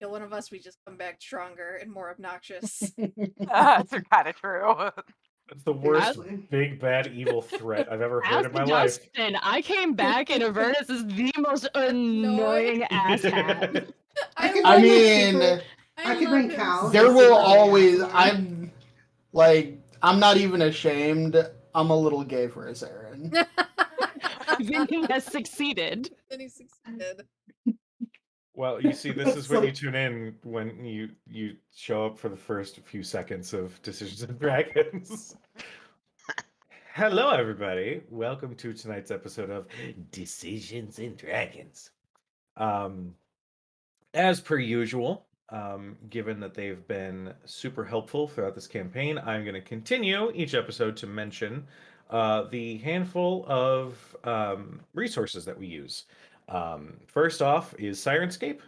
kill one of us, we just come back stronger and more obnoxious. That's kind of true. It's the worst Seriously. big bad evil threat I've ever heard Ask in my life. Dustin. I came back and Avernus is the most annoying asshat. I could love bring him. in. I could love bring him Cal. so He's There will secretly always. Aslan. I'm not even ashamed. I'm a little gay for a Saren. Vinny has succeeded. Then he succeeded. Well, you see, this That's is when so- you tune in when you show up for the first few seconds of Decisions and Dragons. Hello, everybody. Welcome to tonight's episode of Decisions and Dragons. As per usual, given that they've been super helpful throughout this campaign, I'm going to continue each episode to mention the handful of resources that we use. First off is Sirenscape.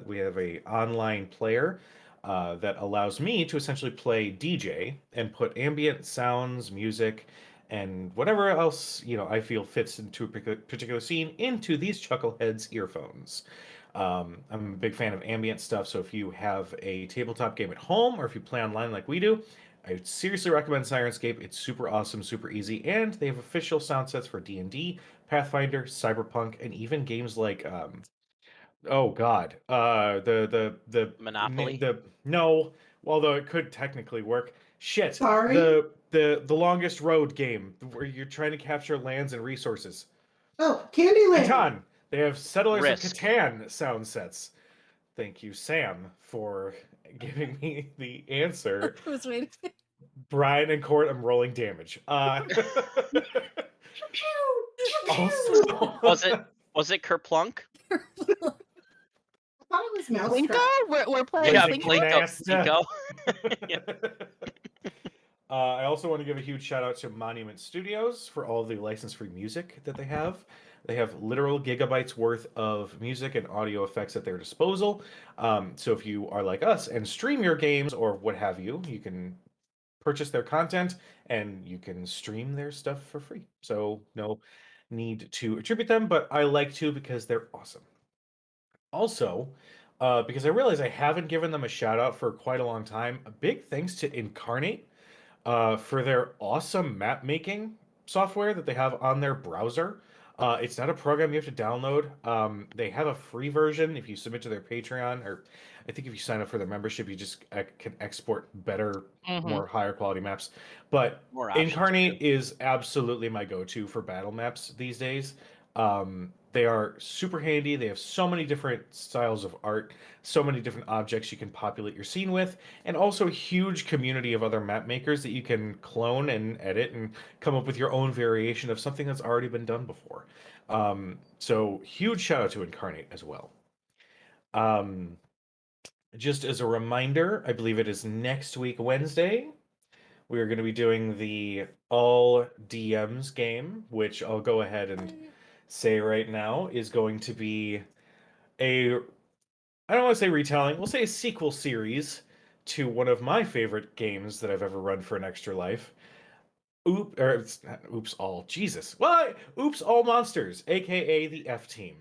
We have a online player that allows me to essentially play DJ and put ambient sounds, music, and whatever else I feel fits into a particular scene into these Chuckleheads earphones. I'm a big fan of ambient stuff, so if you have a tabletop game at home or if you play online like we do, I would seriously recommend Sirenscape. It's super awesome, super easy, and they have official sound sets for D&D, Pathfinder, Cyberpunk, and even games like oh god, the Monopoly? no, although it could technically work. Shit, Sorry? the longest road game where you're trying to capture lands and resources. Oh, Candyland. Catan. They have Settlers Risk. of Catan sound sets. Thank you, Sam, for giving me the answer. I was waiting. Brian and Court, I'm rolling damage. Pew, pew, pew. Also, Was it Kerplunk? I thought it was Blinko? Mousetrap. We're playing Yeah, Blink Blinko? Blinko. Blinko. I also want to give a huge shout out to Monument Studios for all the license-free music that they have. They have literal gigabytes worth of music and audio effects at their disposal. So if you are like us and stream your games or what have you, you can purchase their content and you can stream their stuff for free. So no need to attribute them, but I like to because they're awesome. Also, because I realize I haven't given them a shout out for quite a long time, a big thanks to Incarnate for their awesome map making software that they have on their browser. It's not a program you have to download. They have a free version if you submit to their Patreon, or I think if you sign up for their membership, you just can export better, more higher quality maps. But More options, Incarnate is absolutely my go-to for battle maps these days. They are super handy. They have so many different styles of art, so many different objects you can populate your scene with, and also a huge community of other map makers that you can clone and edit and come up with your own variation of something that's already been done before. So huge shout out to Incarnate as well. Just as a reminder, I believe it is next week, Wednesday. We are going to be doing the All DMs game, which I'll go ahead and say right now is going to be I don't want to say retelling, we'll say a sequel series to one of my favorite games that I've ever run for an Extra Life. Oops All, Jesus. What? Oops All Monsters, aka the F Team.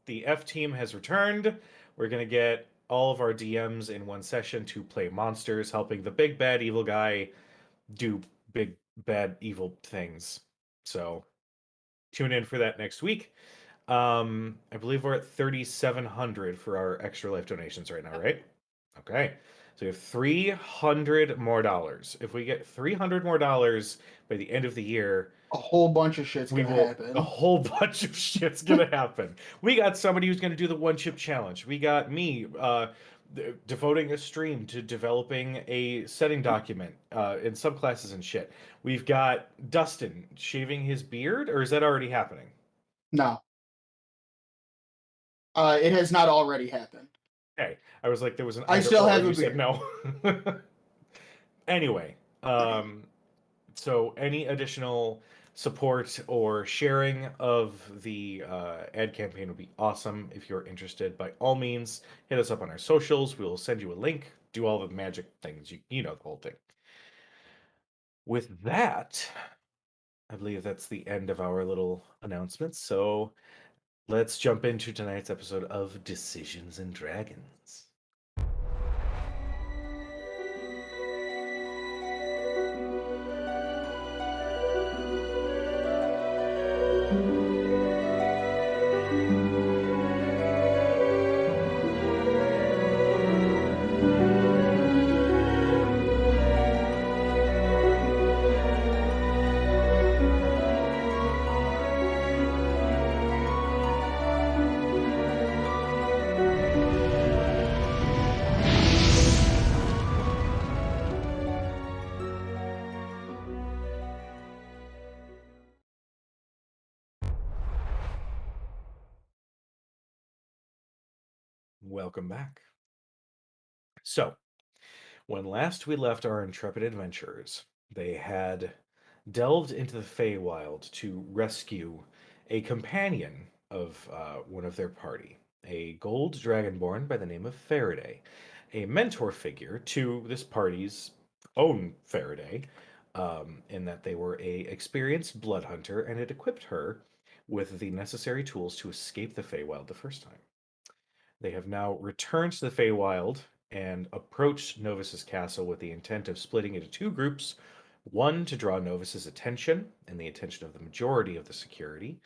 The F Team has returned. We're going to get all of our DMs in one session to play monsters, helping the big bad evil guy do big bad evil things. So tune in for that next week. I believe we're at 3,700 for our Extra Life donations right now, right? Okay. So we have $300 more. If we get $300 more by the end of the year, A whole bunch of shit's we gonna will. happen. A whole bunch of shit's gonna happen. We got somebody who's gonna do the one chip challenge. We got me devoting a stream to developing a setting document in subclasses and shit. We've got Dustin shaving his beard, or is that already happening? No. It has not already happened. Okay, I was like, there was an. I still or, have you a said beard. no. Anyway, so any additional support or sharing of the ad campaign would be awesome. If you're interested, by all means, hit us up on our socials. We will send you a link. Do all the magic things. You know the whole thing. With that, I believe that's the end of our little announcements. So let's jump into tonight's episode of Decisions and Dragons. Welcome back. So, when last we left our intrepid adventurers, they had delved into the Feywild to rescue a companion of one of their party, a gold dragonborn by the name of Faraday, a mentor figure to this party's own Faraday, in that they were a experienced blood hunter and had equipped her with the necessary tools to escape the Feywild the first time. They have now returned to the Feywild and approached Novus's castle with the intent of splitting into two groups, one to draw Novus's attention and the attention of the majority of the security,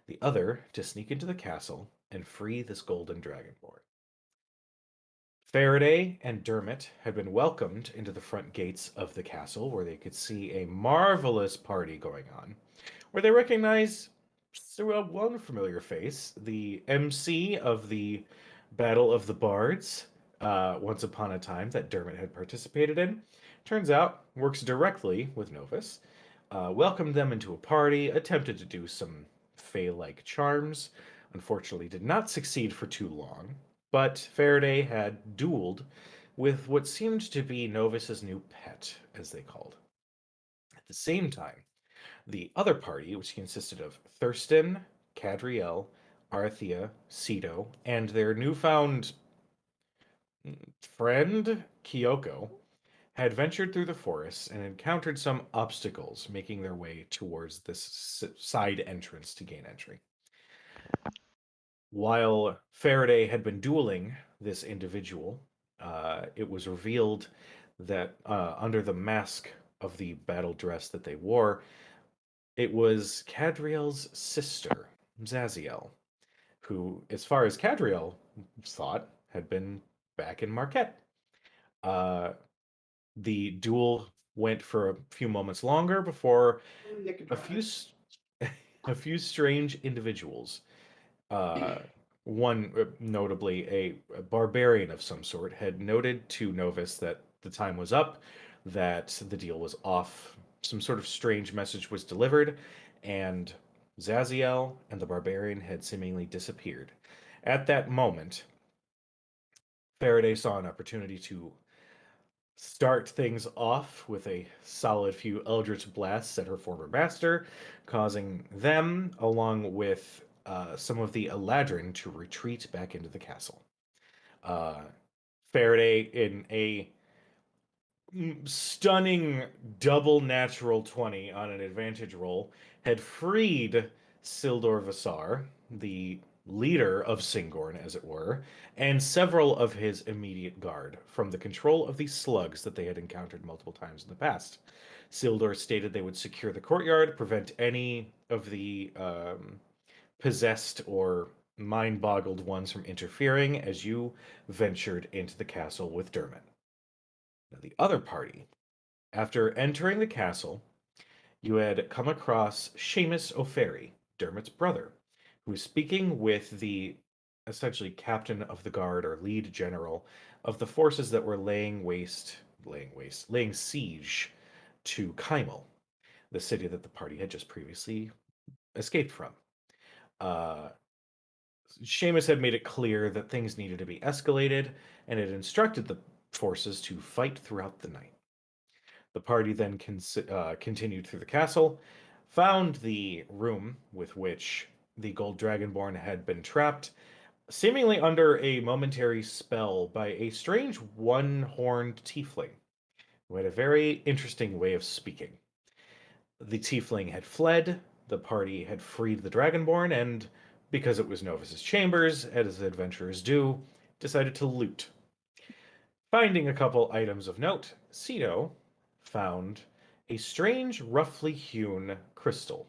the other to sneak into the castle and free this golden dragonborn. Faraday and Dermot had been welcomed into the front gates of the castle, where they could see a marvelous party going on, where they recognized through a one familiar face, the MC of the Battle of the Bards, once upon a time, that Dermot had participated in. Turns out, works directly with Novus, welcomed them into a party, attempted to do some Fey-like charms, unfortunately did not succeed for too long, but Faraday had dueled with what seemed to be Novus's new pet, as they called. At the same time, the other party, which consisted of Thurston, Cadriel, Arthea, Ceto, and their newfound friend, Kyoko, had ventured through the forest and encountered some obstacles, making their way towards this side entrance to gain entry. While Faraday had been dueling this individual, it was revealed that under the mask of the battle dress that they wore, it was Cadriel's sister, Zaziel, who, as far as Cadriel thought, had been back in Marquette. The duel went for a few moments longer before a few a few strange individuals, one notably a barbarian of some sort, had noted to Novus that the time was up, that the deal was off. Some sort of strange message was delivered, and Zaziel and the barbarian had seemingly disappeared. At that moment, Faraday saw an opportunity to start things off with a solid few Eldritch blasts at her former master, causing them, along with some of the Eladrin, to retreat back into the castle. Faraday, in a stunning double natural 20 on an advantage roll, had freed Sildor Vassar, the leader of Singorn, as it were, and several of his immediate guard from the control of the slugs that they had encountered multiple times in the past. Sildor stated they would secure the courtyard, prevent any of the possessed or mind-boggled ones from interfering as you ventured into the castle with Dermot. Now, the other party, after entering the castle, you had come across Seamus O'Ferry, Dermot's brother, who was speaking with the essentially captain of the guard or lead general of the forces that were laying siege to Kymel, the city that the party had just previously escaped from. Seamus had made it clear that things needed to be escalated and had instructed the forces to fight throughout the night. The party then continued through the castle, found the room with which the Gold Dragonborn had been trapped, seemingly under a momentary spell by a strange one-horned tiefling, who had a very interesting way of speaking. The tiefling had fled, the party had freed the Dragonborn, and because it was Novus's chambers, as adventurers do, decided to loot. Finding a couple items of note, Ceto found a strange, roughly hewn crystal.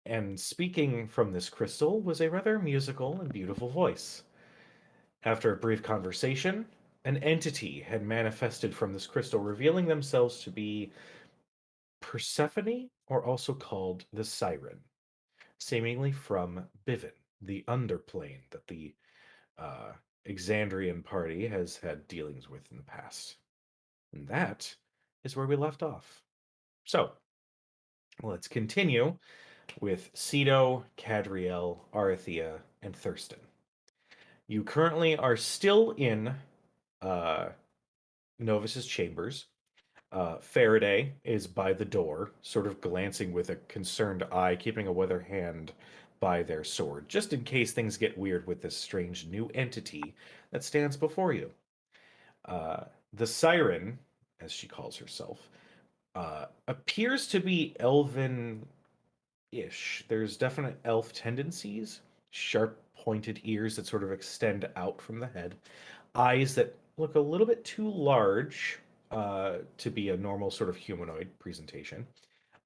And speaking from this crystal was a rather musical and beautiful voice. After a brief conversation, an entity had manifested from this crystal, revealing themselves to be Persephone, or also called the Siren, seemingly from Bivin, the underplane that the Exandrian party has had dealings with in the past. And that is where we left off. So, let's continue with Ceto, Cadriel, Arthea, and Thurston. You currently are still in Novus's chambers. Faraday is by the door, sort of glancing with a concerned eye, keeping a weather hand by their sword, just in case things get weird with this strange new entity that stands before you. The siren, as she calls herself, appears to be elven-ish. There's definite elf tendencies, sharp pointed ears that sort of extend out from the head, eyes that look a little bit too large to be a normal sort of humanoid presentation,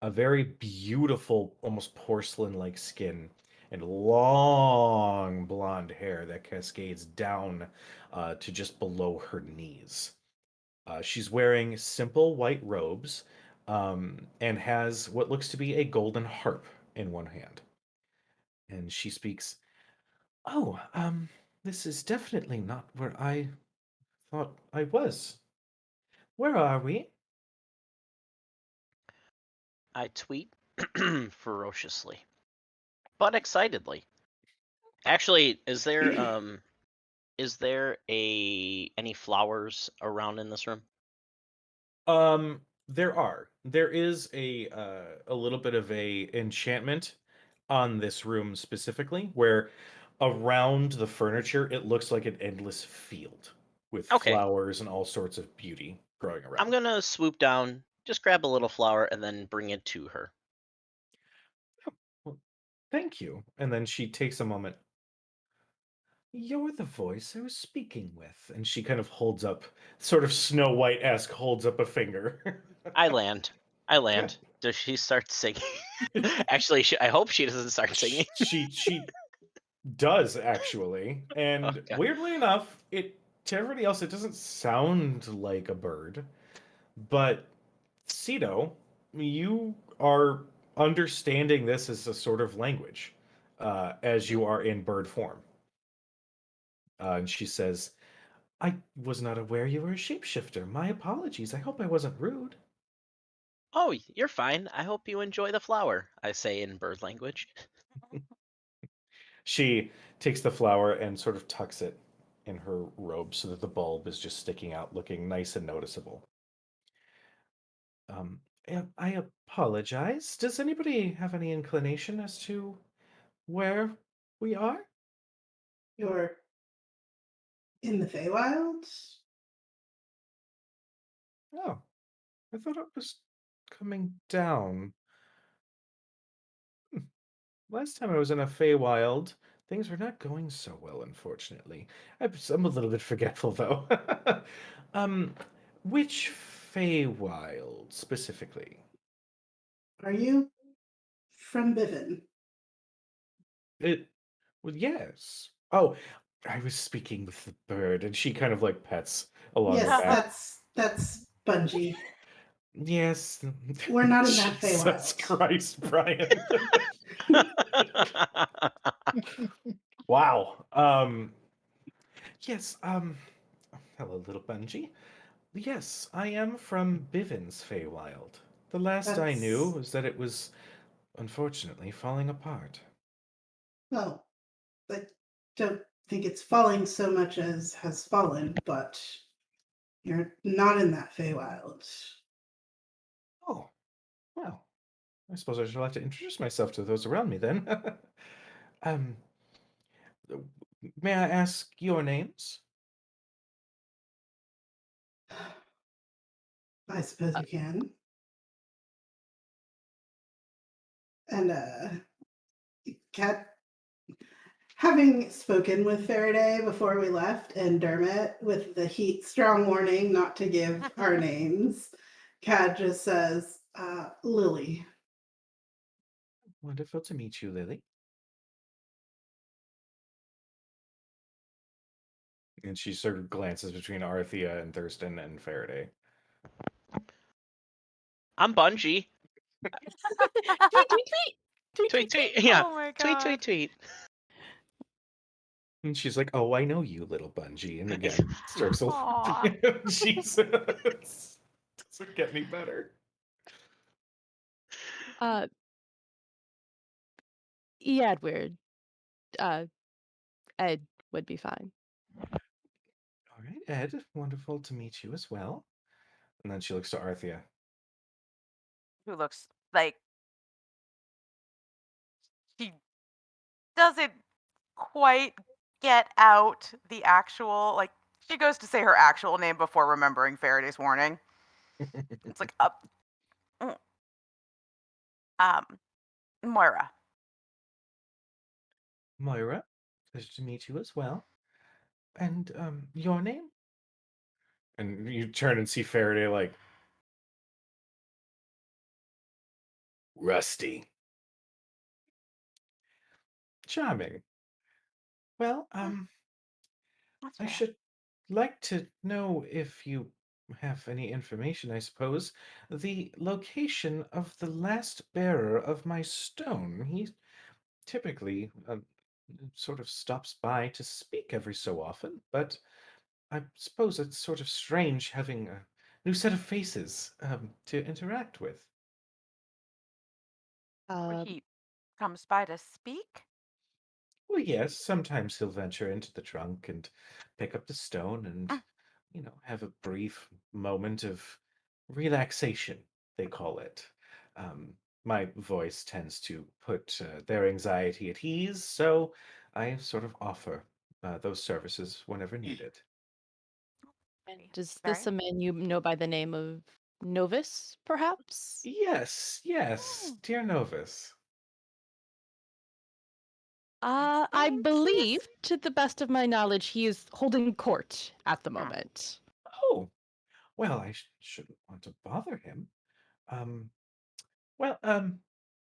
a very beautiful, almost porcelain-like skin, and long blonde hair that cascades down to just below her knees. She's wearing simple white robes and has what looks to be a golden harp in one hand. And she speaks, "Oh, this is definitely not where I thought I was. Where are we?" I tweet ferociously, but excitedly. Actually, is there any flowers around in this room? There are. There is a little bit of a enchantment on this room specifically, where around the furniture it looks like an endless field with Okay. flowers and all sorts of beauty growing around. I'm gonna swoop down, just grab a little flower, and then bring it to her. Well, thank you. And then she takes a moment. "You're the voice I was speaking with." And she kind of holds up, sort of Snow White-esque, holds up a finger. I land. Does she start singing? Actually, I hope she doesn't start singing. She does actually, and Okay. weirdly enough, to everybody else it doesn't sound like a bird, but Cedo, you are understanding this as a sort of language, as you are in bird form. And she says, "I was not aware you were a shapeshifter. My apologies. I hope I wasn't rude." Oh, you're fine. I hope you enjoy the flower, I say in bird language. She takes the flower and sort of tucks it in her robe so that the bulb is just sticking out, looking nice and noticeable. I apologize. Does anybody have any inclination as to where we are? You're in the Feywild? Oh, I thought it was coming down. Hmm. Last time I was in a Feywild, things were not going so well, unfortunately. I'm a little bit forgetful, though. um, which Feywild specifically? Are you from Bivin? It, well, yes. Oh, I was speaking with the bird, and she kind of like pets along her Yes, back. that's Bungie. Yes. We're not in that Jesus Feywild. Christ, Brian. Wow. Yes, hello, little Bungie. Yes, I am from Bivin's Feywild. The last I knew That's was that it was unfortunately falling apart. well, I don't think it's falling so much as has fallen, but you're not in that Feywild. Oh, well, I suppose I shall have to introduce myself to those around me then. um, may I ask your names? I suppose you can. And Cat, having spoken with Faraday before we left, and Dermot with the strong warning not to give our names, Cat just says, Lily. Wonderful to meet you, Lily. And she sort of glances between Arthea and Thurston and Faraday. I'm Bungie. Tweet, tweet, tweet. Tweet, tweet. Yeah. Oh my Tweet, god. tweet, tweet. And she's like, "Oh, I know you, little Bungie." And again, strokes a Aw. Jesus. Doesn't get any better. Edward. would be fine. All right, Ed, wonderful to meet you as well. And then she looks to Arthea. Who looks like she doesn't quite get out the actual, like, she goes to say her actual name before remembering Faraday's warning. It's like, mm, um, Moira. Moira, pleasure to meet you as well. And your name? And you turn and see Faraday like Rusty. Charming. Well, That's I fair. should like to know if you have any information, I suppose. The location of the last bearer of my stone. He typically sort of stops by to speak every so often, but I suppose it's sort of strange having a new set of faces to interact with. When Uh, he comes by to speak? Well, yes, sometimes he'll venture into the trunk and pick up the stone and, Mm. have a brief moment of relaxation, they call it. My voice tends to put their anxiety at ease, so I sort of offer those services whenever needed. and does this Very. a man you know by the name of Novus, perhaps? Yes, yes, Mm. dear Novus. I Please? believe, to the best of my knowledge, he is holding court at the Mm. moment. Oh, well, I shouldn't want to bother him. Um, Well,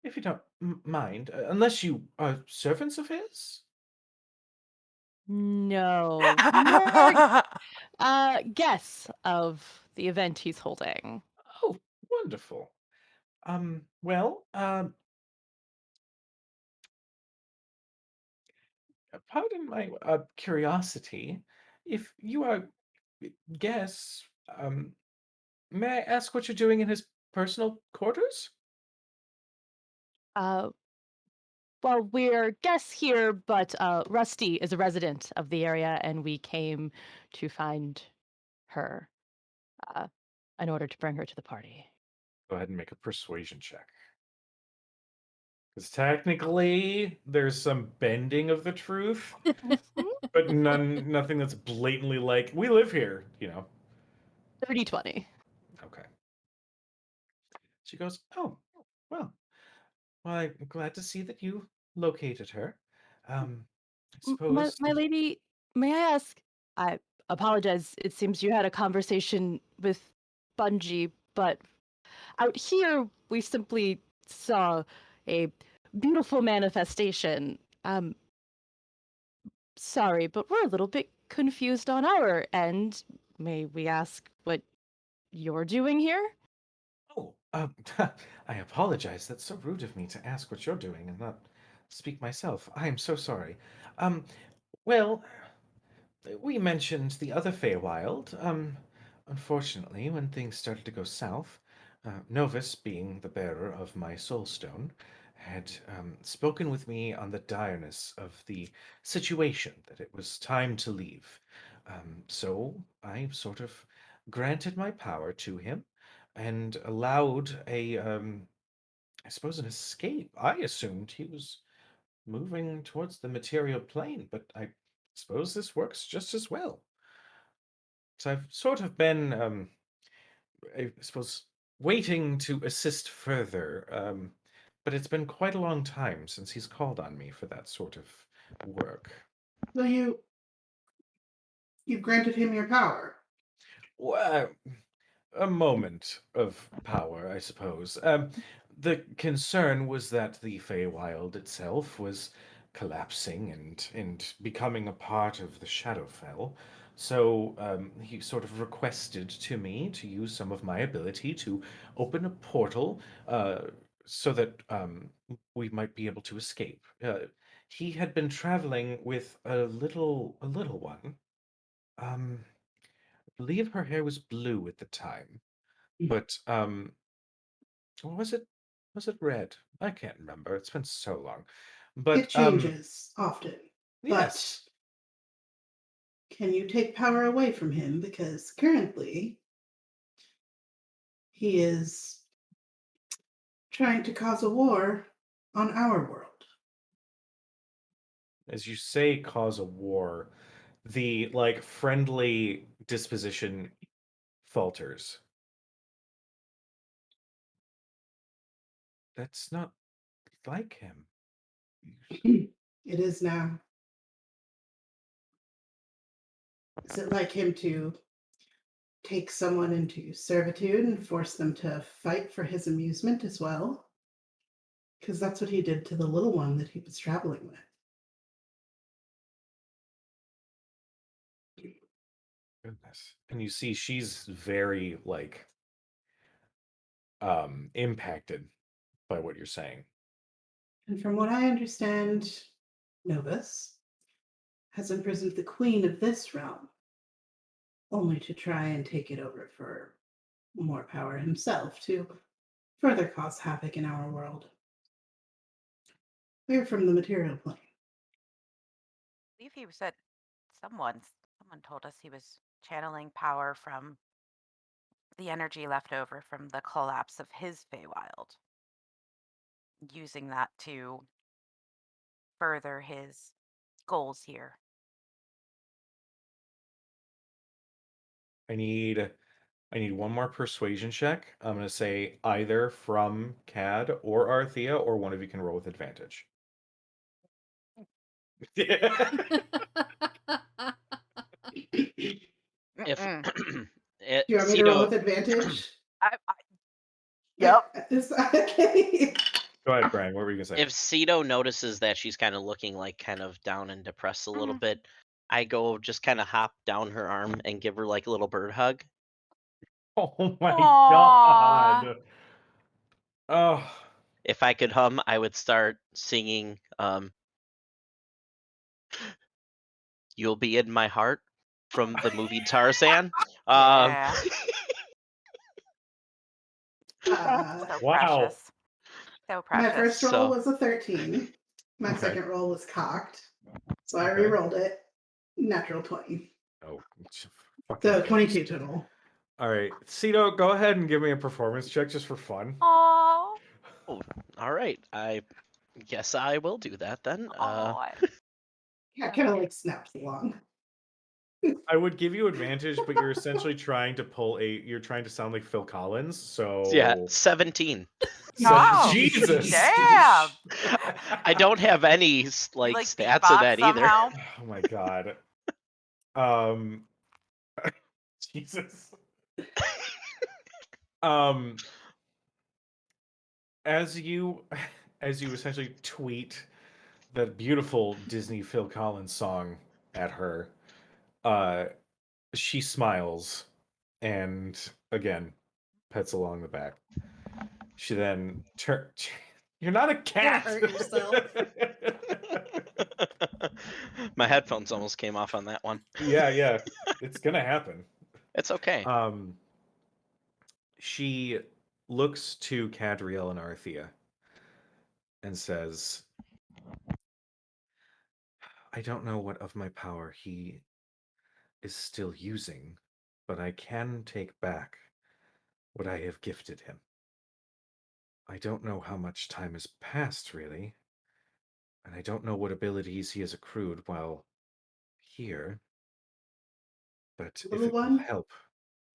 if you don't mind, unless you are servants of his? No, more guess of the event he's holding. Oh, wonderful. Well, pardon my curiosity. If you are guess, may I ask what you're doing in his personal quarters? Uh, well, we're guests here, but Rusty is a resident of the area, and we came to find her uh, in order to bring her to the party. Go ahead and make a persuasion check. Because technically, there's some bending of the truth, but nothing that's blatantly like, we live here. 30-20. Okay. She goes, "Oh, well, I'm glad to see that you located her. I My suppose." my lady, may I ask? I apologize. It seems you had a conversation with Bungie, but out here we simply saw a beautiful manifestation. Sorry, but we're a little bit confused on our end. May we ask what you're doing here? Oh, I apologize. That's so rude of me to ask what you're doing and not speak myself. I am so sorry. Um, well, we mentioned the other Feywild. Unfortunately, when things started to go south, Novus, being the bearer of my soulstone, had spoken with me on the direness of the situation, that it was time to leave. So I sort of granted my power to him and allowed I suppose, an escape. I assumed he was moving towards the material plane, but I suppose this works just as well. So I've sort of been, I suppose, waiting to assist further, but it's been quite a long time since he's called on me for that sort of work. So you've granted him your power. Well, a moment of power, I suppose. The concern was that the Feywild itself was collapsing and becoming a part of the Shadowfell. So he sort of requested to me to use some of my ability to open a portal so that we might be able to escape. He had been traveling with a little one. Um, I believe her hair was blue at the time, but or was it red? I can't remember. It's been so long. It But changes often, but yes. can you take power away from him? Because currently he is trying to cause a war on our world. As you say, cause a war, the like friendly disposition falters. That's not like him. It is now. Is it like him to take someone into servitude and force them to fight for his amusement as well? Because that's what he did to the little one that he was traveling with. Goodness. And you see she's very like impacted by what you're saying. And from what I understand, Novus has imprisoned the queen of this realm, only to try and take it over for more power himself to further cause havoc in our world. We're from the material plane. I believe he said someone told us he was channeling power from the energy left over from the collapse of his Feywild, using that to further his goals here. I need one more persuasion check. I'm gonna say either from Cad or Arthea, or one of you can roll with advantage. If Mm-mm. Do you want me to roll Cito, with advantage? Yep. Okay. Go ahead, Brian. What were you gonna say? if Cito notices that she's kind of looking like kind of down and depressed a little Mhm. bit, I go just kind of hop down her arm and give her like a little bird hug. Oh my Aw. god. Oh, If I could hum, I would start singing "You'll Be in My Heart" from the movie Tarzan. Yeah. So wow. precious. So My precious. first roll So- was a 13. My Okay. second roll was cocked. So I Okay. re-rolled it. Natural 20. Oh, So fucking 22 total. all right, Cito, go ahead and give me a performance check just for fun. Oh. all right, I guess I will do that then. Yeah, kind of like snaps along. I would give you advantage, but you're essentially trying to sound like Phil Collins. So Yeah, 17. Oh, Jesus. damn. I don't have any You, like like, stats of beatbox that either. somehow? Oh my god. Um Jesus. Um as you essentially tweet that beautiful Disney Phil Collins song at her, she smiles and again pets along the back. She then You're not a cat. hurt yourself. My headphones almost came off on that one. Yeah. It's gonna happen. It's okay. She looks to Cadriel and Arthea and says, I don't know what of my power he is still using, but I can take back what I have gifted him. I don't know how much time has passed, really, and I don't know what abilities he has accrued while here, but if Little it will one? help.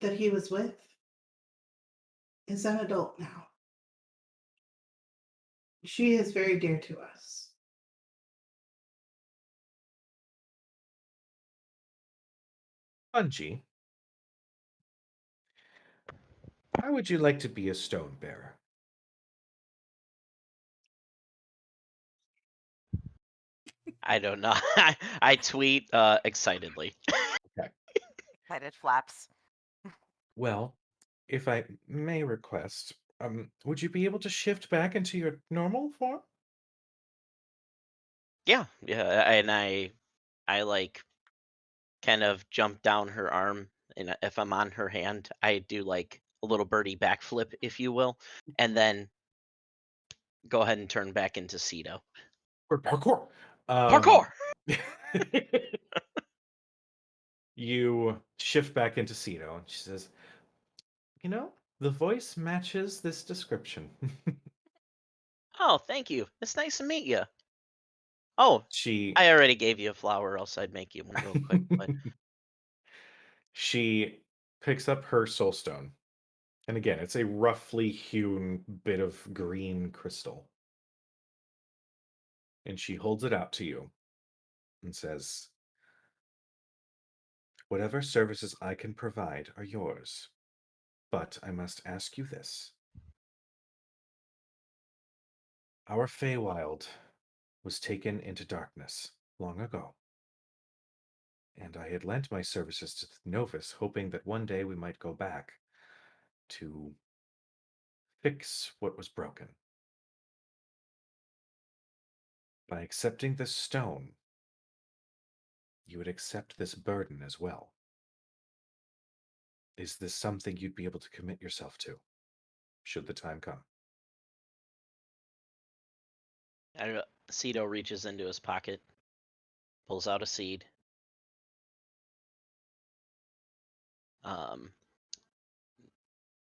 That he was with is an adult now. She is very dear to us. Bungie, how would you like to be a stone bearer? I don't know. I tweet excitedly. Excited flaps. Well, if I may request, would you be able to shift back into your normal form? Yeah, and I like kind of jump down her arm, and if I'm on her hand, I do like a little birdie backflip, if you will, and then go ahead and turn back into Cito. Or parkour? Parkour. You shift back into Cedo, and she says, the voice matches this description. Oh, thank you. It's nice to meet you. Oh, She I already gave you a flower, else I'd make you one real quick. But she picks up her soul stone. And again, it's a roughly hewn bit of green crystal. And she holds it out to you and says, whatever services I can provide are yours. But I must ask you this. Our Feywild was taken into darkness long ago. And I had lent my services to Novus, hoping that one day we might go back to fix what was broken. By accepting this stone, you would accept this burden as well. Is this something you'd be able to commit yourself to, should the time come? Cedo reaches into his pocket, pulls out a seed.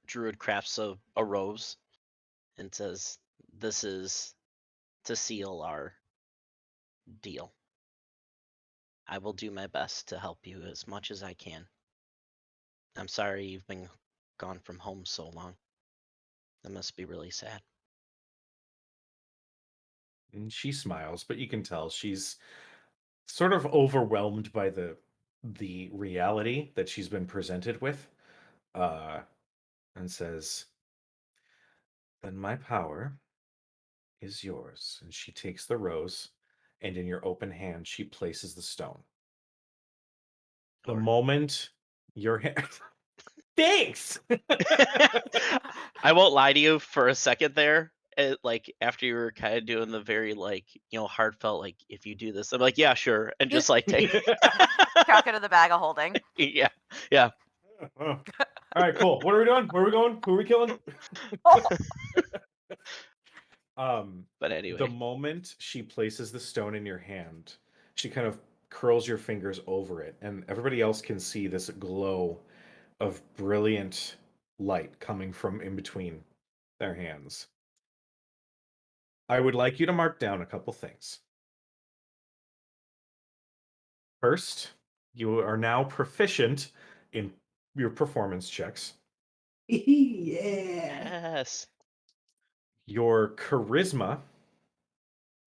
Druid crafts a rose and says, "This is to seal our deal. I will do my best to help you as much as I can. I'm sorry you've been gone from home so long. That must be really sad." And she smiles, but you can tell she's sort of overwhelmed by the reality that she's been presented with, and says, then my power is yours. And she takes the rose, and in your open hand, she places the stone. The Or- moment your hand. Thanks! I won't lie to you, for a second there, like after you were kind of doing the very heartfelt, like, if you do this, I'm like, yeah, sure, and just like take Chuck it in the bag of holding. yeah. All right, cool. What are we doing? Where are we going? Who are we killing? But anyway, The moment she places the stone in your hand, she kind of curls your fingers over it, and everybody else can see this glow of brilliant light coming from in between their hands. I would like you to mark down a couple things. First, you are now proficient in your performance checks. Yeah. yes. Your charisma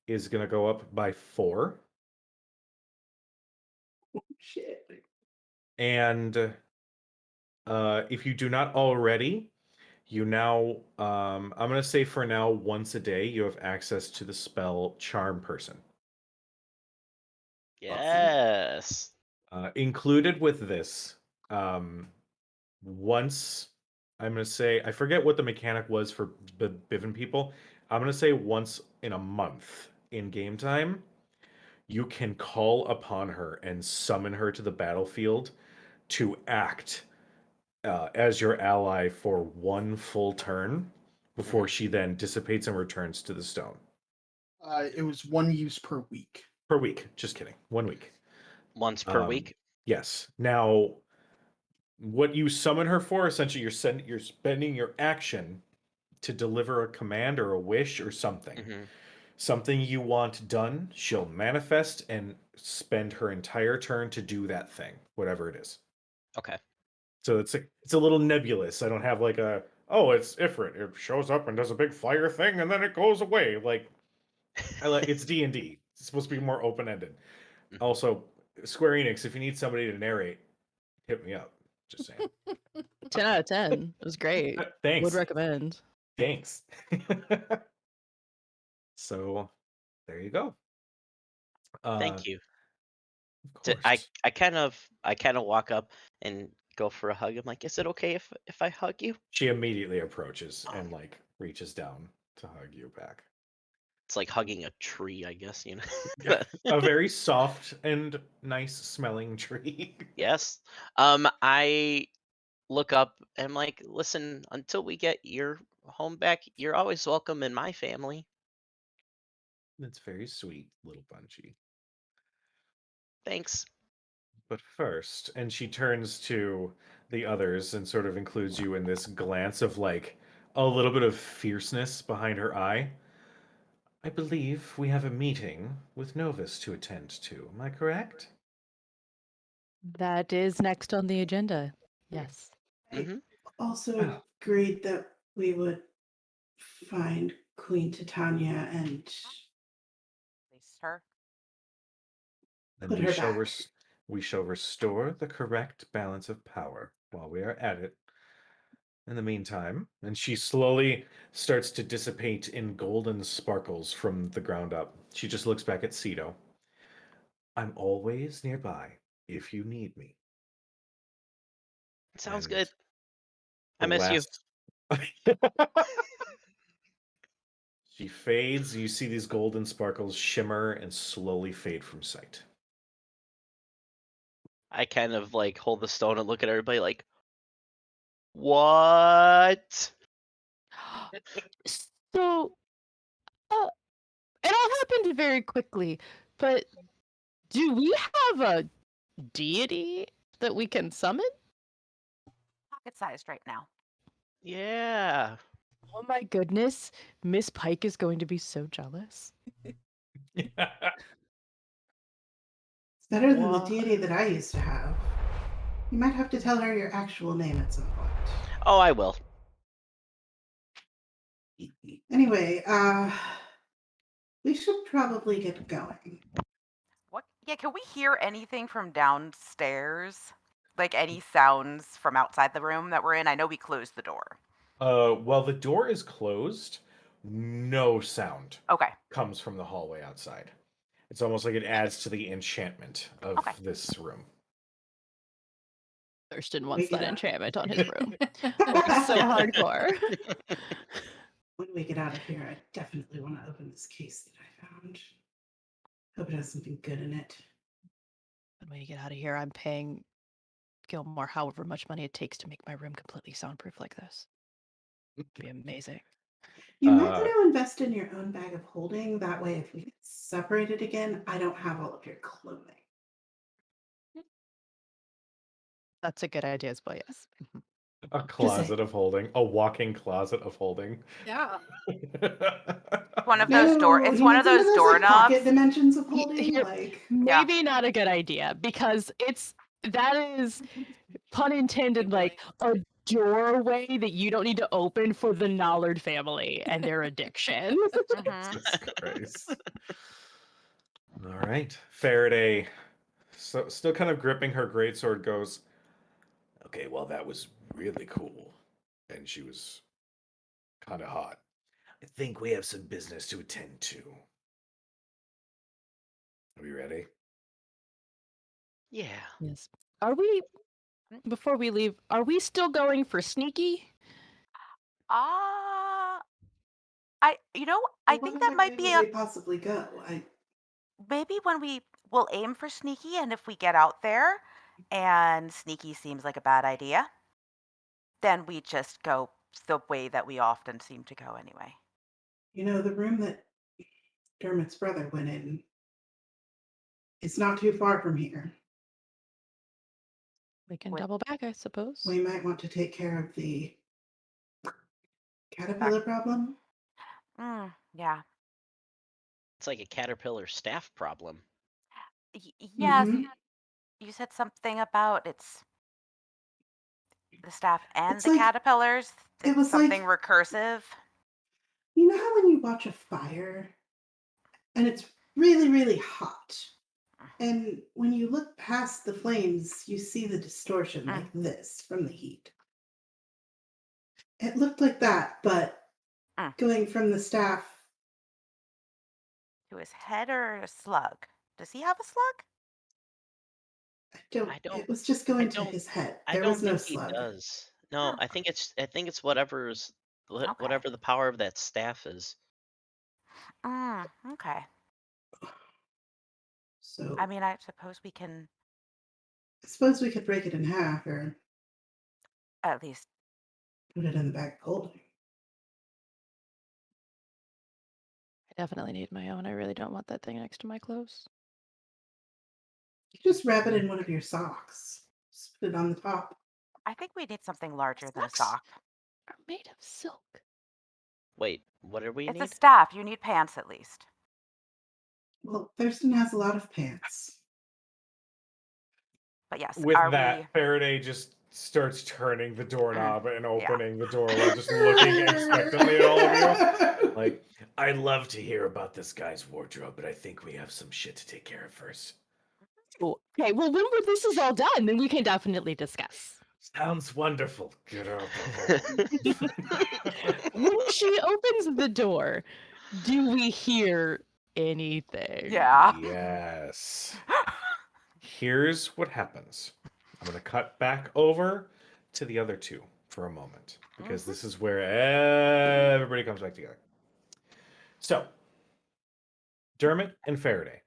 is going to go up by 4. Shit. And if you do not already, you now, I'm going to say for now, once a day, you have access to the spell Charm Person. Yes. Included with this, once, I'm going to say, I forget what the mechanic was for Bivin people. I'm going to say once in a month in game time, you can call upon her and summon her to the battlefield to act as your ally for one full turn before she then dissipates and returns to the stone. It was 1 use per week. Per week. Just kidding. 1 week. Once per week. Yes. Now, what you summon her for, essentially, you're spending your action to deliver a command or a wish or something. Mhm. Something you want done, she'll manifest and spend her entire turn to do that thing, whatever it is. Okay. So it's a little nebulous. I don't have like a, oh, it's Ifrit. It shows up and does a big fire thing and then it goes away. Like it's D&D. It's supposed to be more open-ended. Mhm. Also, Square Enix, if you need somebody to narrate, hit me up. Just saying. 10 out of 10. It was great. Thanks. Would recommend. Thanks. So there you go. Thank you. Of course. I kind of walk up and go for a hug. I'm like, is it okay if I hug you? She immediately approaches and like reaches down to hug you back. It's like hugging a tree, I guess, you know. Yeah, a very soft and nice smelling tree. Yes. I look up and I'm like, listen, until we get your home back, you're always welcome in my family. That's very sweet, little Bunchy. Thanks. But first, and she turns to the others and sort of includes you in this glance of like a little bit of fierceness behind her eye. I believe we have a meeting with Novus to attend to. Am I correct? That is next on the agenda. Yes. I Hmm. also Oh. agreed that we would find Queen Titania and Release her. Then put her back. we shall restore the correct balance of power while we are at it. In the meantime, and she slowly starts to dissipate in golden sparkles from the ground up. She just looks back at Cedo. I'm always nearby if you need me. Sounds And good. the I miss you. She fades. You see these golden sparkles shimmer and slowly fade from sight. I kind of like hold the stone and look at everybody like, what? So, it all happened very quickly, but do we have a deity that we can summon? Pocket-sized right now. Yeah. Oh my goodness, Miss Pike is going to be so jealous. It's better than the Wha- deity that I used to have. You might have to tell her your actual name at some point. Oh, I will. Anyway, we should probably get going. What? Yeah, can we hear anything from downstairs? Like any sounds from outside the room that we're in? I know we closed the door. While the door is closed, no sound Okay. comes from the hallway outside. It's almost like it adds to the enchantment of Okay. this room. Thurston wants Wake it that up. enchantment on his room. Like, so hardcore. When we get out of here, I definitely want to open this case that I found. Hope it has something good in it. When we get out of here, I'm paying Gilmore however much money it takes to make my room completely soundproof like this. It'd be amazing. You might want to invest in your own bag of holding. That way, if we get separated again, I don't have all of your clothing. That's a good idea as well, yes. Mhm. A closet of holding, a walking closet of holding. Yeah. One of those door. It's you one need of some those like, doorknobs. pocket dimensions of He- holding. here- Like, Maybe not a good idea because that is pun intended, like a doorway that you don't need to open for the Nollard family and their addiction. Mhm. Jesus Christ. All right. Faraday, so still kind of gripping her greatsword, goes, okay, well, that was really cool. And she was kind of hot. I think we have some business to attend to. Are we ready? Yeah. Yes. Are we, before we leave, are we still going for sneaky? I why think that might would be they possibly go? maybe when we'll aim for sneaky, and if we get out there and sneaky seems like a bad idea, then we just go the way that we often seem to go anyway. The room that Dermot's brother went in, it's not too far from here. We can Wait. double back, I suppose. We might want to take care of the caterpillar problem. Yeah. It's like a caterpillar staff problem. Yes. Mhm. You said something about it's the staff and It's the like- caterpillars. it It's was something like- recursive. You know how when you watch a fire and it's really, really hot, and when you look past the flames, you see the distortion like this from the heat. It looked like that, but going from the staff. To his head or a slug? Does he have a slug? I don't. It was just going to his head. I There don't was no think he slug. does. No, Oh. I think it's whatever's Okay. whatever the power of that staff is. Okay. So I mean, I suppose we can I suppose we could break it in half or at least. put it in the bag of holding. I definitely need my own. I really don't want that thing next to my clothes. You just wrap it in one of your socks. Just put it on the top. I think we need something larger than a Socks sock. are made of silk. Wait, what do we It's a need? staff. You need pants at least. Well, Thurston has a lot of pants. But yes, With are that, we? Faraday just starts turning the doorknob and Yeah. opening the door while just looking expectantly at all of you. Like, I'd love to hear about this guy's wardrobe, but I think we have some shit to take care of first. Okay, well, when this is all done, then we can definitely discuss. Sounds wonderful. Get up. When she opens the door, do we hear anything? Yeah. Yes. Here's what happens. I'm going to cut back over to the other two for a moment because this is where everybody comes back together. So, Dermot and Faraday,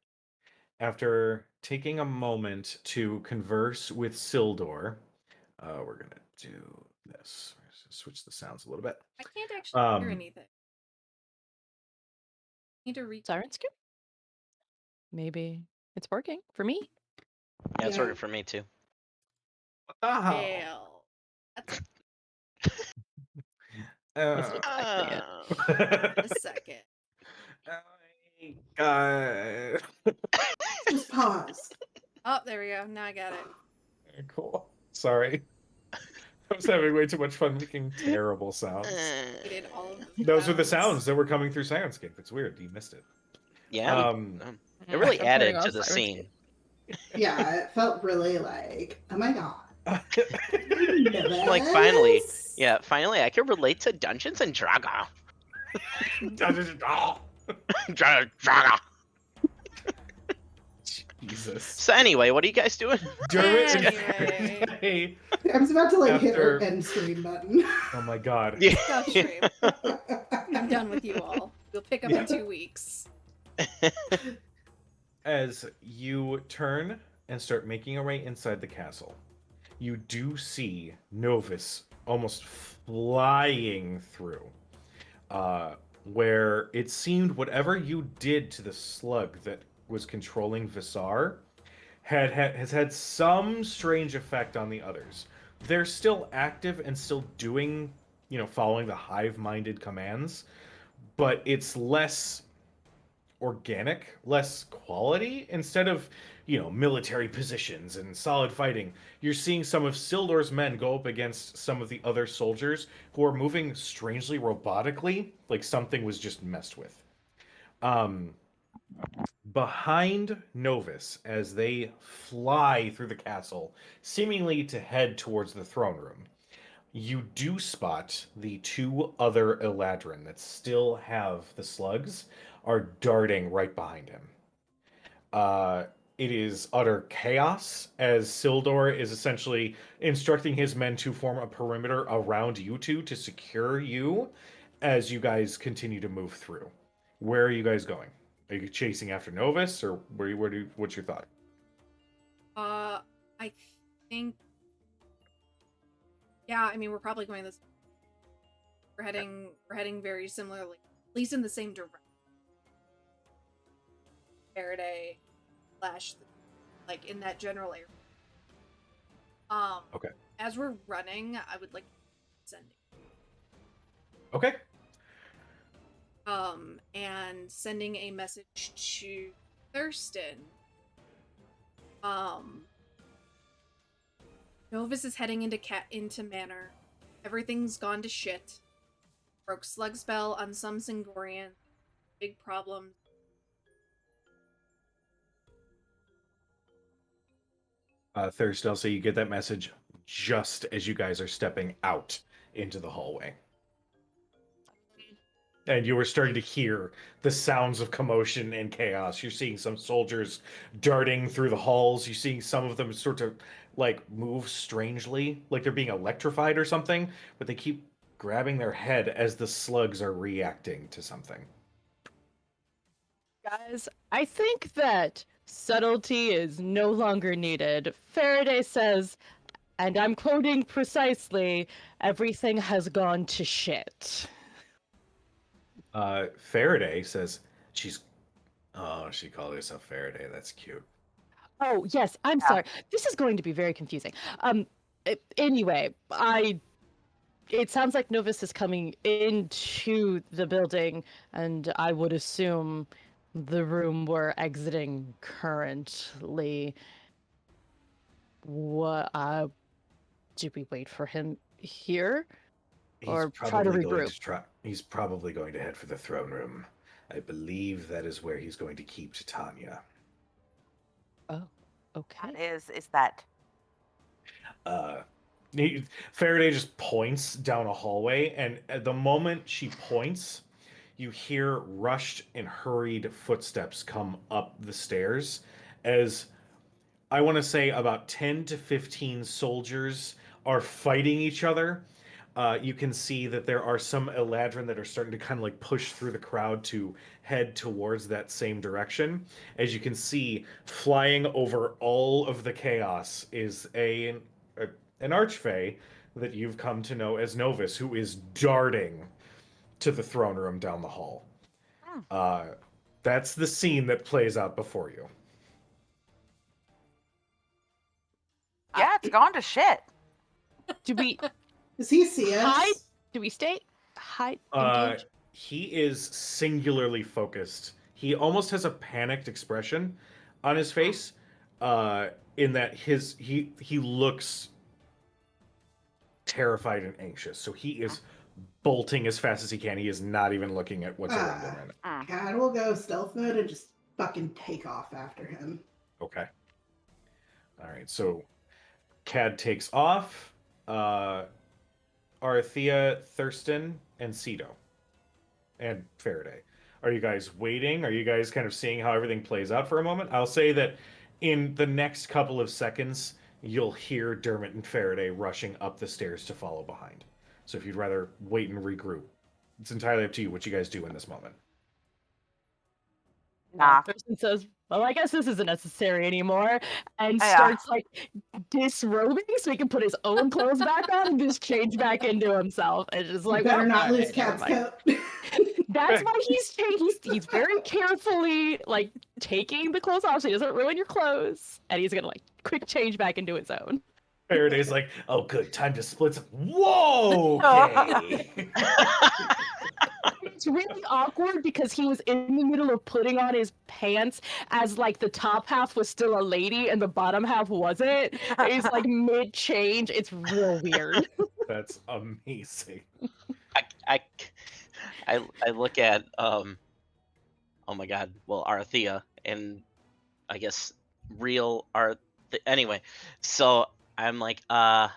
after taking a moment to converse with Sildor, we're going to do this. Switch the sounds a little bit. I can't actually hear anything. Need to read. Siren Scoop? Maybe it's working for me. Yeah, it's Yeah. working for me too. What the hell? Hell. That's Wasn't expecting it. a second. God. Just pause. Oh, there we go. Now I got it. Cool. Sorry. I was having way too much fun making terrible sounds. We did all of Those were the sounds that were coming through Sirenscape. It's weird. You missed it. Yeah, it really I'm added turning to off the Siren scene. Yeah, it felt really like, oh my god. Like finally, yeah, finally I can relate to Dungeons and Dragons. Draga. Jesus. So anyway, what are you guys doing? Dermot and Anyway. Faraday. I was about to like hit her After- end screen button. Oh my god. Yeah. Stop stream. I'm done with you all. We'll pick up in 2 weeks. As you turn and start making your way inside the castle, you do see Novus almost flying through. Where it seemed whatever you did to the slug that was controlling Visar has had some strange effect on the others. They're still active and still doing, following the hive-minded commands, but it's less organic, less quality. Instead of, military positions and solid fighting, you're seeing some of Sildor's men go up against some of the other soldiers who are moving strangely robotically, like something was just messed with. Behind Novus, as they fly through the castle, seemingly to head towards the throne room, you do spot the two other Eladrin that still have the slugs are darting right behind him. It is utter chaos as Sildor is essentially instructing his men to form a perimeter around you two to secure you as you guys continue to move through. Where are you guys going? Are you chasing after Novus, or what's your thought? I think. Yeah, I mean we're probably going this. We're heading very similarly, at least in the same direction. Faraday, like in that general area. Okay. As we're running, I would like sending. Okay. And sending a message to Thurston. Novus is heading into Manor. Everything's gone to shit. Broke slug spell on some Singorian. Big problem. Thurston, I'll say you get that message just as you guys are stepping out into the hallway. And you were starting to hear the sounds of commotion and chaos. You're seeing some soldiers darting through the halls. You're seeing some of them sort of move strangely, like they're being electrified or something, but they keep grabbing their head as the slugs are reacting to something. Guys, I think that subtlety is no longer needed. Faraday says, and I'm quoting precisely, everything has gone to shit. Faraday says, she called herself Faraday. That's cute. Oh, yes, I'm Yeah. sorry. This is going to be very confusing. Anyway, it sounds like Novus is coming into the building, and I would assume the room we're exiting currently. What, do we wait for him here? Or try to regroup? He's probably going to head for the throne room. I believe that is where he's going to keep Titania. Oh, okay. Is that Faraday just points down a hallway, and at the moment she points, you hear rushed and hurried footsteps come up the stairs as I want to say about 10 to 15 soldiers are fighting each other. You can see that there are some Eladrin that are starting to kind of like push through the crowd to head towards that same direction. As you can see, flying over all of the chaos is an archfey that you've come to know as Novus, who is darting to the throne room down the hall. That's the scene that plays out before you. yeah, it's gone to shit. Do we Does he see us? hide? Do we stay? Hide? Uh, Engage? he is singularly focused. He almost has a panicked expression on his face, in that he looks terrified and anxious. So he is bolting as fast as he can. He is not even looking at what's around him. Cad will go stealth mode and just fucking take off after him. Okay. All right. So Cad takes off. Arthea, Thurston, and Cedo, and Faraday. Are you guys waiting? Are you guys kind of seeing how everything plays out for a moment? I'll say that in the next couple of seconds, you'll hear Dermot and Faraday rushing up the stairs to follow behind. So if you'd rather wait and regroup, it's entirely up to you what you guys do in this moment. Nah. Person says, "Well, I guess this isn't necessary anymore," and Yeah. starts like disrobing so he can put his own clothes back on and just change back into himself. And just like, Better well, not lose alright, never Cad's mind. coat. That's why he's very carefully like taking the clothes off so he doesn't ruin your clothes, and he's gonna like quick change back into his own. Faraday's like, oh, good, time to split some. Whoa, okay. It's really awkward because he was in the middle of putting on his pants as like the top half was still a lady and the bottom half wasn't. He's like mid change. It's real weird. That's amazing. I look at oh my god, well, Arthea, and I guess real Arth. Anyway, so I'm like, oh,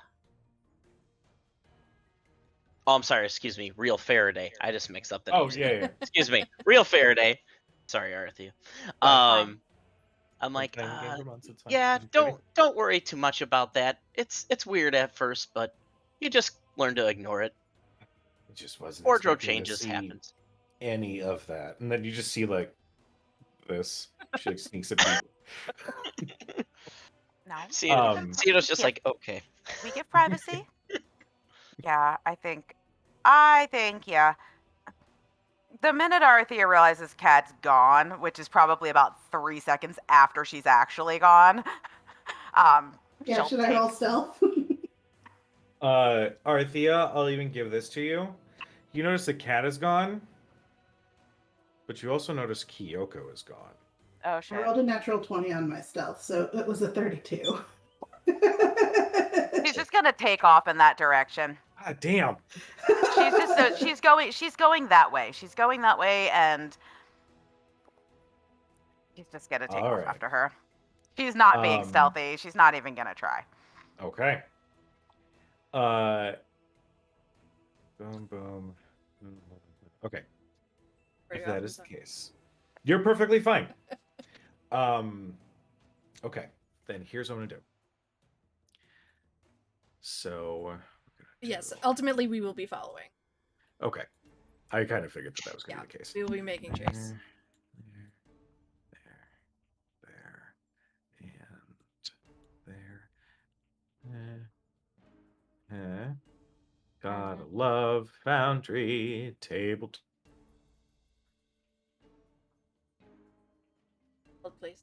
I'm sorry, excuse me, real Faraday. I just mixed up the Oh, names. yeah. Excuse me, real Faraday. Sorry, Arthea. fine. I'm like, Playing the game for months, it's fine. yeah, Just kidding. don't worry too much about that. It's weird at first, but you just learn to ignore it. It just wasn't Wardrobe expecting to changes see happens. any of that. And then you just see like this. She like sneaks at people. No. Cedo's just Yeah. like, okay. We give privacy? Yeah, I think, yeah. The minute Arthea realizes Cad's gone, which is probably about 3 seconds after she's actually gone, Yeah, she'll should I take- roll stealth? Arthea, I'll even give this to you. You notice the cat is gone, but you also notice Kyoko is gone. Oh I shit. rolled a natural 20 on my stealth, so it was a 32. She's just gonna take off in that direction. Ah, damn. She's just she's going that way. She's going that way, and she's just gonna take All off right. after her. She's not being Um, stealthy. She's not even gonna try. Okay. Boom, boom. Okay. If that is the case, you're perfectly fine. Okay. Then here's what I'm gonna do. So. we're gonna Yes, do- ultimately we will be following. Okay. I kind of figured that was gonna Yeah, be the case. we will be making chase. There, and there. Gotta love Foundry table. Hold, please.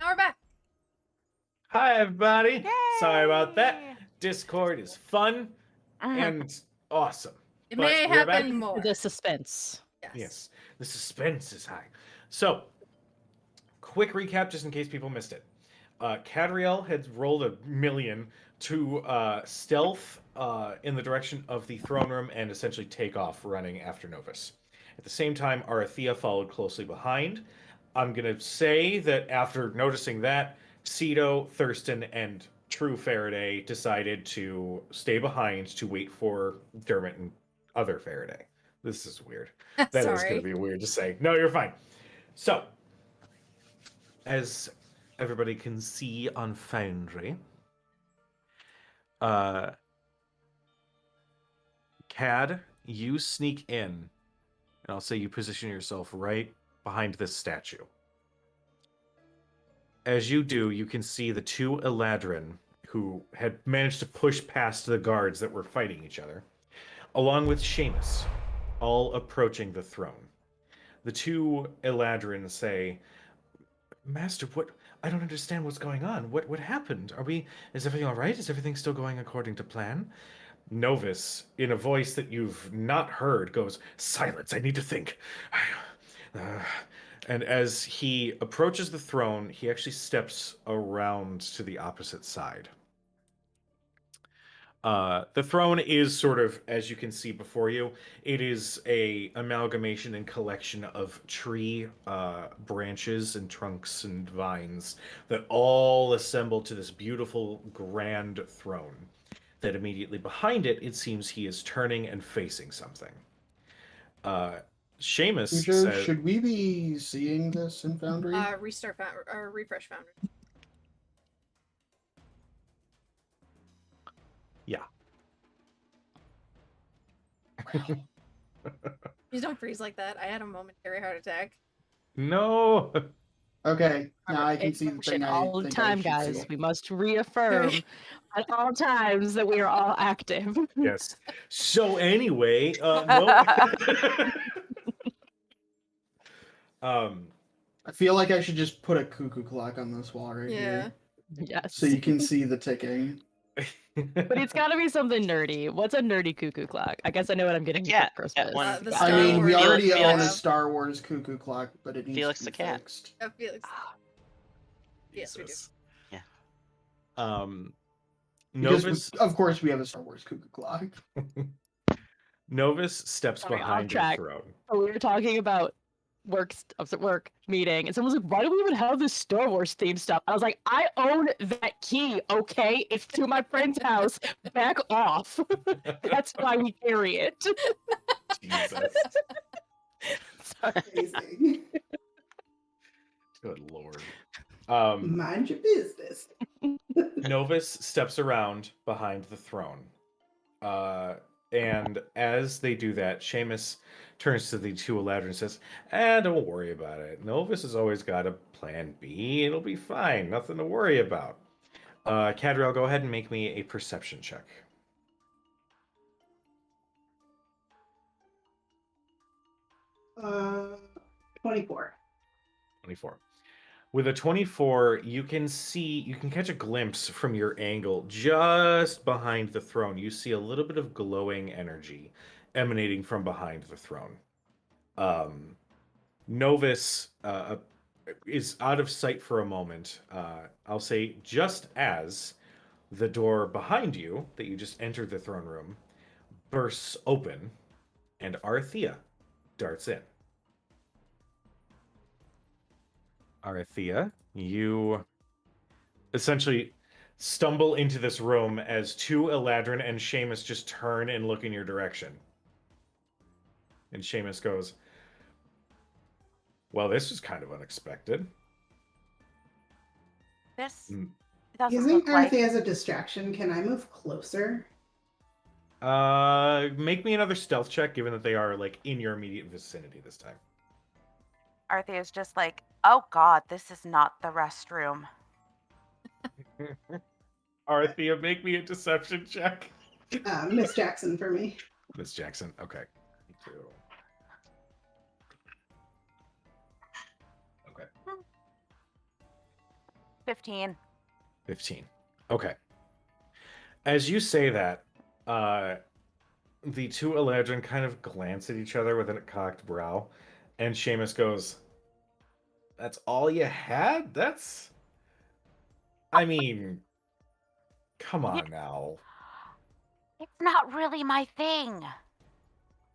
we're back. Hi, everybody. Sorry about that. Yay! Discord is fun and awesome. It But may we're back. happen more. The suspense. Yes, the suspense is high. So, quick recap just in case people missed it. Cadriel had rolled a million to stealth in the direction of the throne room and essentially take off running after Novus. At the same time, Arathea followed closely behind. I'm going to say that after noticing that, Cedo, Thurston, and True Faraday decided to stay behind to wait for Dermot and other Faraday. This is weird. That is Sorry. going to be weird to say. No, you're fine. So, as everybody can see on Foundry, Cad, you sneak in, and I'll say you position yourself right behind this statue. As you do, you can see the two Eladrin who had managed to push past the guards that were fighting each other, along with Seamus, all approaching the throne. The two Eladrin say, Master, what? I don't understand what's going on. What happened? Is everything all right? Is everything still going according to plan? Novus, in a voice that you've not heard, goes, Silence, I need to think. And as he approaches the throne, he actually steps around to the opposite side. The throne is sort of, as you can see before you, it is a amalgamation and collection of tree branches and trunks and vines that all assemble to this beautiful grand throne. That immediately behind it, it seems he is turning and facing something. Seamus Ujo, says, should we be seeing this in Foundry? Refresh Foundry. yeah. Please don't freeze like that. I had a momentary heart attack. No. Okay, now I can see the Shit, thing. all the time, guys. See. We must reaffirm at all times that we are all active. Yes. So anyway, no. I feel like I should just put a cuckoo clock on this wall right Yeah. here, Yes. so you can see the ticking. But it's got to be something nerdy. What's a nerdy cuckoo clock? I guess I know what I'm getting Yeah, for Christmas. that one. The I Star mean, we Wars already Felix- own a have. Star Wars cuckoo clock, but it needs Felix to the be cat. fixed. Felix. Yes, we do. Jesus. Yeah. Because Novus of course we have a Star Wars cuckoo clock. Novus steps Sorry, off behind the track. throne. So we were talking about I was at work meeting, and someone was like, "Why do we even have this Star Wars theme stuff?" I was like, "I own that key, okay? It's to my friend's house. Back off. That's why we carry it." Jesus. Sorry. Amazing. Good lord. Mind your business. Novus steps around behind the throne. And as they do that, Seamus turns to the two Eladrin and says, don't worry about it. Novus has always got a plan B. It'll be fine. Nothing to worry about. Cadriel, go ahead and make me a perception check. Uh, 24. 24. With a 24, you can catch a glimpse from your angle just behind the throne. You see a little bit of glowing energy emanating from behind the throne. Novus is out of sight for a moment. I'll say just as the door behind you that you just entered the throne room bursts open and Arathea darts in. Arathea, you essentially stumble into this room as two Eladrin and Seamus just turn and look in your direction. And Seamus goes, well, this was kind of unexpected. This Mm. doesn't Using look like. Earthy as a distraction, can I move closer? Make me another stealth check, given that they are like in your immediate vicinity this time. Arthea is just like, oh god, this is not the restroom. Arathea, make me a deception check. Miss Jackson for me. Miss Jackson, okay. Me too. Okay. 15. 15. Okay. As you say that, the two Eladrin kind of glance at each other with a cocked brow, and Seamus goes, "That's all you had? That's... I mean, come on now." It's not really my thing.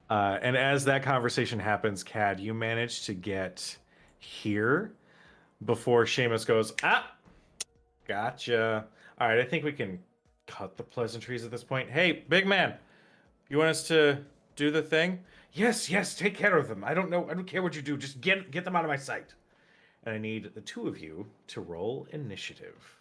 And as that conversation happens, Cad, you manage to get here before Seamus goes, "Ah, gotcha. All right, I think we can cut the pleasantries at this point. Hey, big man, you want us to do the thing?" "Yes, yes, take care of them. I don't know. I don't care what you do. Just get them out of my sight." And I need the two of you to roll initiative.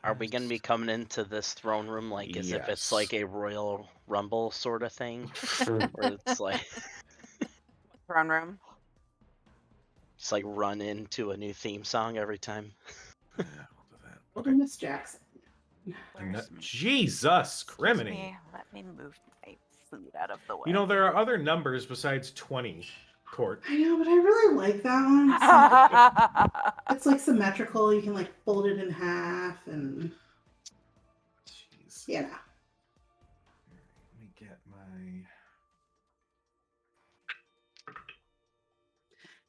Are we gonna be coming into this throne room like as if it's like Yes. a Royal Rumble sort of thing, where it's like Throne room. just like run into a new theme song every time? Yeah, we'll do that. Older Okay. Miss Jackson. Where's Jesus, Excuse criminy. me, let me move my food out of the way. You know, there are other numbers besides 20, Court. I know, but I really like that one. It's like symmetrical. You can like fold it in half, and Jeez. you know. Let me get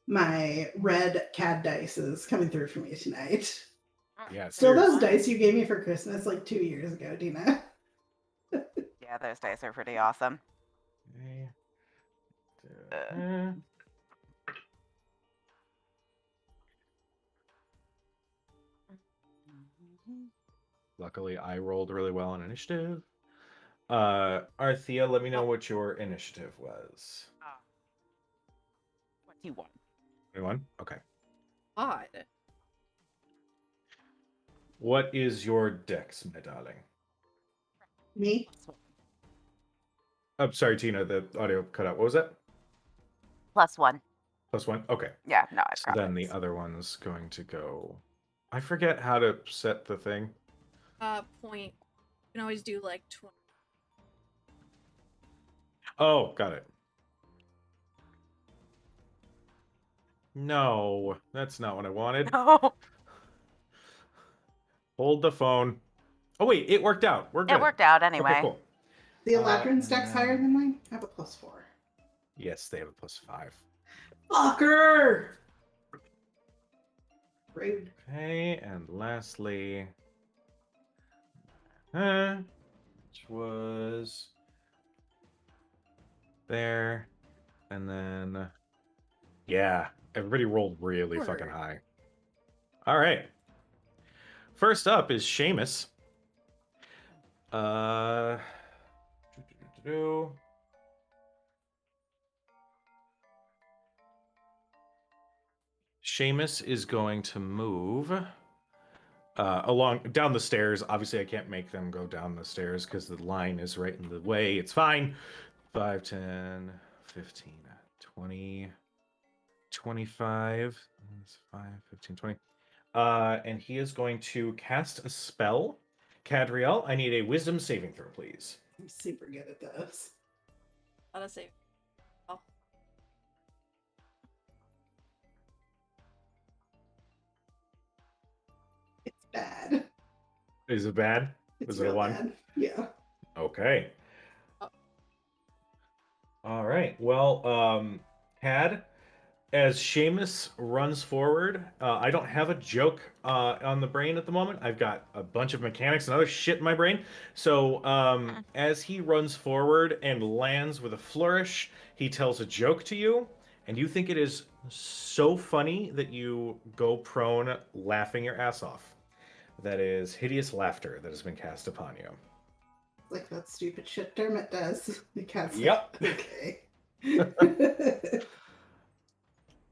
My red CAD dice is coming through for me tonight. Yeah, Still seriously. those dice you gave me for Christmas like 2 years ago, Dina. Yeah, those dice are pretty awesome. Okay. Luckily, I rolled really well on initiative. Arthea, let me know what your initiative was. 21. 21? Okay. Odd. What is your dex, my darling? Me? I'm sorry, Tina, the audio cut out. What was that? +1. +1? Okay. Yeah, no, I've So got then the other one's going to go... I forget how to set the thing. Point. You can always do like 20. Oh, got it. No, that's not what I wanted. No. Hold the phone. Oh, wait, it worked out. We're good. It worked out Okay, anyway. cool. The Eladrin's dex higher than mine? I have a +4. Yes, they have a +5. Fucker! Rude. Okay, and lastly, which was there, and then yeah, everybody rolled really fucking Word. high. All right, first up is Seamus. Seamus is going to move along down the stairs. Obviously, I can't make them go down the stairs because the line is right in the way. It's fine. 5, 10, 15, 20, 25, 5, 15, 20. And he is going to cast a spell. Cadriel, I need a wisdom saving throw, please. I'm super good at those. Let us save. Oh. It's bad. Is it bad? It's Is it a real 1? bad. Yeah. Okay. Oh. All right. Well, Cad, as Seamus runs forward, I don't have a joke on the brain at the moment. I've got a bunch of mechanics and other shit in my brain. So as he runs forward and lands with a flourish, he tells a joke to you, and you think it is so funny that you go prone laughing your ass off. That is hideous laughter that has been cast upon you. Like that stupid shit Dermot does. Because Yep. Okay.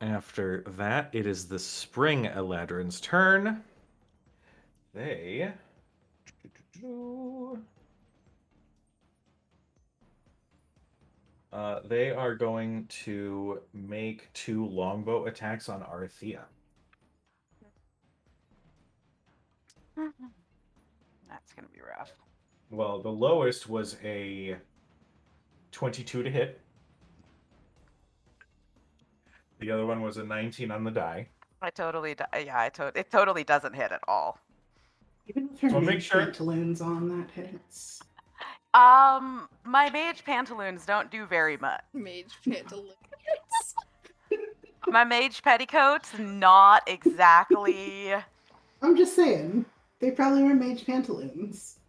After that, it is the Spring Eladrin's turn. They are going to make 2 longbow attacks on Arthea. That's gonna be rough. Well, the lowest was a 22 to hit. The other one was a 19 on the die. I totally, yeah, it totally doesn't hit at all. Even with her So make mage sure- pantaloons on, that hits. My mage pantaloons don't do very much. Mage pantaloons. My mage petticoats, not exactly. I'm just saying, they probably were mage pantaloons.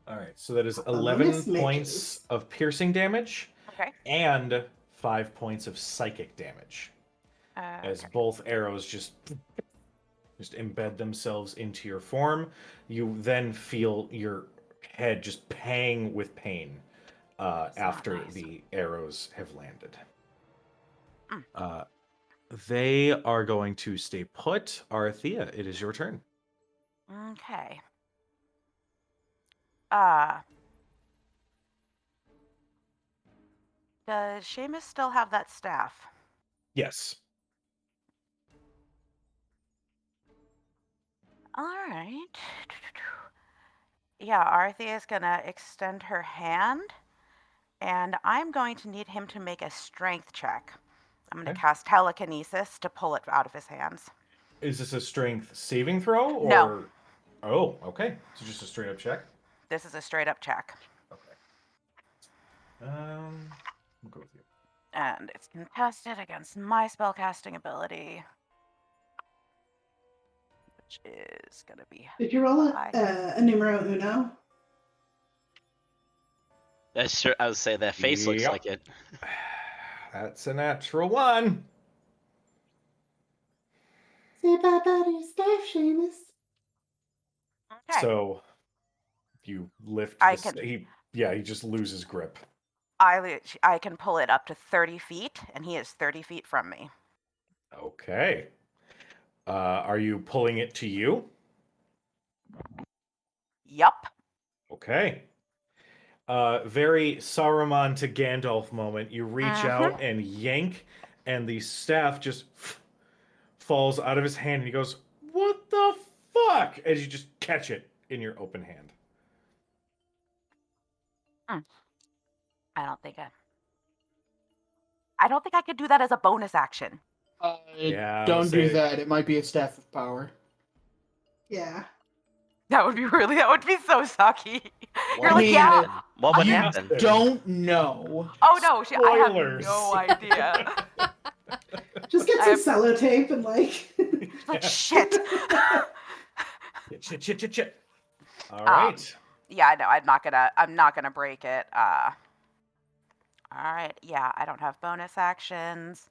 All right, so that is Bonus 11 mages. points of piercing damage Okay. and 5 points of psychic damage. As Okay. both arrows just embed themselves into your form. You then feel your head just pang with pain That's not after nice. the arrows have landed. Mm. They are going to stay put. Arathea, it is your turn. Okay. Does Seamus still have that staff? Yes. All right. Yeah, Arthea is gonna extend her hand, and I'm going to need him to make a strength check. I'm gonna Okay. cast telekinesis to pull it out of his hands. Is this a strength saving throw or? No. Oh, okay. So just a straight up check. This is a straight up check, Okay. We'll go with you. and it's contested against my spellcasting ability, which is gonna be. Did you roll Hi. a numero uno? That's sure. I would say that face looks Yep. like it. That's a natural 1. Say bye bye to your staff, Seamus. Okay. So you lift. I the, can- He just loses grip. I can pull it up to 30 feet, and he is 30 feet from me. Okay. Are you pulling it to you? Yup. Okay. Very Saruman to Gandalf moment. You reach out and yank, and the staff just falls out of his hand, and he goes, "What the fuck?" As you just catch it in your open hand. I don't think I could do that as a bonus action. Yeah, Don't do say- that. It might be a staff of power. Yeah. That would be so sucky. You're What like, would yeah. happen? What would You happen? Don't know. Oh no, I have Spoilers. no idea. Just get I some sellotape and like. Like shit. Chit. All right. Yeah, no, I'm not gonna break it. All right, yeah, I don't have bonus actions.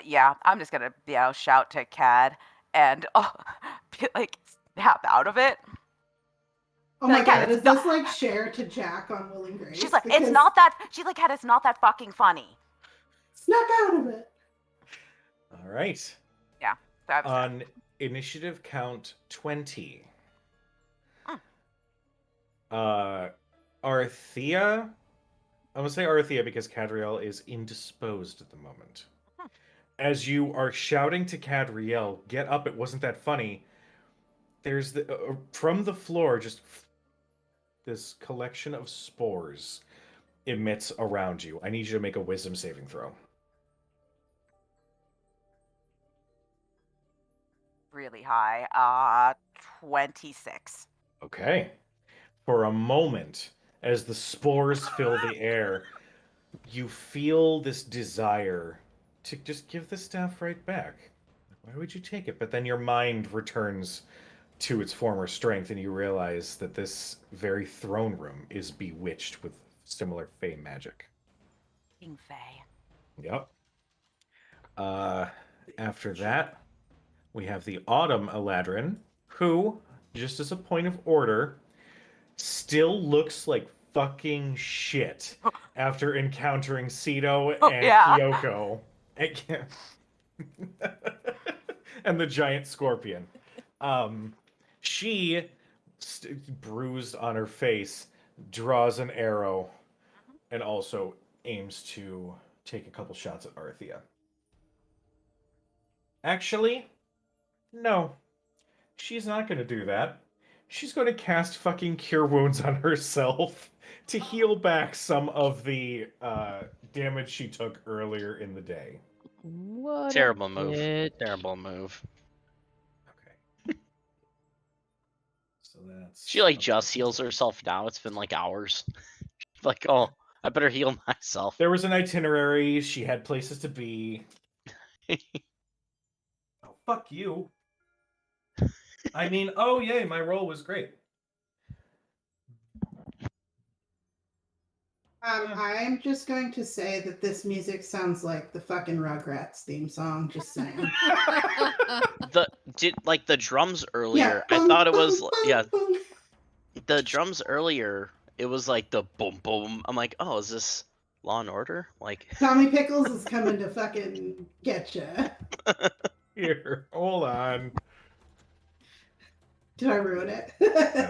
Yeah, I'm just gonna shout to Cad and be like snap out of it. Oh my Like, yeah, god, it's is this like share to Jack on Will and Grace? She's like, Because it's not that. She's like, Cad, it's not that fucking funny. Snap out of it. All right. So I was On initiative count 20. Arthea. I'm gonna say Arthea because Cadriel is indisposed at the moment. As you are shouting to Cadriel, "Get up! It wasn't that funny." There's from the floor just this collection of spores emits around you. I need you to make a wisdom saving throw. really high. 26. Okay. For a moment, as the spores fill the air, you feel this desire to just give the staff right back. Why would you take it? But then your mind returns to its former strength, and you realize that this very throne room is bewitched with similar fey magic. King Faye. Yep. After that, we have the Autumn Eladrin, who, just as a point of order, still looks like fucking shit after encountering Cedo and yeah. Kyoko. And the giant scorpion. She, bruised on her face, draws an arrow and also aims to take a couple shots at Arthea. Actually, no. She's not going to do that. she's going to cast fucking Cure Wounds on herself to heal back some of the damage she took earlier in the day. What a Terrible move. bitch. Terrible move. Okay. So that's. She like just heals herself now. It's been like hours. Like, oh, I better heal myself. There was an itinerary. She had places to be. Oh, fuck you. I mean, oh yay, my roll was great. I'm just going to say that this music sounds like the fucking Rugrats theme song. Just saying. The drums earlier. I thought it was the drums earlier. It was like the boom boom. I'm like, oh, is this Law and Order? Like Tommy Pickles is coming to fucking get ya. Here, hold on. Did I ruin it?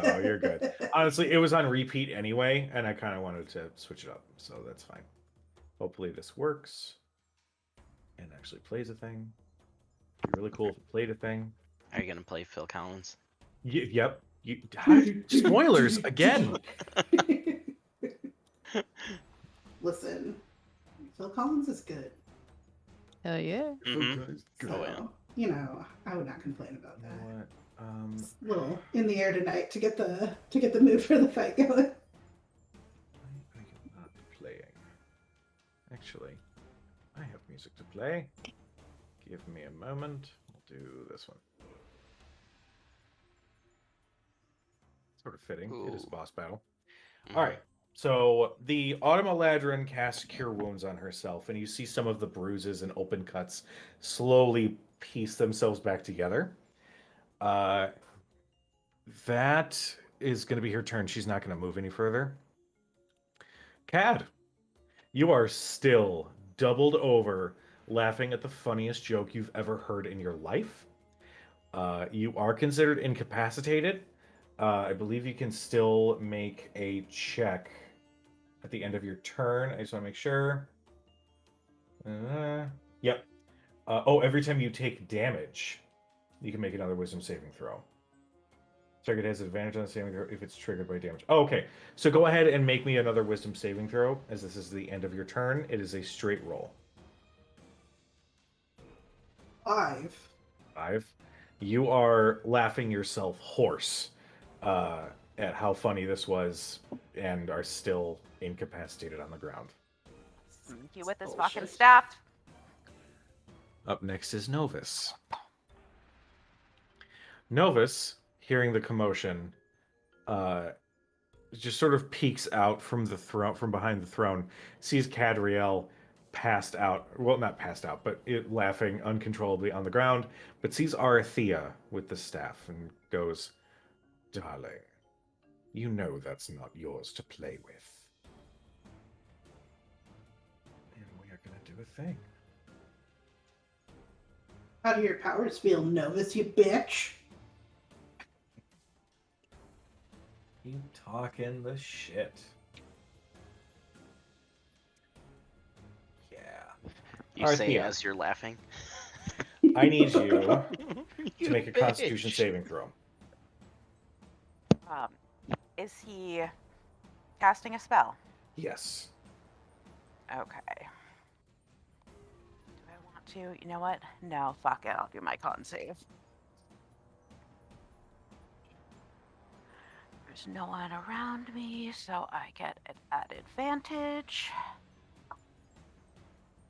No, you're good. Honestly, it was on repeat anyway, and I kind of wanted to switch it up, so that's fine. Hopefully this works and actually plays a thing. It'd be really cool if it played a thing. Are you gonna play Phil Collins? Yep. Spoilers again. Listen, Phil Collins is good. Hell yeah. Mhm. So, Oh, yeah. you know, I would not complain about You that. know what? It's a little in the air tonight to get the mood for the fight going. Why am I not playing? Actually, I have music to play. Give me a moment. We'll do this one. Sort of fitting. It is Ooh. boss battle. Mhm. All right. So the Autumn Eladrin casts Cure Wounds on herself, and you see some of the bruises and open cuts slowly piece themselves back together. That is going to be her turn. She's not going to move any further. Cad, you are still doubled over, laughing at the funniest joke you've ever heard in your life. You are considered incapacitated. I believe you can still make a check at the end of your turn. I just want to make sure. Yep. Every time you take damage, you can make another wisdom saving throw. Target has advantage on the saving throw if it's triggered by damage. Oh, okay. So go ahead and make me another wisdom saving throw, as this is the end of your turn. It is a straight roll. 5. 5. You are laughing yourself hoarse at how funny this was and are still incapacitated on the ground. Sneak you with this Oh, fucking shit. staff. Up next is Novus. Novus, hearing the commotion, just sort of peeks out from the throne, from behind the throne, sees Cadriel passed out. Well, not passed out, but laughing uncontrollably on the ground. But sees Arathea with the staff and goes, "Darling, you know that's not yours to play with." And we are gonna do a thing. How do your powers feel, Novus, you bitch? You talking the shit. Yeah. You say Arathea, as you're laughing. I need you to You make a Constitution bitch. saving throw. Is he casting a spell? Yes. Okay. Do I want to? You know what? No, fuck it. I'll do my con save. There's no one around me, so I get it at advantage.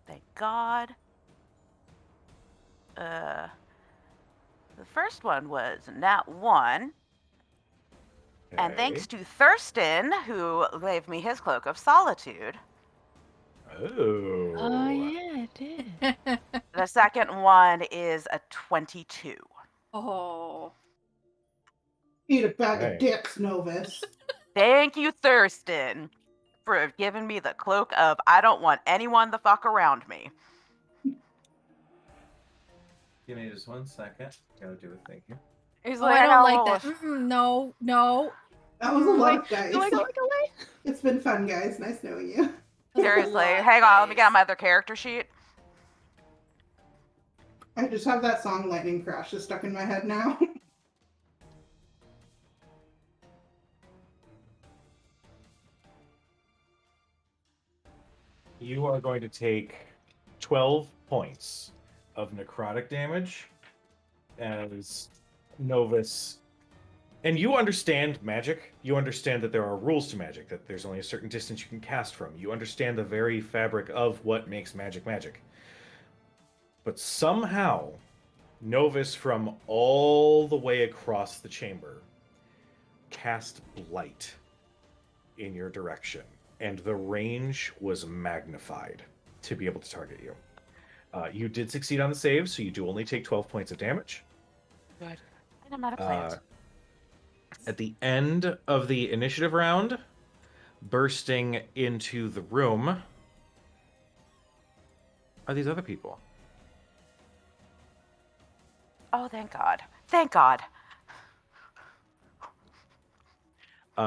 Thank God. The first one was nat 1. And thanks to Thurston, who gave me his Cloak of Solitude. Oh. Oh yeah, it did. The second one is a 22. Oh. Eat a bag Okay. of dicks, Novus. Thank you, Thurston, for giving me the cloak of I don't want anyone the fuck around me. Give me just 1 second. Gotta do a thing here. He's Oh, I don't like got that. No, no. That was a lot, guys. Go away. It's been fun, guys. Nice knowing you. That's a Seriously, lot, hang on, let me guys. get my other character sheet. I just have that song Lightning Crash is stuck in my head now. You are going to take 12 points of necrotic damage as Novus. And you understand magic. You understand that there are rules to magic, that there's only a certain distance you can cast from. You understand the very fabric of what makes magic magic. But somehow, Novus from all the way across the chamber cast Blight in your direction, and the range was magnified to be able to target you. You did succeed on the save, so you do only take 12 points of damage. And I'm not a plant. At the end of the initiative round, bursting into the room are these other people. Oh, thank God. Thank God. Is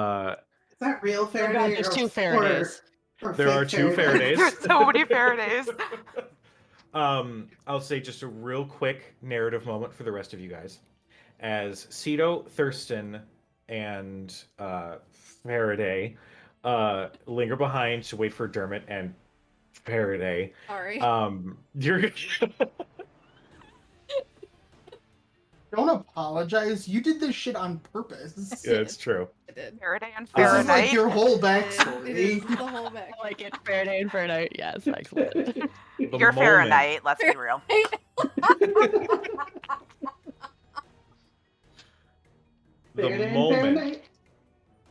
that real Oh Faraday? god, there's two Faradays. Or There are fake two Faraday? Faradays. There's so many Faradays. I'll say just a real quick narrative moment for the rest of you guys. As Cedo, Thurston, and Faraday linger behind to wait for Dermot and Faraday. Sorry. You're Don't apologize. You did this shit on purpose. yeah, it's true. I did. Faraday and This is like Fahrenheit. your whole It is backstory. the whole back. I like it. Faraday and Fahrenheit. Yes, excellent. The You're moment- Fahrenheit, let's be real. The Faraday and moment Fahrenheit.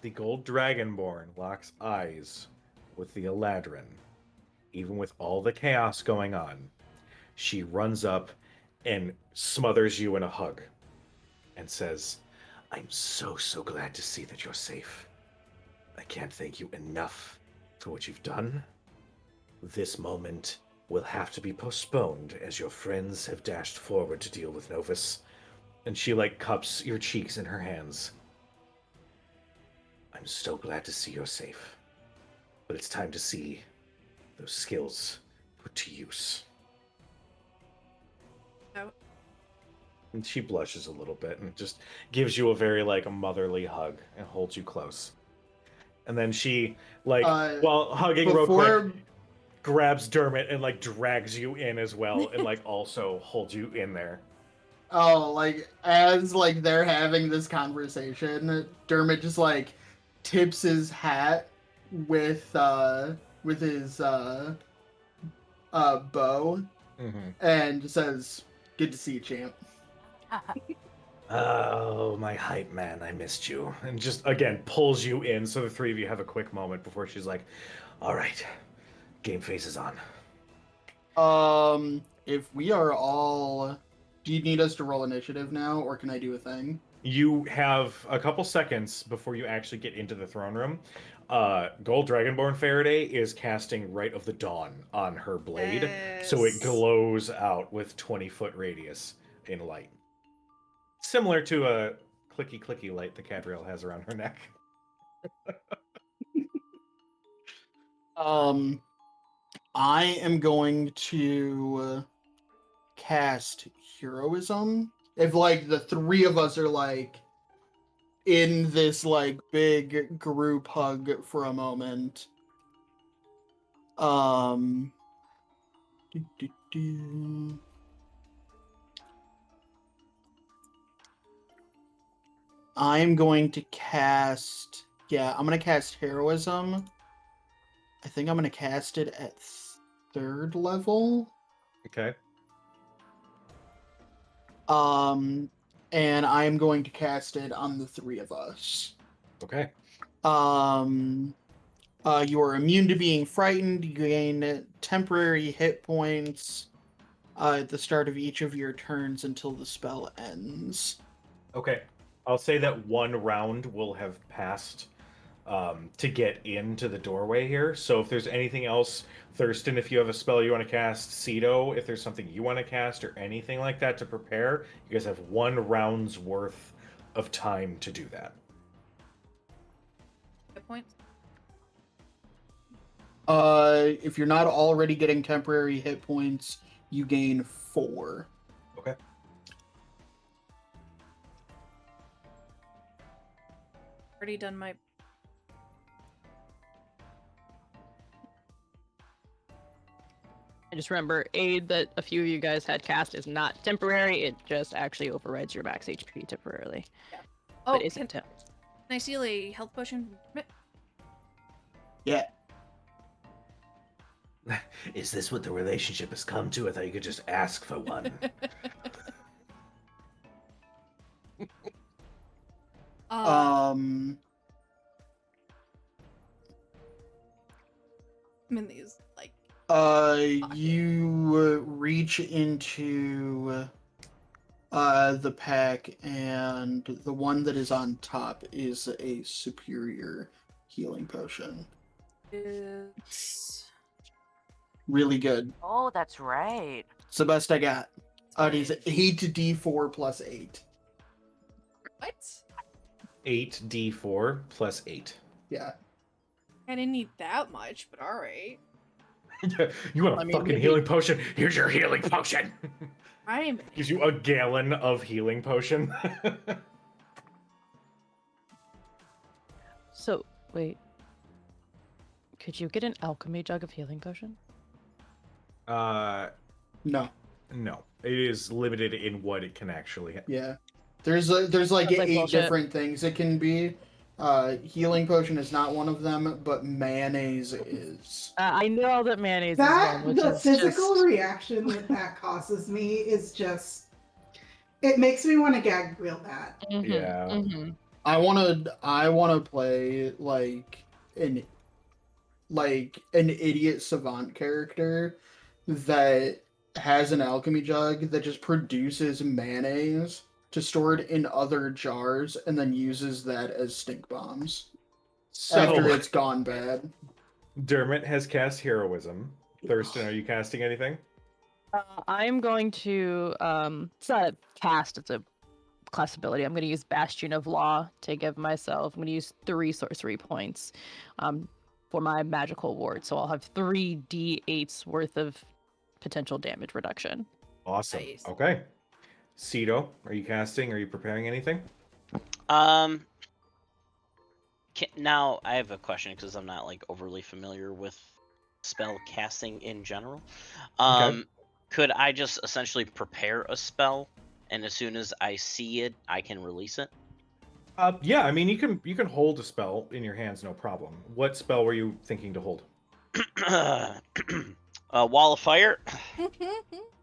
the gold dragonborn locks eyes with the Eladrin, even with all the chaos going on, she runs up and smothers you in a hug and says, "I'm so glad to see that you're safe. I can't thank you enough for what you've done. This moment will have to be postponed as your friends have dashed forward to deal with Novus." And she cups your cheeks in her hands. "I'm so glad to see you're safe. But it's time to see those skills put to use." Oh. And she blushes a little bit and just gives you a very a motherly hug and holds you close. And then she while hugging real quick, grabs Dermot and drags you in as well and also holds you in there. Oh, as they're having this conversation, Dermot just tips his hat with his bow and says, "Good to see you, champ." "Oh, my hype man, I missed you." And just again pulls you in so the three of you have a quick moment before she's like, "All right, game face is on." If we are all, do you need us to roll initiative now, or can I do a thing? You have a couple seconds before you actually get into the throne room. Gold Dragonborn Faraday is casting Rite of the Dawn on her blade, so it Yes. glows out with 20-foot radius in light. Similar to a clicky light the Cadriel has around her neck. I am going to cast Heroism. If the three of us are in this big group hug for a moment. Do, do, do. I'm going to cast. Yeah, I'm going to cast Heroism. I think I'm going to cast it at 3rd level. Okay. And I'm going to cast it on the three of us. Okay. You are immune to being frightened. You gain temporary hit points at the start of each of your turns until the spell ends. Okay. I'll say that one round will have passed to get into the doorway here. So if there's anything else, Thurston, if you have a spell you want to cast, Cedo, if there's something you want to cast or anything like that to prepare, you guys have 1 round's worth of time to do that. Good points. If you're not already getting temporary hit points, you gain 4. Okay. Already done my. I just remember aid that a few of you guys had cast is not temporary. It just actually overrides your max HP temporarily. Oh, But can isn't temp. I steal a health potion? Yeah. Is this what the relationship has come to? I thought you could just ask for one. Um. I'm in these, like, You reach into the pack, and the one that is on top is a superior healing potion. it's... Really good. Oh, that's right. It's the best I got. It is 8d4 plus 8. What? 8d4 plus 8. Yeah. I didn't need that much, but alright. You want a I mean, fucking maybe- healing potion? Here's your healing potion. I'm... Gives you a gallon of healing potion. So, wait. Could you get an alchemy jug of healing potion? No. No. It is limited in what it can actually. Yeah. There's like Sounds like 8 bullshit. different things it can be. Healing potion is not one of them, but mayonnaise is. I know that mayonnaise That is one, which the is physical just... reaction that causes me is just. It makes me want to gag real bad. Mhm, Yeah. mhm. I wanna play like an idiot savant character that has an alchemy jug that just produces mayonnaise to store it in other jars and then uses that as stink bombs after So it's gone bad. Dermot has cast heroism. Thurston, are you casting anything? I'm going to, it's not a cast, it's a class ability. I'm going to use Bastion of Law to give myself, I'm going to use 3 sorcery points for my magical ward. So I'll have 3 d8s worth of potential damage reduction. Awesome. Nice. Okay. Cedo, are you casting? Are you preparing anything? Now I have a question because I'm not like overly familiar with spell casting in general. Could I just essentially prepare a spell, and as soon as I see it, I can release it? Yeah, I mean you can hold a spell in your hands, no problem. What spell were you thinking to hold? Wall of Fire.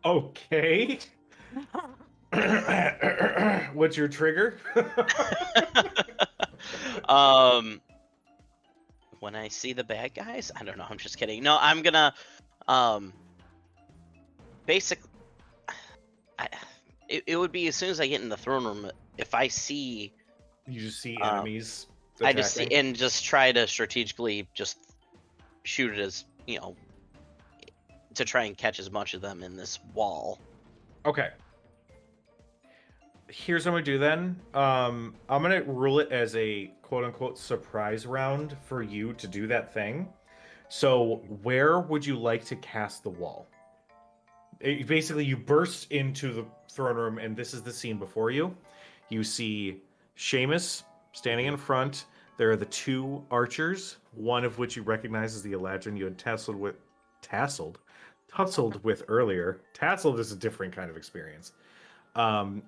Okay. What's your trigger? When I see the bad guys, I don't know. I'm just kidding. No, I'm gonna basically. It would be as soon as I get in the throne room. If I see, You just see enemies. I just see attacking? and just try to strategically just shoot it as to try and catch as much of them in this wall. Okay. Here's what I'm gonna do then. I'm gonna rule it as a quote unquote surprise round for you to do that thing. So where would you like to cast the wall? Basically, you burst into the throne room, and this is the scene before you. You see Seamus standing in front. There are the 2 archers, one of which you recognize as the Eladrin you had tussled with earlier. Tasseled is a different kind of experience. And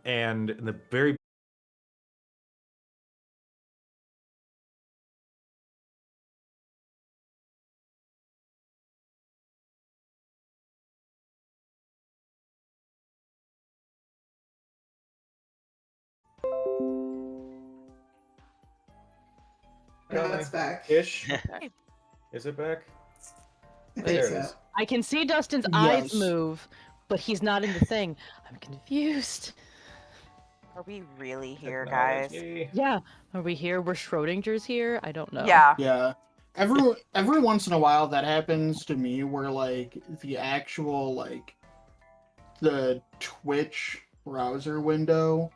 in the very No, it's back. ish. Is it back? I think There it so. is. I can see Dustin's Yes. eyes move, but he's not in the thing. I'm confused. Are we really here, guys? Technology. Yeah, are we here? We're Schrodinger's here? I don't know. Yeah. Yeah. Every once in a while that happens to me where like the actual like the Twitch browser window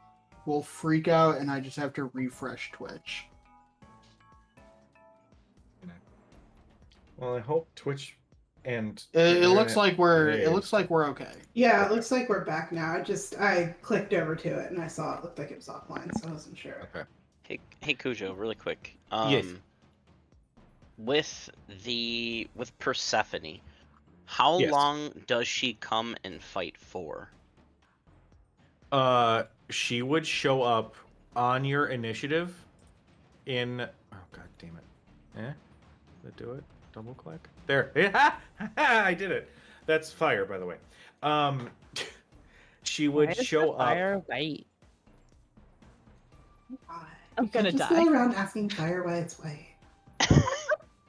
will freak out and I just have to refresh Twitch. Well, I hope Twitch and It looks like we're behaves. okay. Yeah, it looks like we're back now. I clicked over to it and I saw it looked like it was offline, so I wasn't sure. Okay. Hey Cujo, really quick. Yes. With Persephone, How Yes. long does she come and fight for? She would show up on your initiative in. Oh god damn it! Did it do it? Double click. There. I did it. That's fire, by the way. She Why would is the show up. fire white? God. I'm You can't gonna just die. go around asking fire why it's white.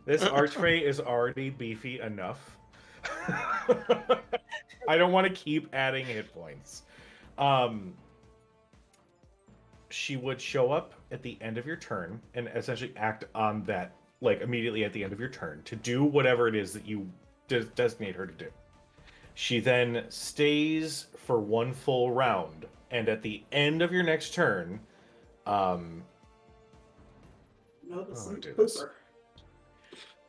This Archfey is already beefy enough. I don't want to keep adding hit points. She would show up at the end of your turn and essentially act on that, like immediately at the end of your turn, to do whatever it is that you designate her to do. She then stays for one full round, and at the end of your next turn, No, this Oh, is do this. Hooper.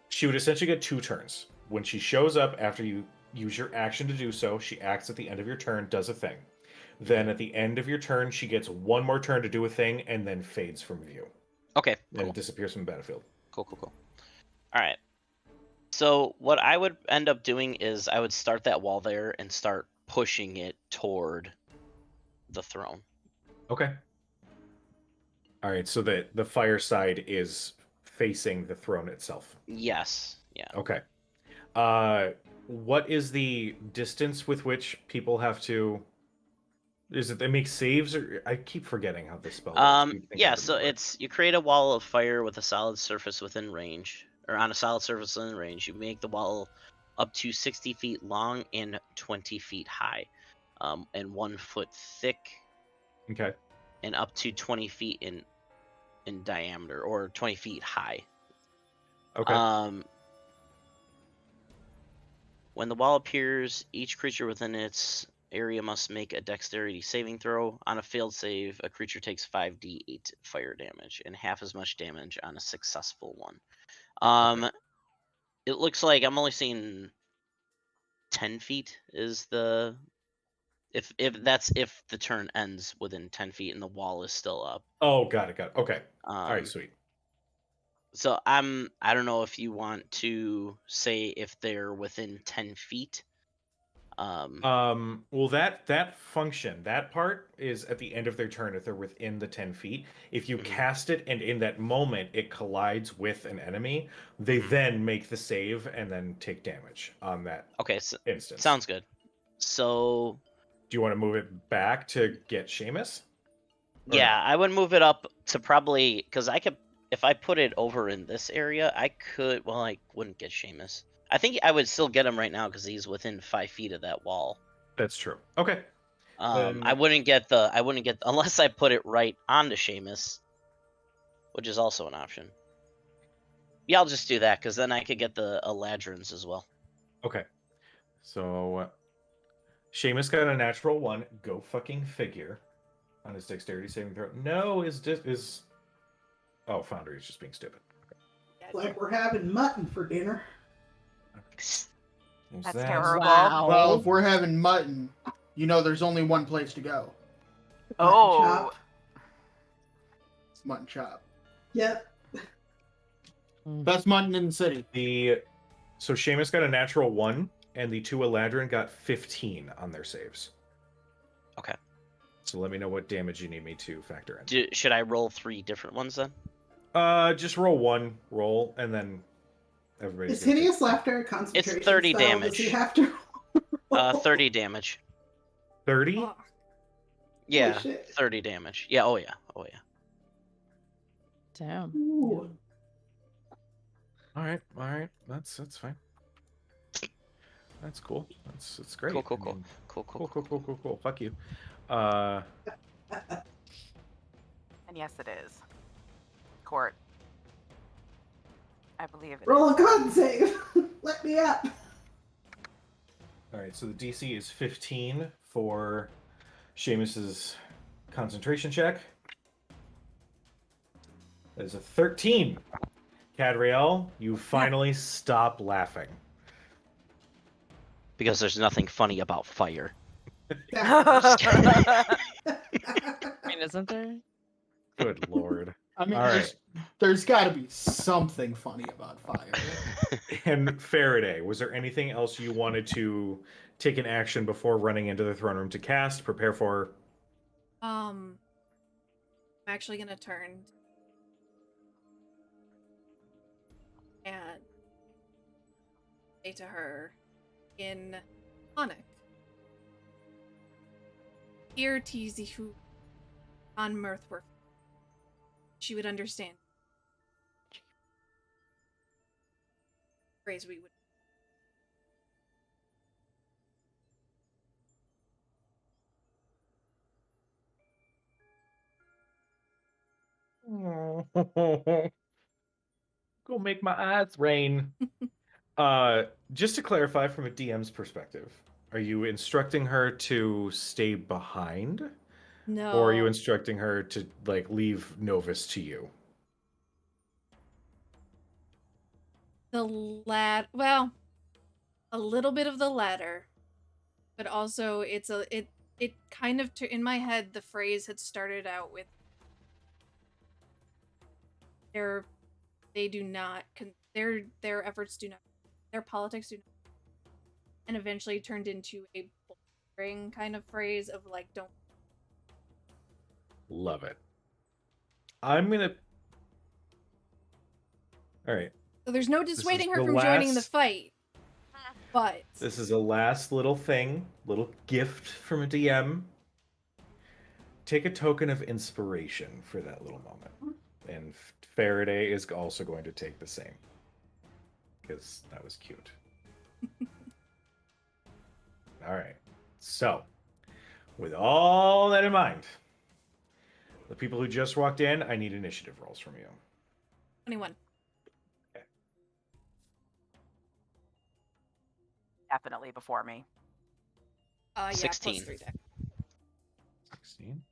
she would essentially get 2 turns. When she shows up after you use your action to do so, she acts at the end of your turn, does a thing. Then at the end of your turn, she gets 1 more turn to do a thing, and then fades from view. Okay, And cool. it disappears from the battlefield. Cool. All right. So what I would end up doing is I would start that wall there and start pushing it toward the throne. Okay. All right, so the fire side is facing the throne itself. Yes. Yeah. Okay. What is the distance with which people have to? Is it they make saves, or I keep forgetting how this spell works. You'd think I Yeah. would So remember. it's you create a wall of fire with a solid surface within range, or on a solid surface within range. You make the wall up to 60 feet long and 20 feet high, and 1 foot thick, Okay. and up to 20 feet in diameter, or 20 feet high. Okay. When the wall appears, each creature within its area must make a dexterity saving throw. On a failed save, a creature takes 5d8 fire damage and half as much damage on a successful one. It looks like I'm only seeing 10 feet is the if the turn ends within 10 feet and the wall is still up. Oh, got it. Okay. All right, Um, sweet. So I don't know if you want to say if they're within 10 feet. Well, that function, that part is at the end of their turn if they're within the 10 feet. If you Mhm. cast it and in that moment it collides with an enemy, they then make the save and then take damage on that Okay, so, instance. sounds good. So Do you want to move it back to get Seamus? Or yeah, no? I would move it up to probably because I could if I put it over in this area, I could. Well, I wouldn't get Seamus. I think I would still get him right now because he's within 5 feet of that wall. That's true. Okay. I Then- wouldn't get unless I put it right onto Seamus, which is also an option. Yeah, I'll just do that because then I could get the Eladrins as well. Okay. So Seamus got a natural 1. Go fucking figure. On his dexterity saving throw. No, is Oh, Foundry is just being stupid. Like we're having mutton for dinner. There's That's that. terrible. Wow. Well, if we're having mutton, you know there's only one place to go. Mutton Oh. chop. It's mutton chop. Yep. Best mutton in the city. So Seamus got a natural 1, and the 2 Eladrin got 15 on their saves. Okay. So let me know what damage you need me to factor in. Should I roll 3 different ones then? Just roll 1 roll, and then everybody's Is gonna hideous laughter a concentration 30 spell? damage. Does he have to? 30 damage. take 30. Fuck. Yeah, shit. 30 damage. Yeah. Oh yeah. Damn. Ooh. All right. That's fine. That's cool. That's great. Cool. I mean, Cool. cool. Fuck you. And yes, it is. Court. I believe it Roll is. a con save. Let me up. All right. So the DC is 15 for Seamus's concentration check. That is a 13. Cadriel, you finally stop laughing. Because there's nothing funny about fire. I mean, isn't there? Good lord. I mean, All right. there's got to be something funny about fire. And Faraday, was there anything else you wanted to take an action before running into the throne room to cast, prepare for? I'm actually gonna turn and say to her in Sonic. Dear Tizihu on Mirthworth. She would understand. Phrase we would. Go make my eyes rain. Just to clarify from a DM's perspective, are you instructing her to stay behind? No. Or are you instructing her to like leave Novus to you? The well, a little bit of the latter, but also it kind of in my head the phrase had started out with they do not their efforts do not, their politics do not, and eventually turned into a boring kind of phrase of like don't. Love it. I'm gonna. All right. So there's no dissuading her from joining the fight. But this is a last little thing, little gift from a DM. Take a token of inspiration for that little moment. And Faraday is also going to take the same. Because that was cute. All right. So, with all that in mind, the people who just walked in, I need initiative rolls from you. 21. Definitely before me. Yeah, 16. plus 3 deck. 16.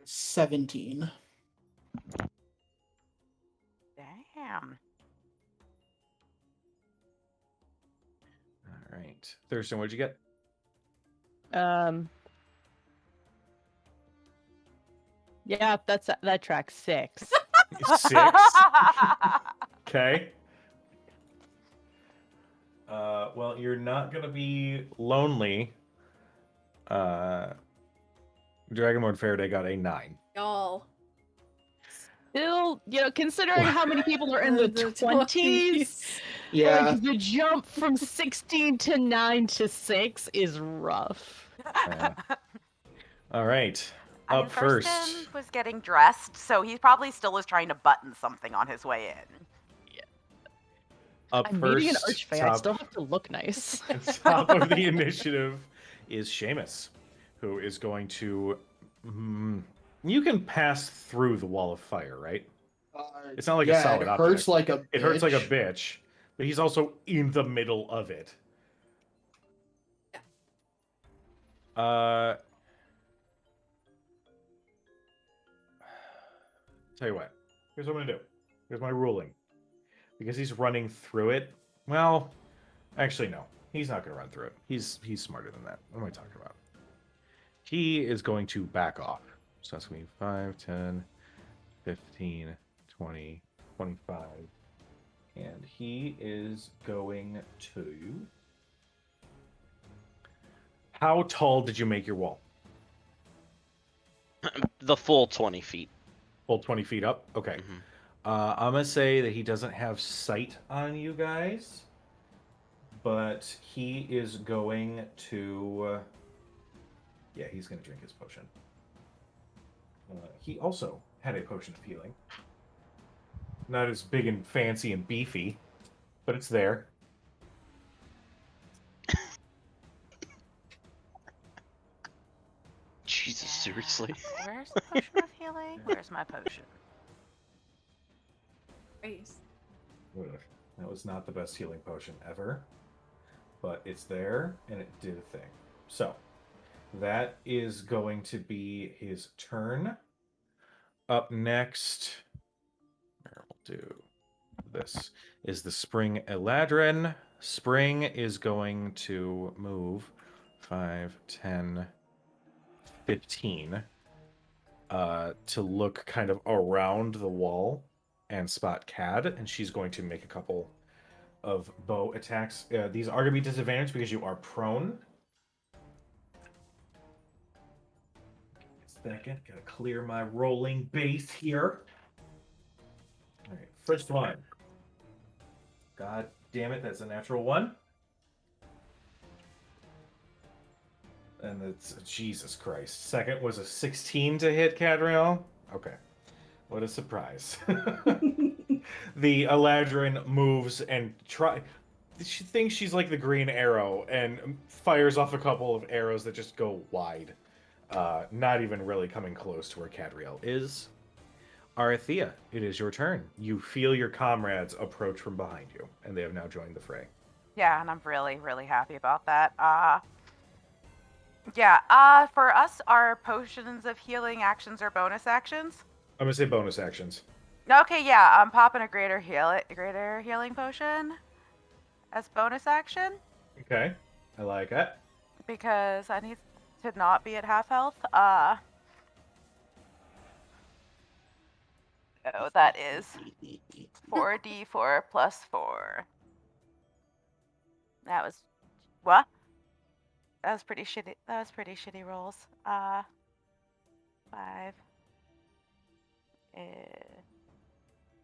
17. Damn. All right. Thurston, what'd you get? Yeah, that tracks 6. 6. Okay. Well, you're not gonna be lonely. Dragonborn Faraday got a 9. Y'all. Still, considering how many people are in the 20s, Yeah. like the jump from 16 to 9 to 6 is rough. All right. I mean, Up first. Thurston was getting dressed, so he probably still is trying to button something on his way in. Up I'm first. meeting an archfey. I still have to look nice. Top of the initiative is Seamus, who is going to. You can pass through the wall of fire, right? It's not like a solid it object. hurts like a It hurts like a bitch. bitch, but he's also in the middle of it. Tell you what. Here's what I'm gonna do. Here's my ruling. Because he's running through it. Well, actually no. He's not gonna run through it. He's smarter than that. What am I talking about? He is going to back off. So that's going to be 5, 10, 15, 20, 25. And he is going to... How tall did you make your wall? The full 20 feet. Full 20 feet up? Okay. Mhm. I'm going to say that he doesn't have sight on you guys. But he is going to... yeah, he's going to drink his potion. He also had a potion of healing. Not as big and fancy and beefy, but it's there. Jesus, seriously? Where's the potion of healing? Where's my potion? Grace. Ugh, that was not the best healing potion ever. But it's there, and it did a thing. So, that is going to be his turn. Up next, we'll do this, is the Spring Eladrin. Spring is going to move 5, 10, 15. to look kind of around the wall and spot Cad, and she's going to make a couple of bow attacks. These are going to be disadvantaged because you are prone. Second, gotta clear my rolling base here. All right, first one. God damn it, that's a natural one. And it's Jesus Christ. Second was a 16 to hit Cadriel. Okay. What a surprise. The Eladrin moves and she thinks she's like the Green Arrow and fires off a couple of arrows that just go wide. Not even really coming close to where Cadriel is. Arathea, it is your turn. You feel your comrades approach from behind you, and they have now joined the fray. Yeah, and I'm really, really happy about that. For us, are potions of healing actions or bonus actions? I'm gonna say bonus actions. Okay, yeah, I'm popping a greater healing potion as bonus action Okay, I like that. because I need to not be at half health. That is 4d4 plus 4. That was what? That was pretty shitty. That was pretty shitty rolls. 5.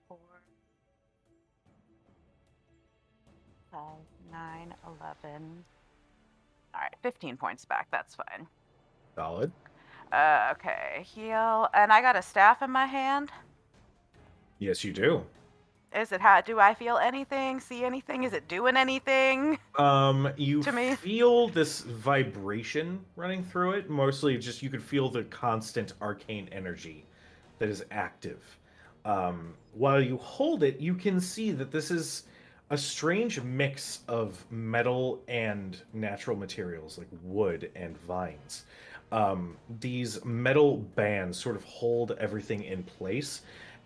4. 5, 9, 11. All right, 15 points back. That's fine. Solid. Okay, heal, and I got a staff in my hand. Yes, you do. Is it do I feel anything? See anything? Is it doing anything? You To me? feel this vibration running through it. Mostly just you could feel the constant arcane energy that is active. While you hold it, you can see that this is a strange mix of metal and natural materials like wood and vines. These metal bands sort of hold everything in place,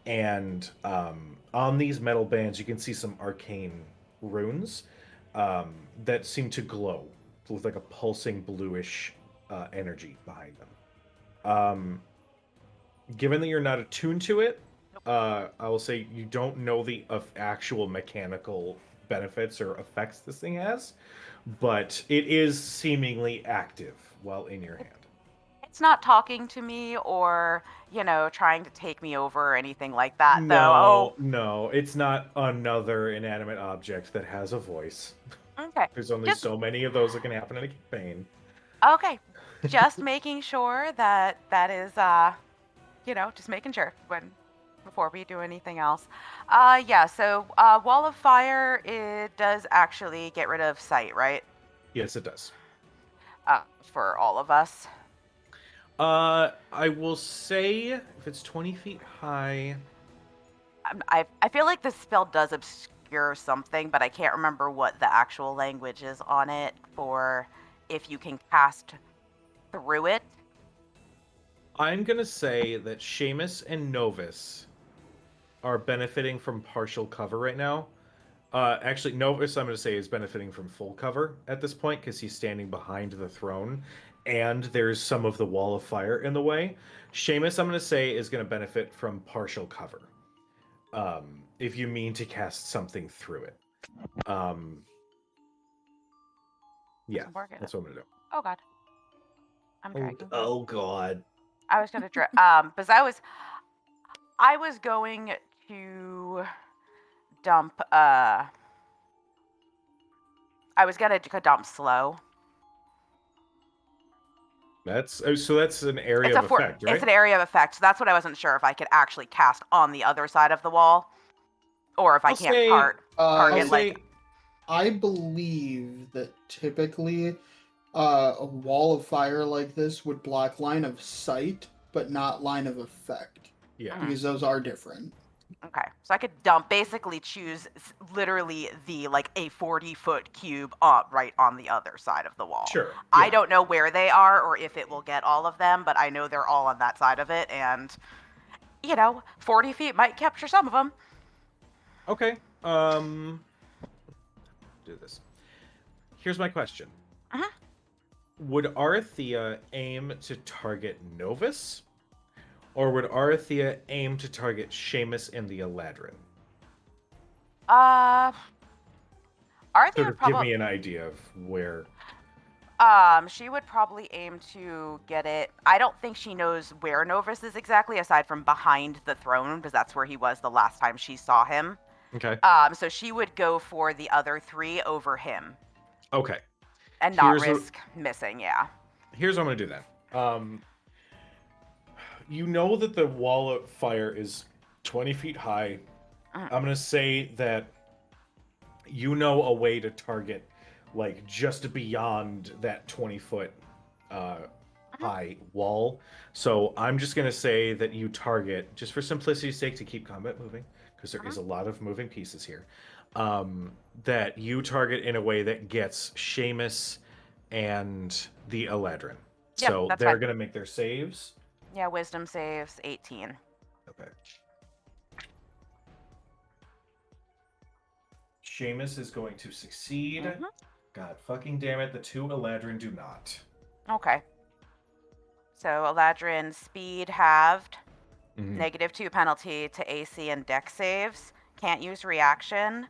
and on these metal bands you can see some arcane runes that seem to glow with like a pulsing bluish energy behind them. Given that you're not attuned to it, I will say you don't know the actual mechanical benefits or effects this thing has, but it is seemingly active while in your hand. It's not talking to me or, trying to take me over or anything like that, though. No, it's not another inanimate object that has a voice. Okay. There's only so many of those that can happen in a campaign. Okay. Just making sure that is, just making sure before we do anything else. So Wall of Fire, it does actually get rid of sight, right? Yes, it does. For all of us. I will say if it's 20 feet high. I feel like this spell does obscure something, but I can't remember what the actual language is on it for if you can cast through it. I'm gonna say that Seamus and Novus are benefiting from partial cover right now. Actually, Novus, I'm gonna say, is benefiting from full cover at this point because he's standing behind the throne, and there's some of the Wall of Fire in the way. Seamus, I'm gonna say, is gonna benefit from partial cover. If you mean to cast something through it. Yeah, that's what I'm gonna do. Oh god. I'm dragging. Oh god. I was gonna because I was going to dump I was gonna dump slow. That's an area of effect, right? It's an area of effect. So that's what I wasn't sure if I could actually cast on the other side of the wall, or if I can't target. I believe that typically a Wall of Fire like this would block line of sight, but not line of effect. Yeah, because those are different. Okay, so I could basically choose literally a 40-foot cube right on the other side of the wall. Sure. Yeah. I don't know where they are or if it will get all of them, but I know they're all on that side of it, and 40 feet might capture some of them. Okay. Do this. Here's my question. Would Arathea aim to target Novus? Or would Arathea aim to target Seamus and the Eladrin? Arthea Sort would of give probably me an idea of where. she would probably aim to get it. I don't think she knows where Novus is exactly, aside from behind the throne, because that's where he was the last time she saw him. Okay. So she would go for the other 3 over him Okay. and not Here's what- risk missing. Yeah. Here's what I'm gonna do then. You know that the wall of fire is 20 feet high. Mhm. I'm gonna say that you know a way to target, like, just beyond that 20-foot high wall. So I'm just gonna say that you target, just for simplicity's sake, to keep combat moving, because there is a lot of moving pieces here. That you target in a way that gets Seamus and the Eladrin. Yep, So that's they're fine. gonna make their saves. Yeah, wisdom saves 18. Okay. Seamus is going to succeed. Mhm. God fucking damn it, the 2 Eladrin do not. Okay. So Eladrin speed halved, Mhm. -2 penalty to AC and dex saves, can't use reaction,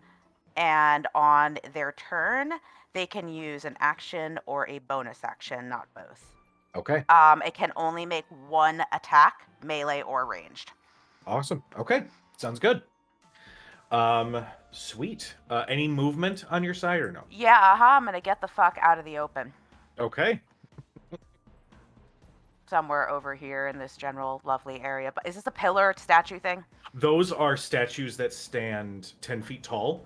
and on their turn, they can use an action or a bonus action, not both. Okay, It can only make 1 attack, melee or ranged. awesome. Okay, sounds good. Sweet. Any movement on your side or no? Yeah, I'm gonna get the fuck out of the open. Okay. Somewhere over here in this general lovely area. But is this a pillar statue thing? Those are statues that stand 10 feet tall.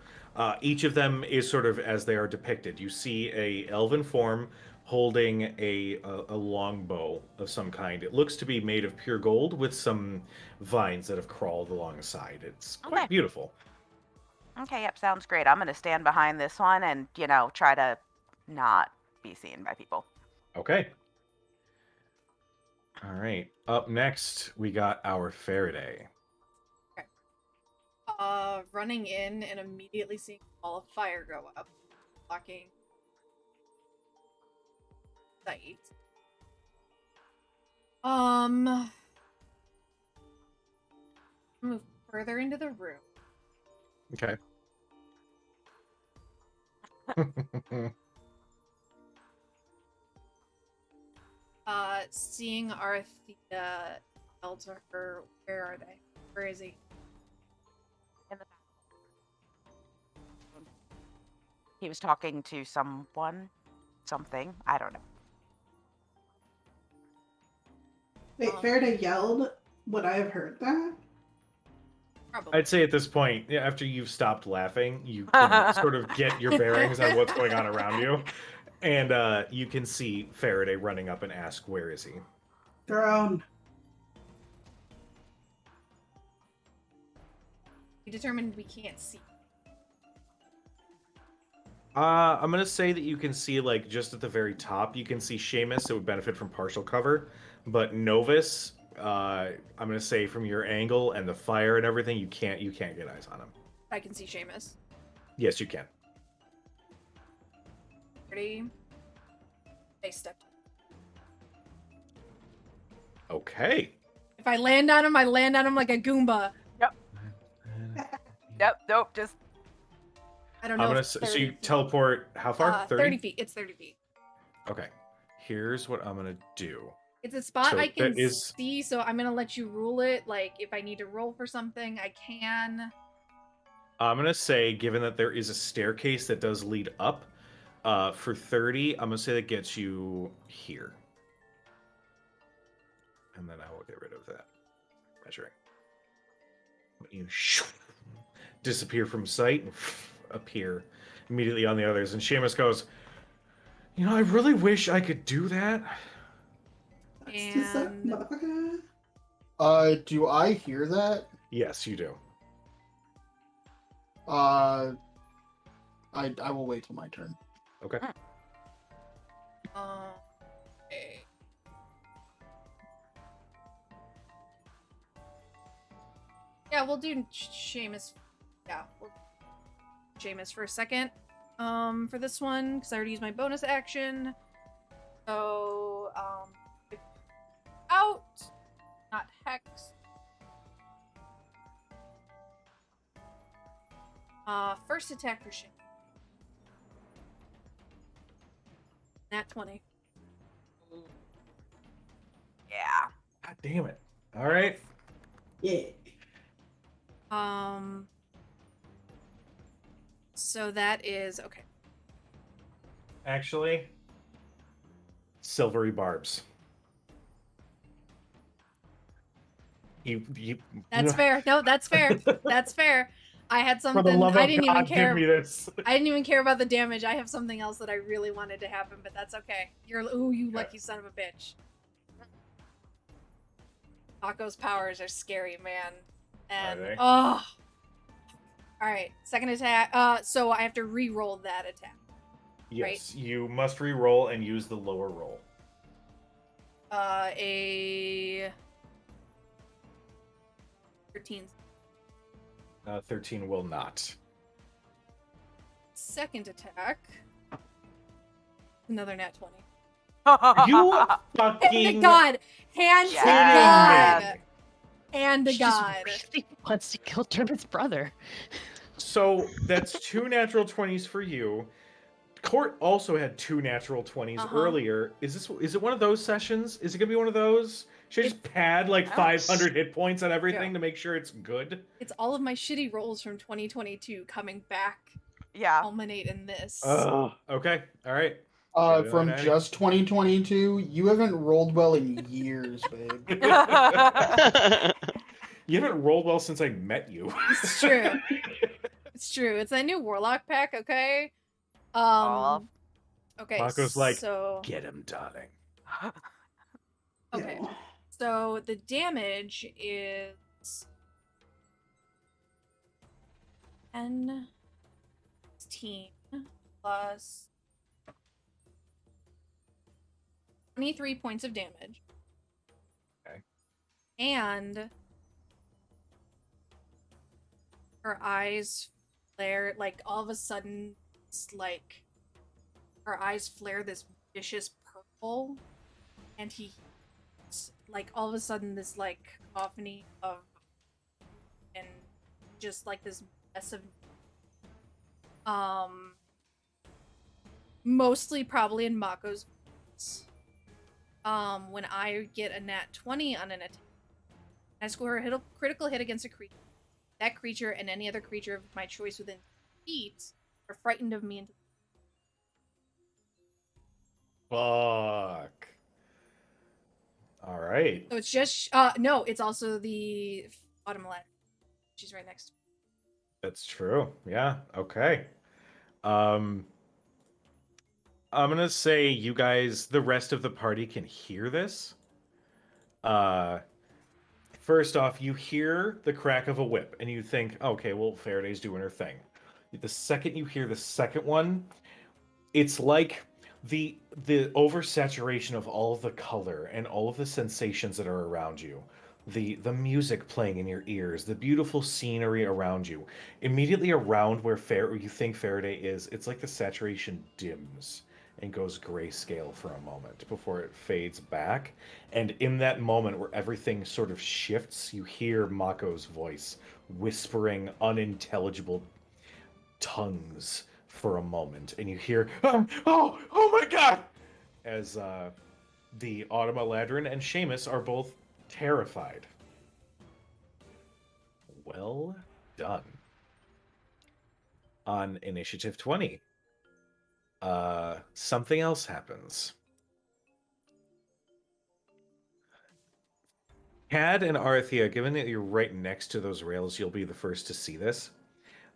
Each of them is sort of as they are depicted. You see a elven form holding a long bow of some kind. It looks to be made of pure gold with some vines that have crawled along the side. It's quite Okay. beautiful. Okay, yep, sounds great. I'm gonna stand behind this one and, try to not be seen by people. Okay. All right. Up next, we got our Faraday. Running in and immediately seeing a wall of fire go up, blocking sight. Move further into the room. Okay. Seeing Arthea yell to her, where are they? Where is he? In the He was talking to someone, something. I don't know. Wait, Faraday yelled. Would I have heard that? Probably. I'd say at this point, yeah, after you've stopped laughing, you can sort of get your bearings on what's going on around you. And you can see Faraday running up and ask, where is he? Throne. We determined we can't see. I'm going to say that you can see, like, just at the very top, you can see Seamus, it would benefit from partial cover. But Novus, I'm going to say from your angle and the fire and everything, you can't get eyes on him. I can see Seamus. Yes, you can. Ready? They stepped. Okay. If I land on him, I land on him like a Goomba. Yep, nope, just I don't know. I'm gonna if so 30 you feet. teleport how far? 30 feet. It's 30 feet. Okay. Here's what I'm gonna do. It's a spot So I can that is- see, so I'm gonna let you rule it. Like, if I need to roll for something, I can. I'm gonna say, given that there is a staircase that does lead up, for 30, I'm gonna say that gets you here. And then I will get rid of that measuring. You disappear from sight and appear immediately on the others. And Seamus goes, I really wish I could do that. That's just a And motherfucker. Do I hear that? Yes, you do. I will wait till my turn. Okay. Okay. Yeah, we'll do Seamus. Yeah, we'll do Seamus for a second. For this one, because I already used my bonus action. So, out. Not hex. First attack for shit. Nat 20. Yeah. God damn it. All right. Yeah. So that is okay. Actually, silvery barbs. You That's fair. No, that's fair. That's fair. I had For something. the love I of didn't God, even give care. me this. I didn't even care about the damage. I have something else that I really wanted to happen, but that's okay. Ooh, you lucky son of a bitch. Paco's powers are scary, man. And they? oh. All right, second attack. So I have to re-roll that attack. Yes, you must re-roll and use the lower roll. A 13. 13 will not. Second attack. Another nat 20. You Hand to fucking God! Hand to Yes. God! Hand to She just God! really wants to kill Dermot's brother. So that's 2 natural 20s for you. Court also had 2 natural 20s Uh-huh. earlier. Is it one of those sessions? Is it gonna be one of those? Should I just pad like I don't 500 hit points on everything Yeah. to make sure it's good? It's all of my shitty rolls from 2022 coming back, Yeah. culminate in this. Okay, all right. Get it From on, Addy. just 2022, you haven't rolled well in years, babe. You haven't rolled well since I met you. It's true. It's true. It's that new Warlock pack, okay? Olaf. Okay, Paco's like, so... get him, darling. Okay, No. so the damage is... 10, 16, plus 23 points of damage. Okay. And her eyes flare, like, all of a sudden, it's like, her eyes flare this vicious purple, and like, all of a sudden, this, like, cacophony of, and just, like, this mess of, mostly probably in Mako's voice. When I get a nat 20 on an attack, I score a critical hit against a creature. That creature and any other creature of my choice within feet are frightened of me and Fuck. All right. so it's just no, it's also the bottom left. She's right next to me. That's true. Yeah. Okay. I'm gonna say you guys, the rest of the party can hear this. First off, you hear the crack of a whip, and you think, okay, well, Faraday's doing her thing. The second you hear the second one, it's like the oversaturation of all of the color and all of the sensations that are around you. The music playing in your ears, the beautiful scenery around you. Immediately around where you think Faraday is, it's like the saturation dims and goes grayscale for a moment before it fades back. And in that moment where everything sort of shifts, you hear Mako's voice whispering unintelligible tongues for a moment, and you hear, oh my god! As the Autumn Eladrin and Seamus are both terrified. Well done. On initiative 20. Something else happens. Cad and Arthea, given that you're right next to those rails, you'll be the first to see this.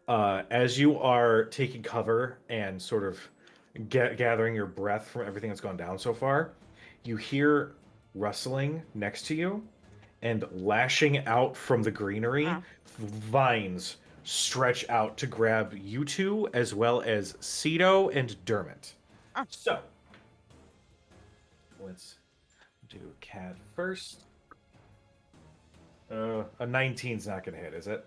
As you are taking cover and sort of gathering your breath from everything that's gone down so far, you hear rustling next to you, and lashing out from the greenery, vines stretch out to grab you two, as well as Cedo and Dermot. So, let's do Cad first. A 19's not going to hit, is it?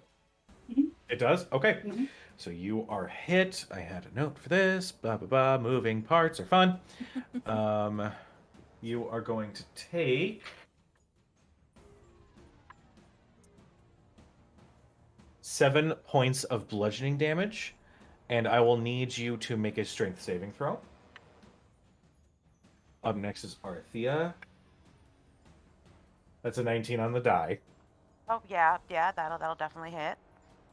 Mhm. It does? Okay. Mhm. So you are hit. I had a note for this. Blah, blah, blah. Moving parts are fun. You are going to take 7 points of bludgeoning damage, and I will need you to make a strength saving throw. Up next is Arthea. That's a 19 on the die. Oh yeah, that'll definitely hit.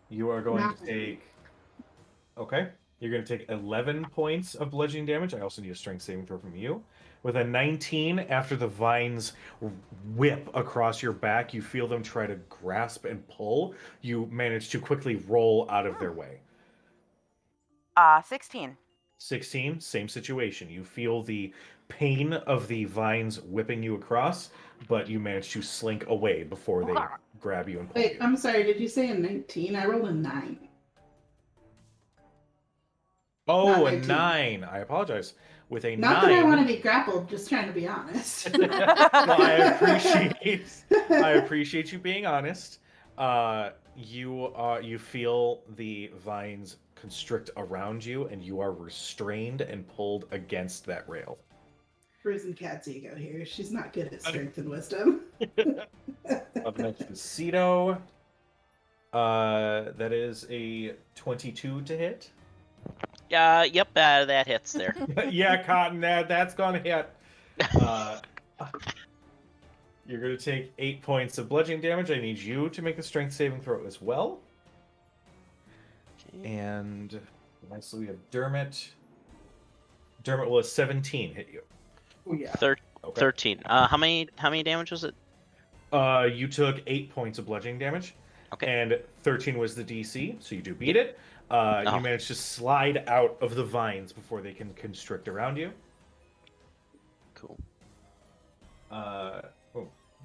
You are going to Nice. take... Okay. You're going to take 11 points of bludgeoning damage. I also need a strength saving throw from you. With a 19, after the vines whip across your back, you feel them try to grasp and pull. You manage to quickly roll out of their way. 16. 16, same situation. You feel the pain of the vines whipping you across, but you manage to slink away before they grab you and pull Wait, you. I'm sorry. Did you say a 19? I rolled a 9. Oh, not a 19. 9. I apologize. With a Not 9. that I want to be grappled, just trying to be honest. Well, I appreciate you being honest. You feel the vines constrict around you, and you are restrained and pulled against that rail. Bruising Cat's ego here. She's not good at strength and wisdom. Up next is Cito. That is a 22 to hit. Yep, that hits there. Yeah, Cotton, that's gonna hit. You're gonna take 8 points of bludgeoning damage. I need you to make a strength saving throw as well. And lastly, we have Dermot. Dermot will a 17 hit you. Oh yeah. Okay. 13. How many damage was it? You took 8 points of bludgeoning damage. Okay. And 13 was the DC, so you do beat it. You managed to slide out of the vines before they can constrict around you. Cool.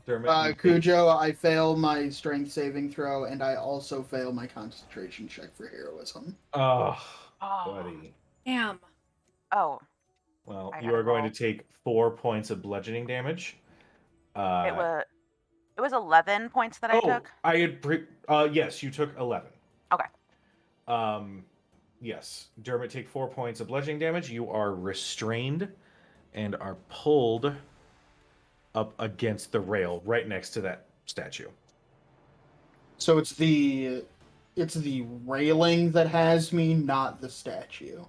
Dermot. Cujo, I fail my strength saving throw, and I also fail my concentration check for heroism. Oh, Oh. buddy. Damn. Oh, Well, I you gotta are going roll. to take 4 points of bludgeoning damage. it was 11 points that I took. I had yes, you took 11. Okay. Yes. Dermot, take 4 points of bludgeoning damage. You are restrained and are pulled up against the rail right next to that statue. So it's the railing that has me, not the statue.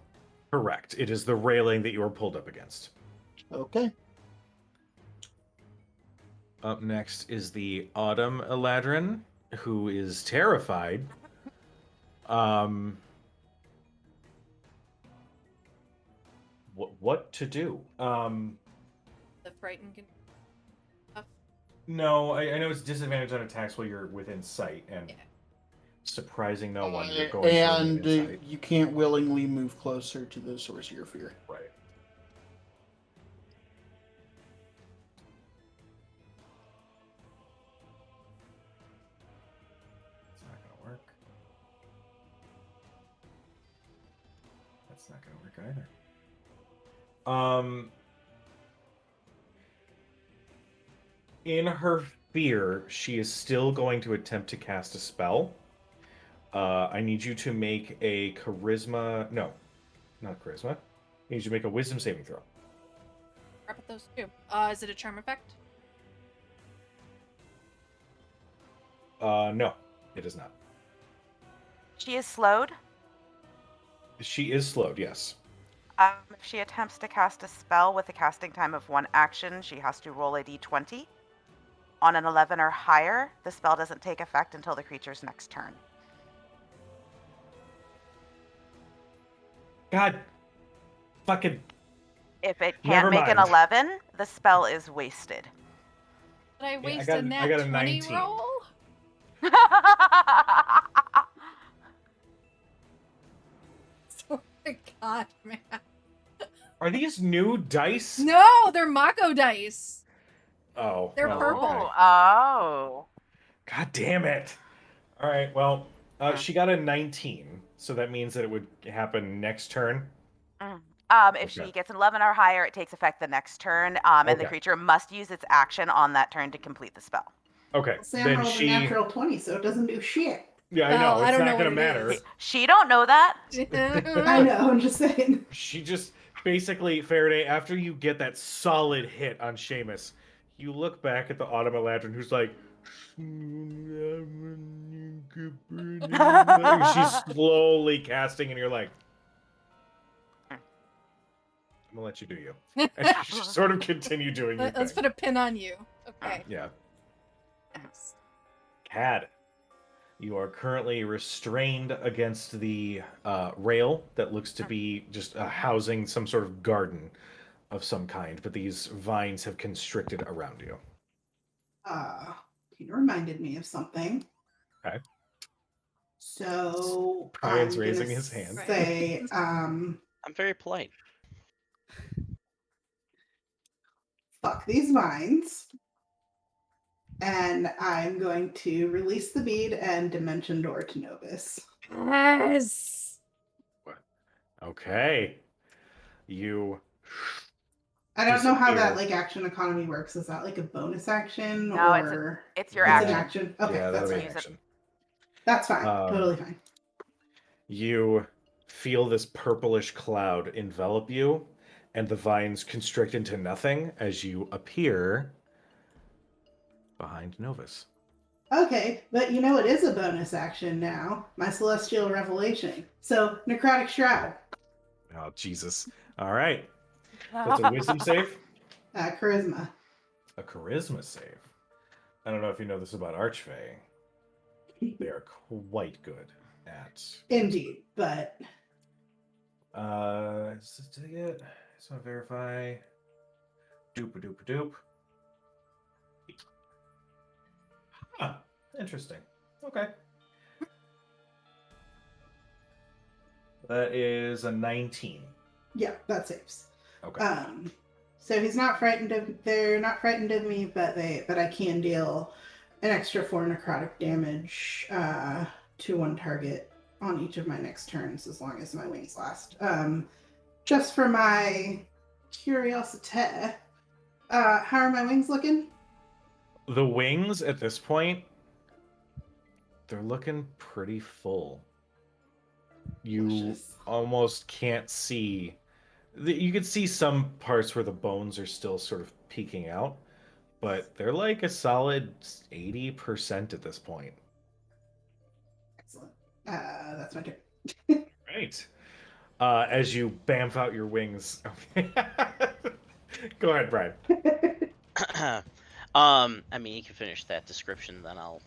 Correct. It is the railing that you are pulled up against. Okay. Up next is the Autumn Eladrin, who is terrified. What to do? The frightened can. No, I know it's disadvantage on attacks while you're within sight, and Yeah. surprising no one. You're going And within sight. you can't willingly move closer to the source of your fear. Right. It's not gonna work. That's not gonna work either. In her fear, she is still going to attempt to cast a spell. I need you to make a charisma. No, not charisma. I need you to make a wisdom saving throw. Crap at those two. Is it a charm effect? No, it is not. She is slowed. She is slowed, yes. If she attempts to cast a spell with a casting time of 1 action, she has to roll a d20. On an 11 or higher, the spell doesn't take effect until the creature's next turn. God, fucking. If it Never can't make an mind. 11, the spell is wasted. Did I waste got a a- nat I got a 20 19. roll? Oh my god, man. Are these new dice? No, they're Mako dice. Oh. They're well, purple. okay. Oh. God damn it. All right, well, she got a 19, so that means that it would happen next turn. If she Okay. gets an 11 or higher, it takes effect the next turn, and the Okay. creature must use its action on that turn to complete the spell. Okay, Sam then rolled she. a natural 20, so it doesn't do shit. Yeah, I Well, know. I It's don't not know gonna what it matter. is. She don't know that. I know, I'm just saying. She just basically, Faraday, after you get that solid hit on Seamus, you look back at the Autumn Eladrin who's like, She's slowly casting, and you're like, I'm gonna let you do you. And you just sort of continue doing your Let's thing. put a pin on you. Okay. Yeah. Cad, you are currently restrained against the rail that looks to be just housing some sort of garden of some kind, but these vines have constricted around you. He reminded me of something. Okay. So Brian's I'm raising gonna his hand. say, I'm very polite. fuck these vines. And I'm going to release the bead and dimension door to Novus. Yes. Okay. You. I don't know how that disappear. like action economy works. Is that like a bonus action No, or it's your Yeah. it's an action. action? Okay, Yeah, that'll that's be fine. an action. That's fine. Um, Totally fine. You feel this purplish cloud envelop you, and the vines constrict into nothing as you appear behind Novus. Okay, but you know it is a bonus action now. My celestial revelation. So necrotic shroud. Oh, Jesus. All right. That's a wisdom save, Charisma. a charisma save. I don't know if you know this about Archfey. They are quite good at. Indeed, but Is this it? Just want to verify. Doop a doop a doop. Huh. Interesting. Okay. That is a 19. yeah, that saves. Okay. So he's not frightened of. They're not frightened of me, but I can deal an extra 4 necrotic damage to one target on each of my next turns as long as my wings last. Just for my curiosity, how are my wings looking? The wings at this point, they're looking pretty full. You Delicious. almost can't see. You can see some parts where the bones are still sort of peeking out, but they're like a solid 80% at this point. Excellent. That's my turn. Right. As you bamf out your wings. Go ahead, Brian. I mean, you can finish that description, then I'll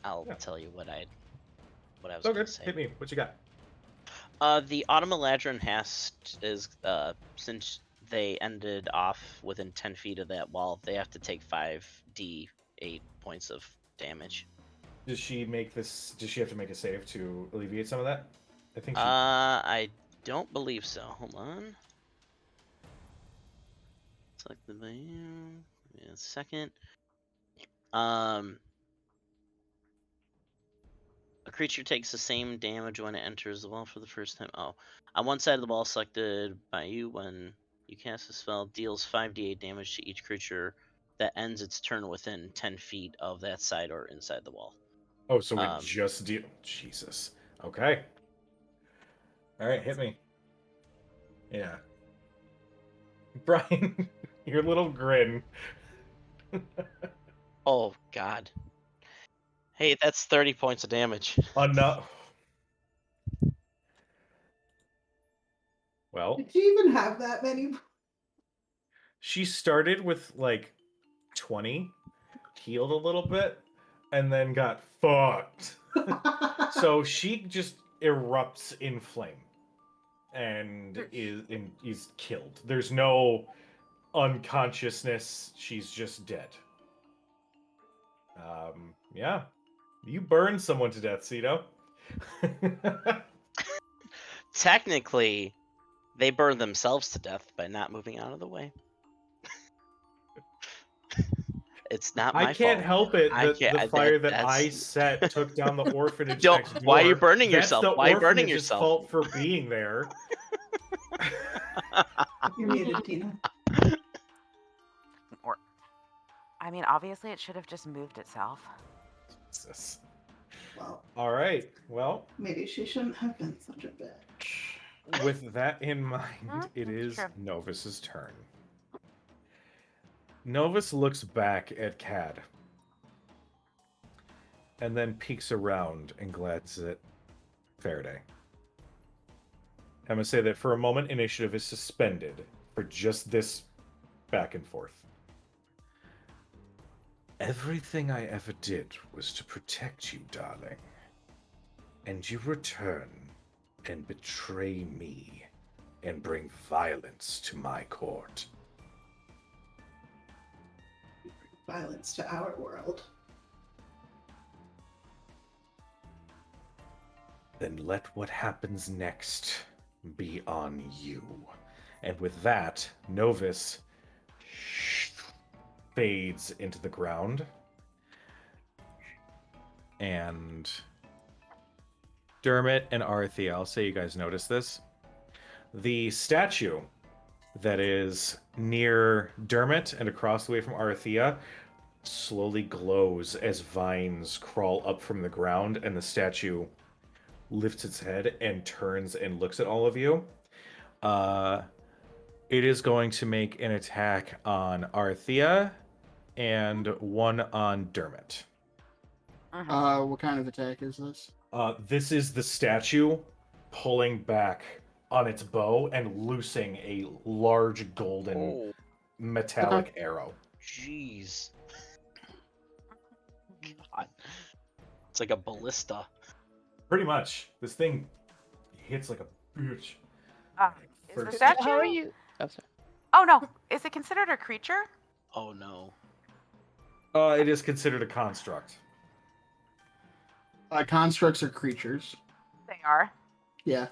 Yeah. tell you what I was Okay, going to say. hit me. What you got? The Automaladron is since they ended off within 10 feet of that wall, they have to take 5d8 points of damage. Does she make this? Does she have to make a save to alleviate some of that? I think she. I don't believe so. Hold on. Select the value. Give me a second. A creature takes the same damage when it enters the wall for the first time. Oh, on one side of the wall selected by you when you cast a spell deals 5d8 damage to each creature that ends its turn within 10 feet of that side or inside the wall. Oh, so we just deal. Jesus. Okay. All right, hit me. Yeah. Brian, your little grin. Oh, God. Hey, that's 30 points of damage. Enough. Well, Did you even have that many? she started with like 20, healed a little bit, and then got fucked. So she just erupts in flame and is killed. There's no unconsciousness. She's just dead. Yeah. You burned someone to death, Cito. Technically, they burn themselves to death by not moving out of the way. It's not my I can't fault. help it I that can't- the fire that that's- I set took down the orphanage Don't- next door. why are you burning That's yourself? the Why are you burning orphanage's yourself? fault for being there. You're muted, Tina. Or, I mean, obviously it should have just moved itself. Jesus. Well, All right. Well, maybe she shouldn't have been such a bitch. with that in mind, it That's is true. Novus's turn. Novus looks back at Cad. and then peeks around and glances at Faraday. I'm going to say that for a moment, initiative is suspended for just this back and forth. Everything I ever did was to protect you, darling. And you return and betray me and bring violence to my court. Violence to our world. Then let what happens next be on you. And with that, Novus fades into the ground. And Dermot and Arthea, I'll say you guys notice this. The statue that is near Dermot and across the way from Arthea slowly glows as vines crawl up from the ground, and the statue lifts its head and turns and looks at all of you. It is going to make an attack on Arthea and one on Dermot. What kind of attack is this? This is the statue pulling back on its bow and loosing a large golden metallic arrow. Jeez. God. It's like a ballista. Pretty much. This thing hits like a bitch. Is the First- statue? How are you? Oh, sorry. Oh no, is it considered a creature? Oh no. It is considered a construct. Constructs are creatures. They are. Yeah.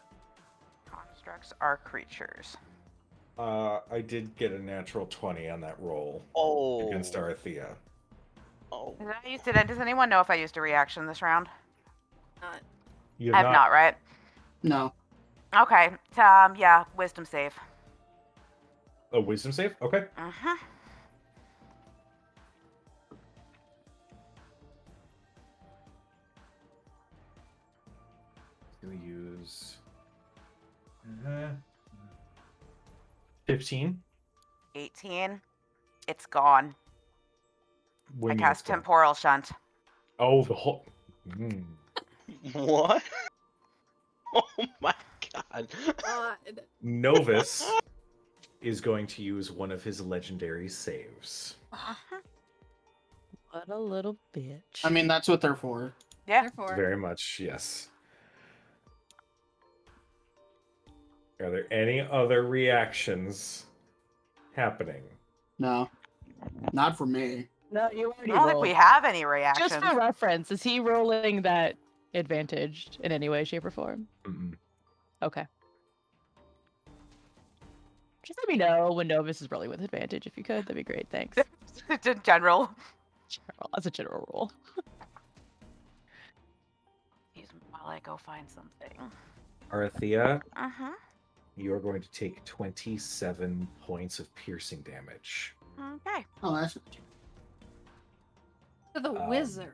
Constructs are creatures. I did get a natural 20 on that roll Oh. against Arthea. Oh. Does anyone know if I used a reaction this round? You I have not, right? No. Okay. Yeah, wisdom save. A wisdom save? Okay. Uh-huh. Gonna use 15. 18. It's gone. What do I you mean cast it's gone? temporal shunt. Oh, the whole. Mm. What? Oh my god. God. Novus is going to use one of his legendary saves. Uh-huh. What a little bitch. I mean, that's what they're for. Yeah. Therefore, Very much, yes. Are there any other reactions happening? No. Not for me. no, you I already don't think rolled. we have any reactions. Just for reference, is he rolling that advantaged in any way, shape, or form? Mm-mm. Okay. Just let me know when Novus is rolling with advantage if you could. That'd be great. Thanks. In general. As a general rule. While I go find something. Arthea, Uh-huh. you are going to take 27 points of piercing damage. Okay. Oh, that's. to the wizard.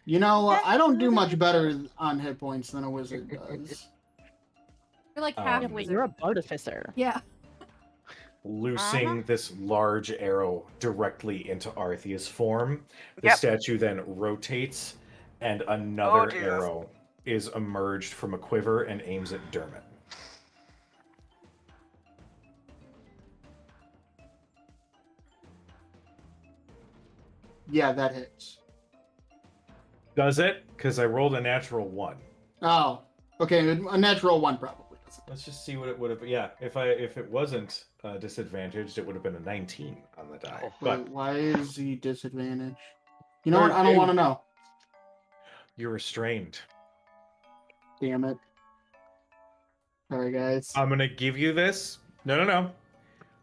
You know, I don't do much better on hit points than a wizard does. You're like Um, half Yeah, Wait, wizard. you're a artificer. Yeah. Loosing this large arrow directly into Arthea's form. The Yep. statue then rotates, and another Jesus. arrow is emerged from a quiver and aims at Dermot. Yeah, that hits. Does it? Because I rolled a natural 1. Oh, okay, a natural one probably doesn't. Let's just see what it would have. Yeah, if it wasn't disadvantaged, it would have been a 19 on the die. But Wait, why is he disadvantaged? You know what? I don't want to know. you're restrained. Damn it. Sorry, guys. I'm gonna give you this. No.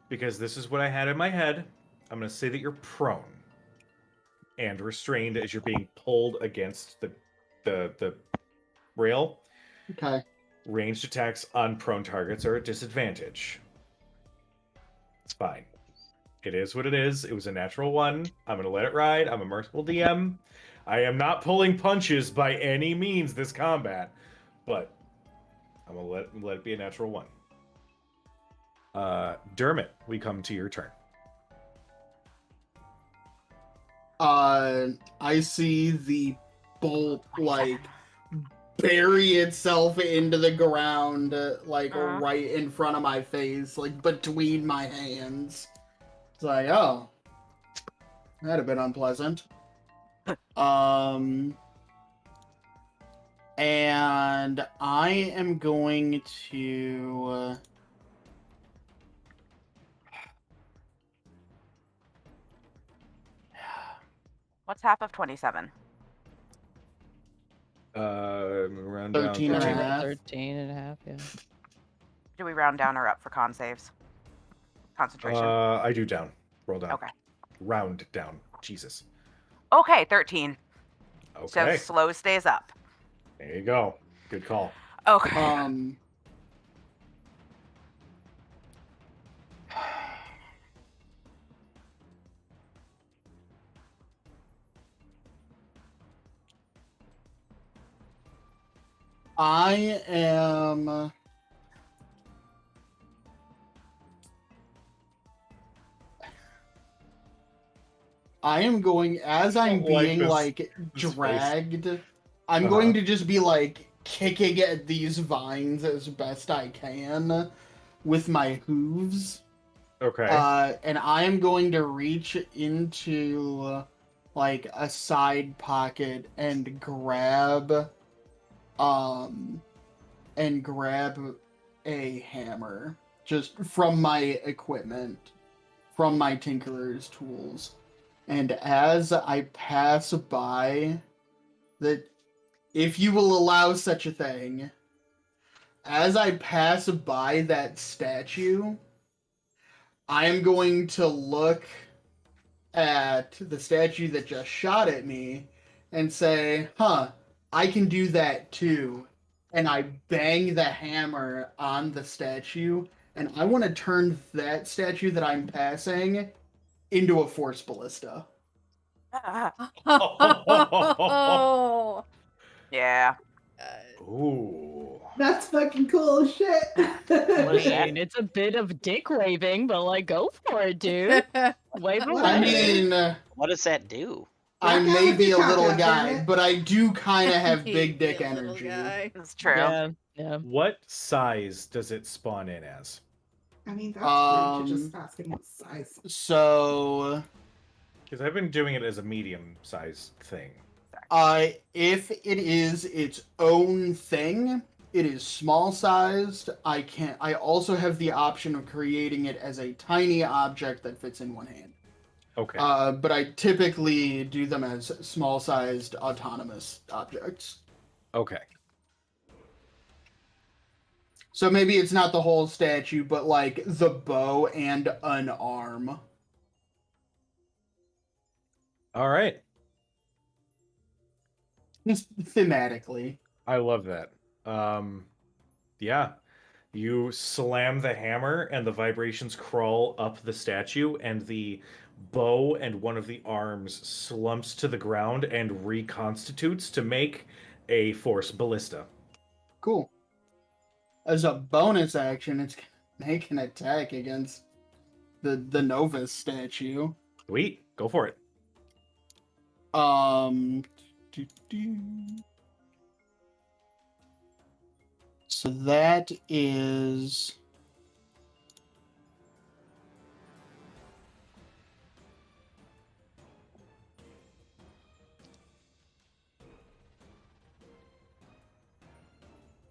Because this is what I had in my head. I'm gonna say that you're prone and restrained as you're being pulled against the rail. Okay. Ranged attacks on prone targets are a disadvantage. It's fine. It is what it is. It was a natural 1. I'm gonna let it ride. I'm a merciful DM. I am not pulling punches by any means this combat, but I'm gonna let it be a natural 1. Dermot, we come to your turn. I see the bolt like bury itself into the ground, like right in front of my face, like between my hands. It's like, oh, that'd have been unpleasant. And I am going to. What's half of 27? Round 13 down. and a 13. half. 13 and a half, yeah. Do we round down or up for con saves? Concentration. I do down. Roll down. Okay. Round down. Jesus. Okay, 13. So Okay. slow stays up. There you go. Good call. Okay. I am. I am going, as I'm don't like being this- like this face. dragged, I'm going to just be like kicking at these vines as best I can with my hooves. Okay. And I am going to reach into like a side pocket and grab a hammer just from my equipment, from my tinkerer's tools. And as I pass by that, if you will allow such a thing, as I pass by that statue, I am going to look at the statue that just shot at me and say, huh, I can do that too. And I bang the hammer on the statue, and I want to turn that statue that I'm passing into a force ballista. Oh. Yeah. Ooh. That's fucking cool as shit. What is that? I mean, it's a bit of dick waving, but like, go for it, dude. Wave Well, I away. mean, What does that do? I Black guy may with be the a cock little out, damn guy, it. but I do kind of have He'd big be dick a little energy. guy. It's true. Yeah, yeah. What size does it spawn in as? I mean, that's rude to just Um, ask him what size. So, Because I've been doing it as a medium-sized thing. if it is its own thing, it is small sized. I also have the option of creating it as a tiny object that fits in one hand. Okay. But I typically do them as small sized autonomous objects. Okay. So maybe it's not the whole statue, but like the bow and an arm. All right. Just thematically. I love that. Yeah. You slam the hammer and the vibrations crawl up the statue and the bow and one of the arms slumps to the ground and reconstitutes to make a force ballista. Cool. As a bonus action, it's gonna make an attack against the Novus statue. Sweet. Go for it. So that is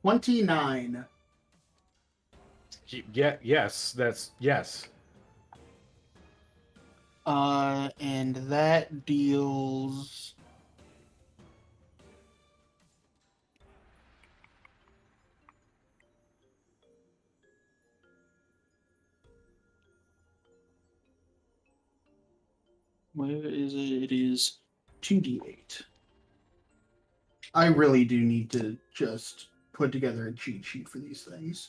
$29. Yeah, yes, that's yes. And that deals where is it? It is 2d8. I really do need to just put together a cheat sheet for these things.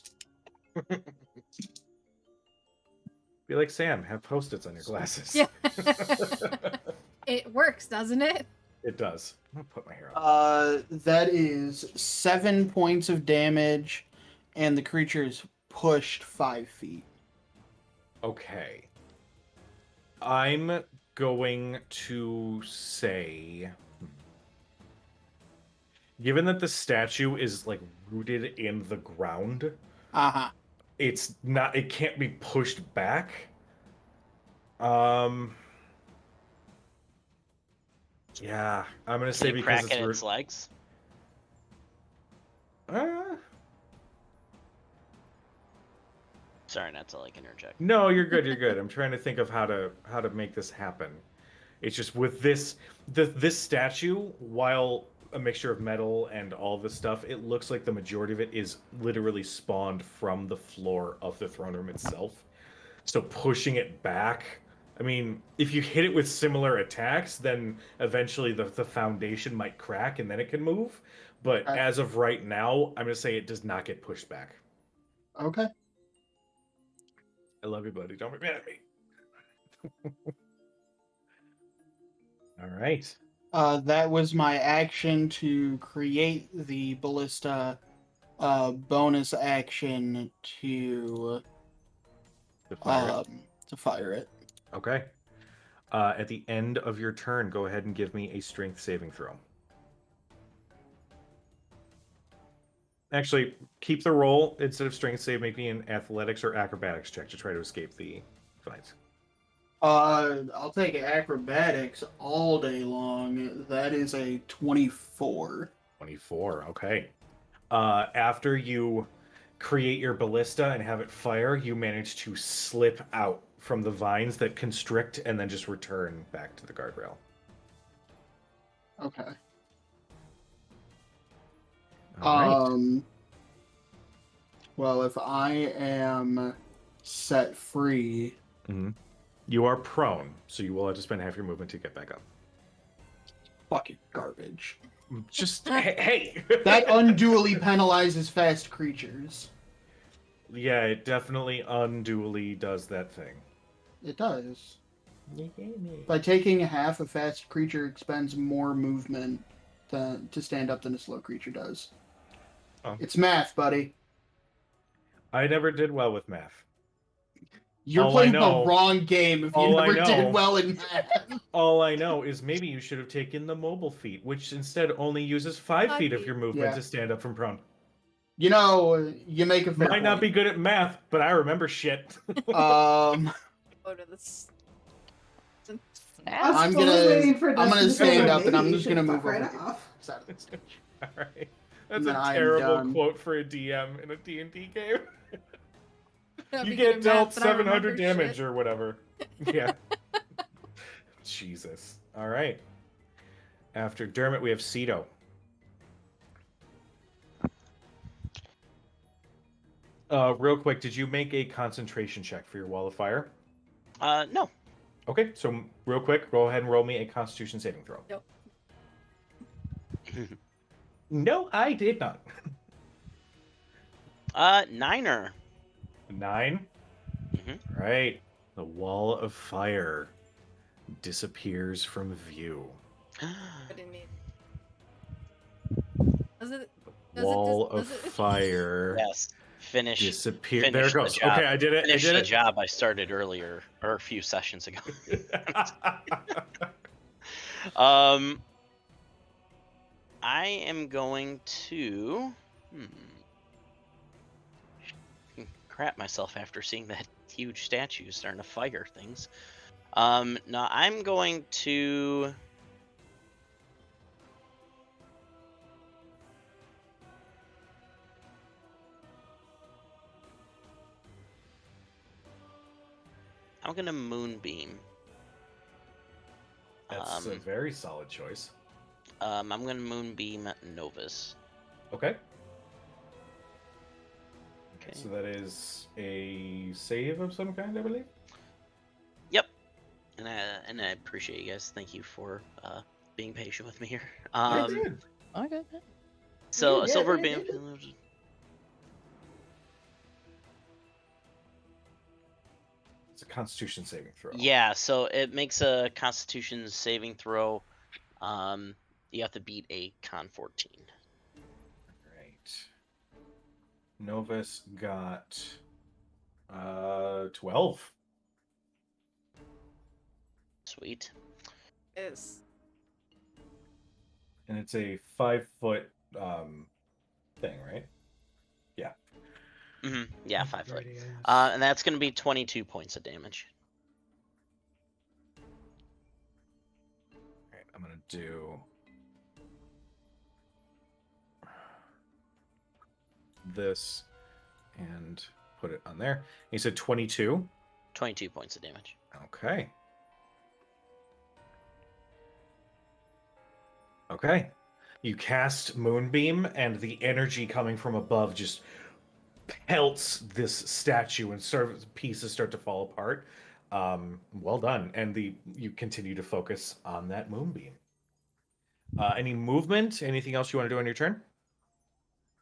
Be like Sam, have post-its on your glasses. Yeah. It works, doesn't it? It does. I'm gonna put my hair up. That is 7 points of damage, and the creature is pushed 5 feet. Okay. I'm going to say, given that the statue is like rooted in the ground, Uh-huh. it can't be pushed back. Yeah, I'm gonna say Can you because crack it's it its legs? Sorry, not to like interject. No, you're good. You're good. I'm trying to think of how to make this happen. It's just with this statue, while a mixture of metal and all this stuff, it looks like the majority of it is literally spawned from the floor of the throne room itself. So pushing it back, I mean, if you hit it with similar attacks, then eventually the foundation might crack and then it can move. But Okay. as of right now, I'm gonna say it does not get pushed back. Okay. I love you, buddy. Don't be mad at me. All right. That was my action to create the ballista. Bonus action to fire it. Okay. At the end of your turn, go ahead and give me a strength saving throw. Actually, keep the roll instead of strength save. Make me an athletics or acrobatics check to try to escape the fight. I'll take acrobatics all day long. That is a 24. 24. Okay. After you create your ballista and have it fire, you manage to slip out from the vines that constrict and then just return back to the guardrail. Okay. All right. Well, if I am set free, You are prone, so you will have to spend half your movement to get back up. fucking garbage. Just hey. That unduly penalizes fast creatures. Yeah, it definitely unduly does that thing. It does. By taking half, a fast creature expends more movement to stand up than a slow creature does. Oh. It's math, buddy. I never did well with math. You're All I playing know- the wrong game if you all I never know- did well in math. All I know is maybe you should have taken the mobile feat, which instead only uses 5 feet of your movement Yeah. to stand up from prone. You know, you make a fair Might not be point. good at math, but I remember shit. Go to this. I was I'm fully gonna- waiting for I'm gonna Dustin to say stand up and I'm maybe just you gonna should move fuck right over here. off. Side of the stage. All right. That's And then a I am terrible done. quote for a DM in a D&D game. Not You be good get at dealt math, but I 700 remember damage shit. or whatever. Yeah. Jesus. All right. After Dermot, we have Cedo. Real quick, did you make a concentration check for your wall of fire? No. Okay, so real quick, go ahead and roll me a Constitution saving throw. Nope. No, I did not. Niner. 9. Mhm. Right. The wall of fire disappears from view. I didn't mean. Does it? Wall does of it- fire Yes. Finish. disappear. finish There it the goes. job. Okay, I did it. Finish I the did job I started earlier or a few sessions ago. it. I am going to crap myself after seeing that huge statue starting to fire things. Now I'm going to moonbeam. That's a very solid choice. I'm gonna moonbeam Novus. Okay. Okay. So that is a save of some kind, I believe. Yep. And I appreciate you guys. Thank you for being patient with me here. You're good. Okay. So Yeah, a silver yeah, beam. It's a Constitution saving throw. Yeah, so it makes a Constitution saving throw. You have to beat a Con 14. Right. Novus got 12. Sweet. Sweet. Is And it's a 5-foot thing, right? Yeah, 5 foot. Radius. And that's going to be 22 points of damage. Alright, I'm gonna do this and put it on there. You said 22. 22 points of damage. Okay. Okay. You cast Moonbeam, and the energy coming from above just pelts this statue, and pieces start to fall apart. Well done. And you continue to focus on that Moonbeam. Any movement? Anything else you want to do on your turn?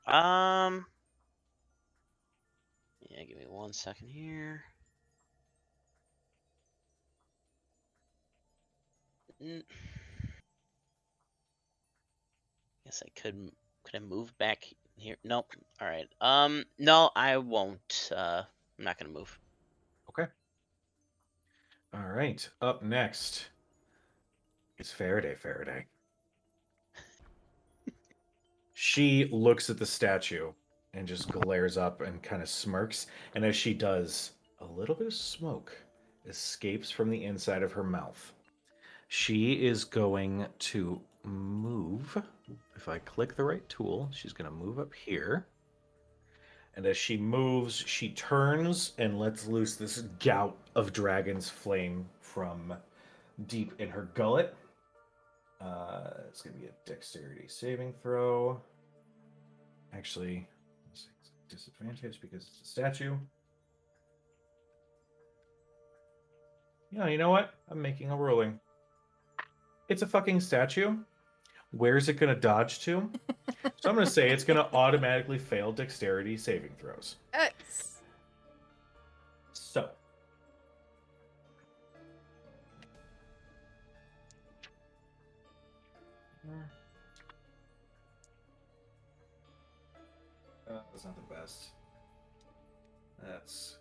Yeah, give me 1 second here. Guess I could I move back here? Nope. All right. No, I won't. I'm not gonna move. Okay. All right. Up next is Faraday. She looks at the statue and just glares up and kind of smirks. And as she does, a little bit of smoke escapes from the inside of her mouth. She is going to move. If I click the right tool, she's going to move up here. And as she moves, she turns and lets loose this gout of dragon's flame from deep in her gullet. It's going to be a dexterity saving throw. Actually, it's a disadvantage because it's a statue. Yeah, you know what? I'm making a ruling. It's a fucking statue. Where's it going to dodge to? So I'm going to say it's going to automatically fail dexterity saving throws. So. That's not the best. That's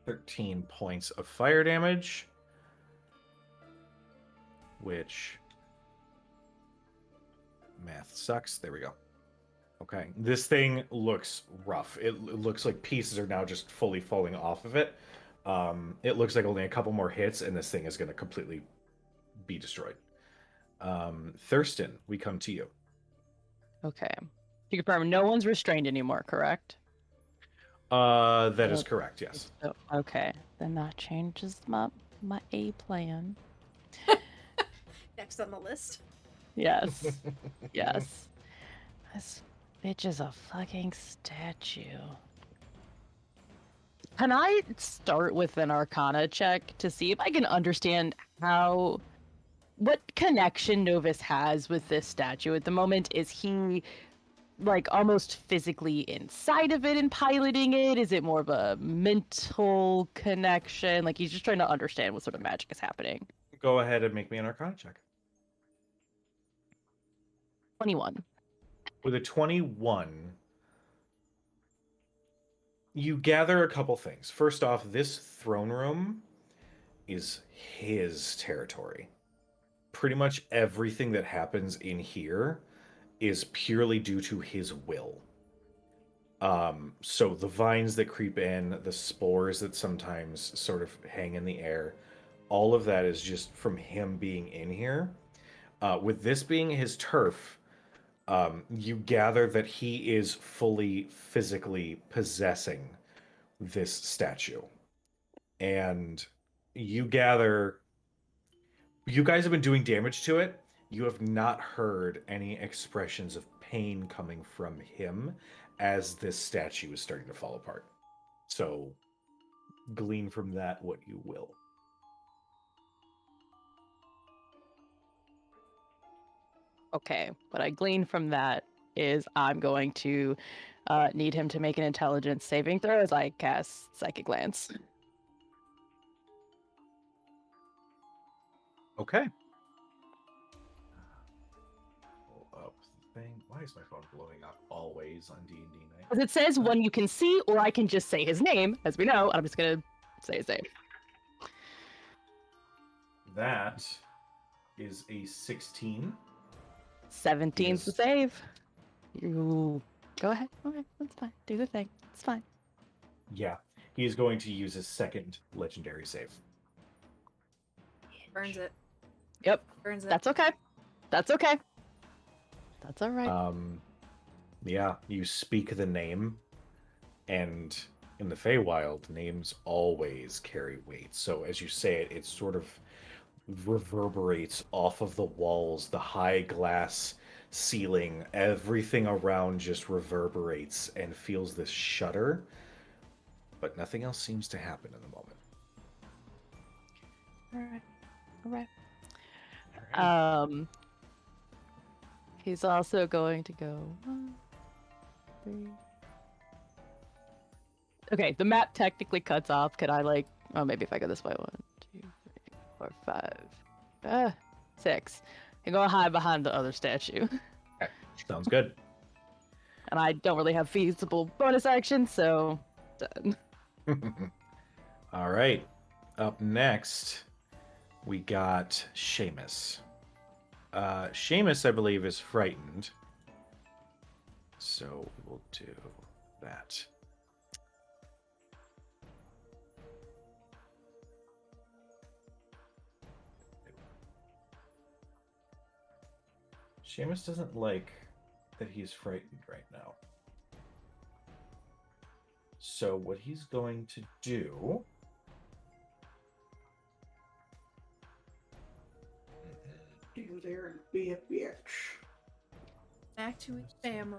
13 points of fire damage. Which... math sucks. There we go. Okay. This thing looks rough. It looks like pieces are now just fully falling off of it. It looks like only a couple more hits and this thing is going to completely be destroyed. Thurston, we come to you. Okay. To confirm, no one's restrained anymore, correct? That is correct, yes. Oh, okay. Then that changes my A plan. next on the list. Yes. Yes. This bitch is a fucking statue. Can I start with an Arcana check to see if I can understand what connection Novus has with this statue at the moment? Is he like almost physically inside of it and piloting it? Is it more of a mental connection? Like he's just trying to understand what sort of magic is happening. Go ahead and make me an Arcana check. 21. With a 21, you gather a couple things. First off, this throne room is his territory. Pretty much everything that happens in here is purely due to his will. So the vines that creep in, the spores that sometimes sort of hang in the air, all of that is just from him being in here. With this being his turf, you gather that he is fully physically possessing this statue. And you gather, you guys have been doing damage to it. You have not heard any expressions of pain coming from him as this statue is starting to fall apart. So glean from that what you will. Okay, what I glean from that is I'm going to need him to make an intelligence saving throw as I cast Psychic Glance. Okay. Pull up the thing. Why is my phone blowing up always on D&D night? Because it says one you can see, or I can just say his name, as we know. I'm just going to say his name. that is a 16. 17's the Yes. save. You go ahead. Okay, that's fine. Do the thing. It's fine. Yeah, he is going to use his second legendary save. Burns it. Yep. Burns it. That's okay. That's okay. That's all right. Yeah, you speak the name, and in the Feywild, names always carry weight. So as you say it, it sort of reverberates off of the walls, the high glass ceiling, everything around just reverberates and feels this shudder, but nothing else seems to happen in the moment. All right. All right. Alright. He's also going to go 1, 3. Okay, the map technically cuts off. Could I oh, maybe if I go this way, 1, 2, 3, 4, 5, 6. And go hide behind the other statue. Okay, sounds good. And I don't really have feasible bonus actions, so done. All right. Up next, we got Seamus. Seamus, I believe, is frightened. So we'll do that. Seamus doesn't like that he's frightened right now. So what he's going to do... Go there and be a bitch. Back to his family.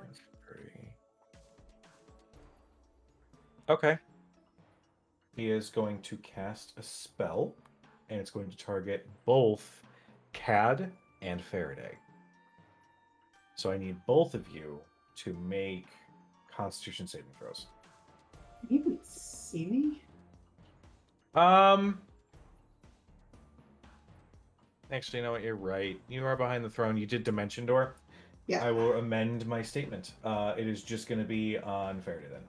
Okay. He is going to cast a spell, and it's going to target both Cad and Faraday. So I need both of you to make Constitution saving throws. You can see me? Actually, you know what? You're right. You are behind the throne. You did Dimension Door. Yeah. I will amend my statement. It is just going to be on Faraday then.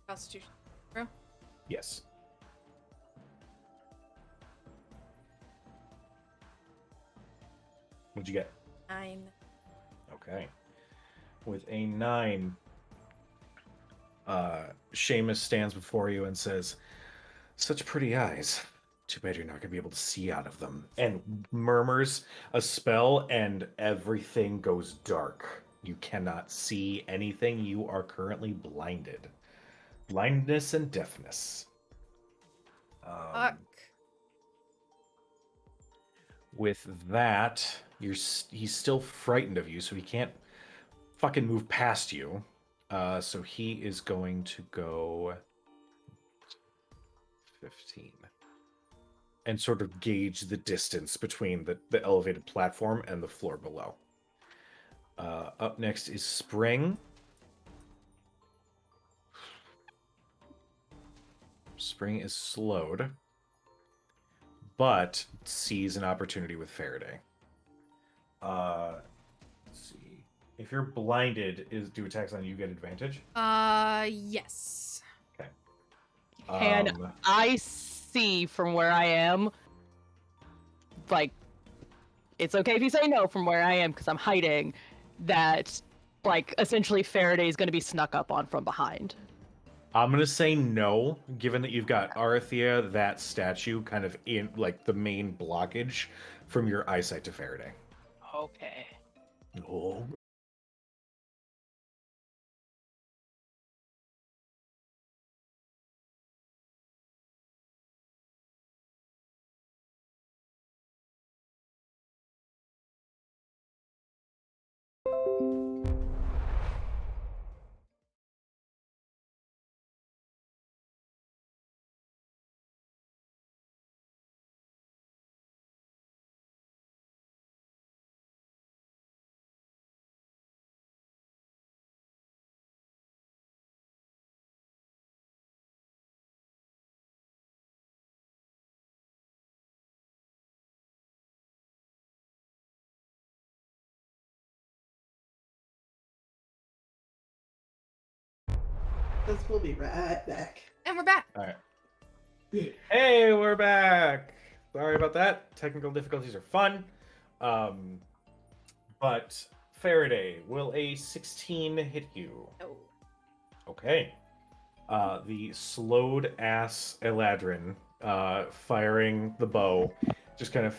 Constitution. Bro. Yes. What'd you get? 9. Okay. With a 9, Seamus stands before you and says, "Such pretty eyes. Too bad you're not going to be able to see out of them." And murmurs a spell, and everything goes dark. You cannot see anything. You are currently blinded. Blindness and deafness. Fuck. With that, he's still frightened of you, so he can't fucking move past you. So he is going to go 15 and sort of gauge the distance between the elevated platform and the floor below. Up next is Spring. Spring is slowed, but sees an opportunity with Faraday. Let's see. If you're blinded, do attacks on you get advantage? Yes. Okay. And I see from where I am, it's okay if you say no from where I am because I'm hiding, that, essentially Faraday is going to be snuck up on from behind. I'm going to say no, given that you've got Arathea, that statue, kind of in, the main blockage from your eyesight to Faraday. Okay. Oh. This will be right back. And we're back. All right. Hey, we're back. Sorry about that. Technical difficulties are fun. But Faraday, will a 16 hit you? No. Okay. The slowed ass Eladrin firing the bow just kind of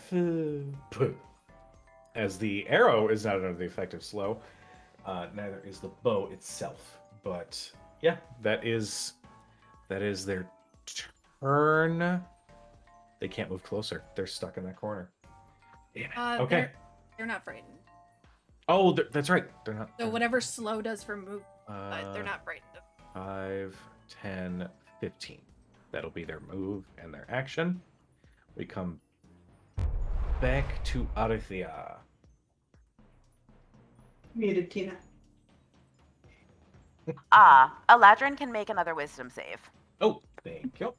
as the arrow is not under the effect of slow. Neither is the bow itself. But yeah, that is their turn. They can't move closer. They're stuck in that corner. Damn it. Okay. They're not frightened. Oh, that's right. They're not. So whatever slow does for move, but they're Uh, not frightened. 5, 10, 15. That'll be their move and their action. We come back to Arithia. Muted Tina. Eladrin can make another wisdom save. Oh, thank you.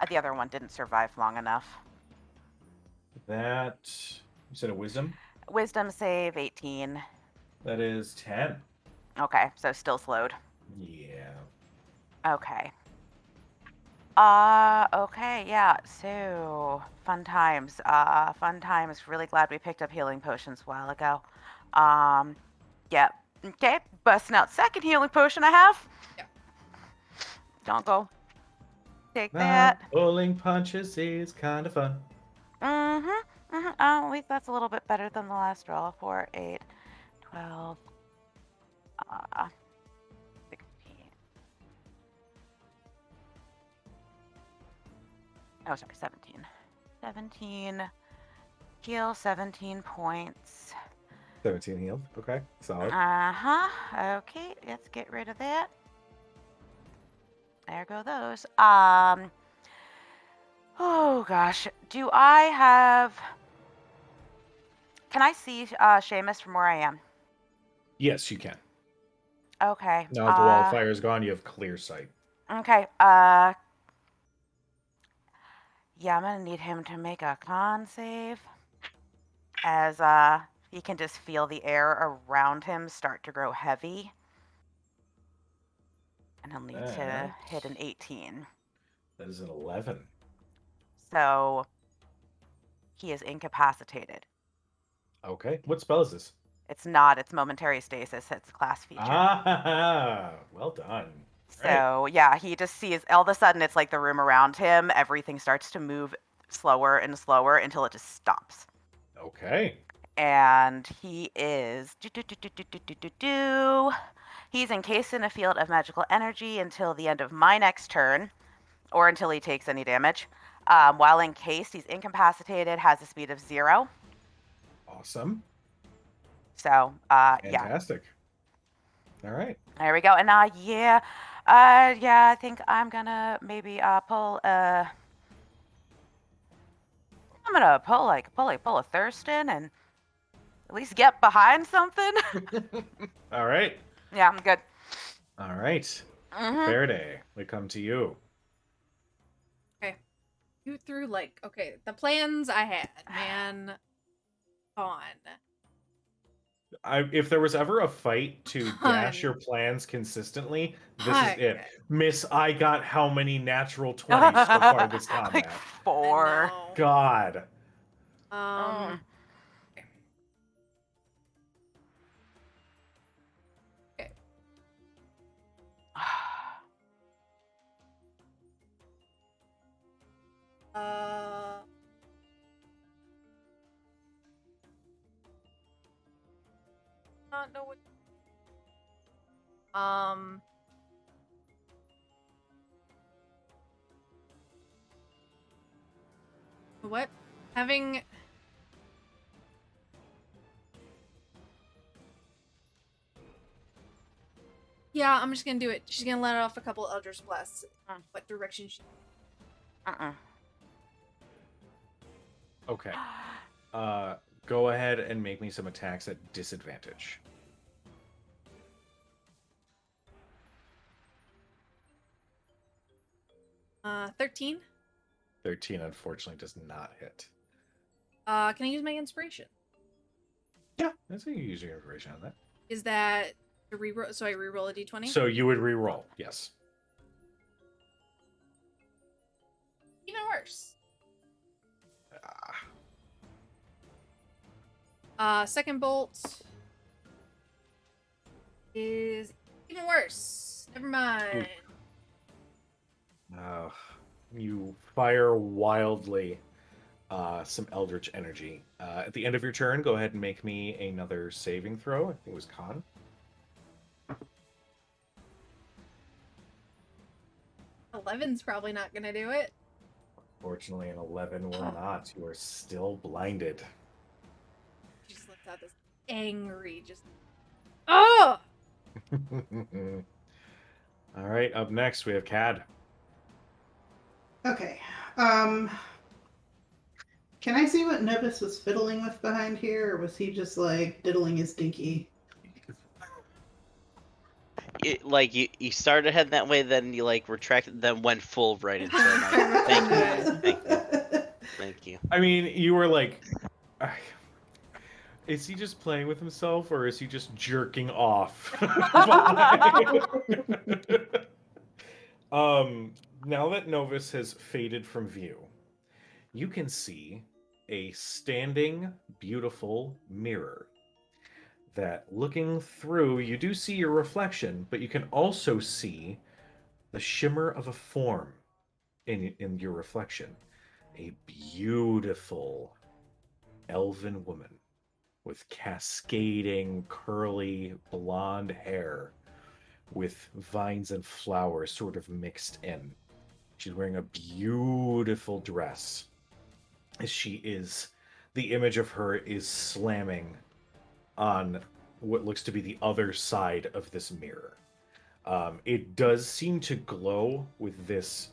The other one didn't survive long enough. That, you said a wisdom? Wisdom save 18. That is 10. Okay, so still slowed. Yeah. Okay. Okay, yeah, so fun times. Fun times. Really glad we picked up healing potions a while ago. Yeah. Okay, busting out second healing potion I have. Yeah. Don't go. Take that. Pulling punches is kind of fun. Oh, at least that's a little bit better than the last roll. 4, 8, 12, 16. Oh, sorry, 17. 17. Heal 17 points. 17 healed. Okay, solid. Okay, let's get rid of that. There go those. Oh gosh, do I have? Can I see Seamus from where I am? Yes, you can. Okay. Now that the wall of fire is gone, you have clear sight. Okay. Yeah, I'm gonna need him to make a con save, as he can just feel the air around him start to grow heavy, and he'll need to hit an 18. That is an 11. So he is incapacitated. Okay, what spell is this? It's not. It's momentary stasis. It's a class feature. Ah, well done. So yeah, he just sees all of a sudden it's like the room around him, everything starts to move slower and slower until it just stops. Okay. And he is he's encased in a field of magical energy until the end of my next turn, or until he takes any damage. While encased, he's incapacitated, has a speed of 0. Awesome. So yeah. Fantastic. All right. There we go. And yeah, I think I'm gonna maybe pull I'm gonna pull a Thurston and at least get behind something. All right. Yeah, I'm good. All right. Mhm. Faraday, we come to you. You threw like, okay, the plans I had, man, gone. If there was ever a fight to dash Hun. your plans consistently, this is Heck. it. Miss, I got how many natural 20s so far this combat? Like I 4. know. God. Okay. Not know what. What? Having. Yeah, I'm just gonna do it. She's gonna let off a couple Eldritch Blasts. What direction she? Okay. Go ahead and make me some attacks at disadvantage. 13. 13 unfortunately does not hit. Can I use my inspiration? Yeah, that's how you use your inspiration on that. Is that a reroll? So I reroll a d20? So you would re-roll, yes. Even worse. Second bolt is even worse. Never mind. You fire wildly some eldritch energy. At the end of your turn, go ahead and make me another saving throw. I think it was Con. 11's probably not gonna do it. Fortunately, an 11 will not. You are still blinded. She just lets out this angry, just oh. All right, up next we have Cad. Okay. Can I see what Novus was fiddling with behind here, or was he just like diddling his dinky? Like you started heading that way, then you like retracted, then went full right into it. Thank you. Thank you. I mean, you were like, is he just playing with himself, or is he just jerking off? Now that Novus has faded from view, you can see a standing, beautiful mirror that, looking through, you do see your reflection, but you can also see the shimmer of a form in your reflection. A beautiful elven woman with cascading, curly, blonde hair with vines and flowers sort of mixed in. She's wearing a beautiful dress. The image of her is slamming on what looks to be the other side of this mirror. It does seem to glow with this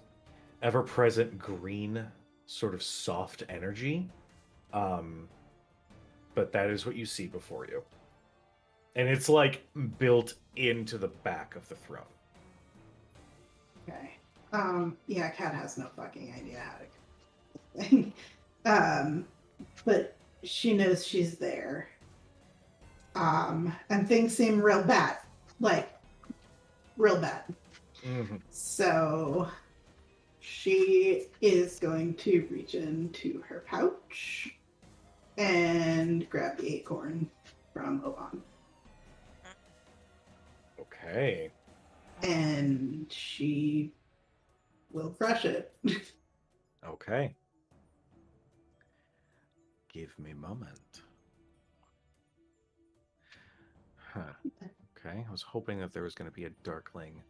ever-present green, sort of soft energy. But that is what you see before you. And it's like built into the back of the throne. Okay. Yeah, Cat has no fucking idea how to. But she knows she's there. And things seem real bad. Like, real bad. Mm-hmm. So she is going to reach into her pouch and grab the acorn from Oban. Okay. And she will crush it. Okay. Give me a moment. Huh. Okay. I was hoping that there was going to be a Darkling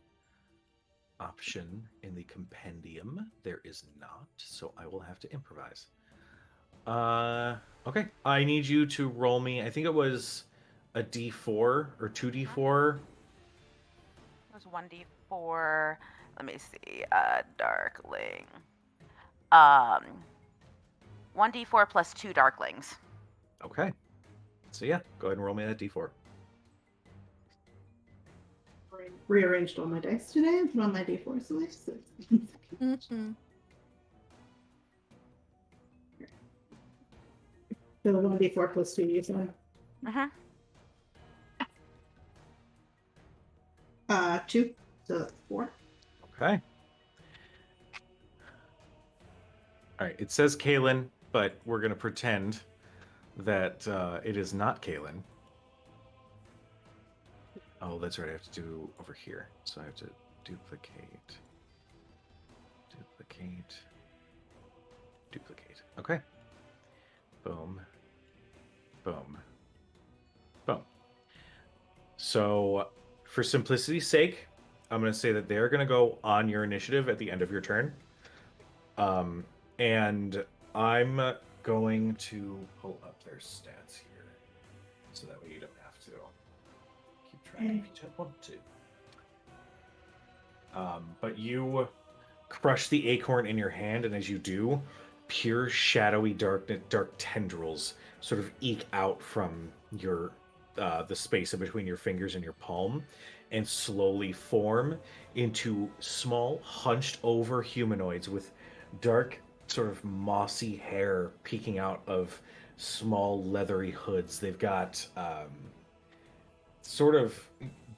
option in the compendium. There is not, so I will have to improvise. Okay. I need you to roll me, I think it was a d4 or 2d4. It was 1d4. Let me see. Darkling. 1d4 plus 2 darklings. Okay. So yeah, go ahead and roll me that d4. Rearranged all my dice today and put on my d4 so Mm-hmm. So 1d4 plus 2, you said? Mm-hmm. 2, so that's 4. Okay. All right. It says Kaylin, but we're going to pretend that it is not Kaylin. Oh, that's right. I have to do over here. So I have to duplicate. Okay. Boom. Boom. Boom. So, for simplicity's sake, I'm going to say that they're going to go on your initiative at the end of your turn. And I'm going to pull up their stats here, so that way you don't have to keep track if you don't want to. But you crush the acorn in your hand, and as you do, pure shadowy dark tendrils sort of eke out from your the space in between your fingers and your palm, and slowly form into small, hunched over humanoids with dark, sort of mossy hair peeking out of small leathery hoods. They've got sort of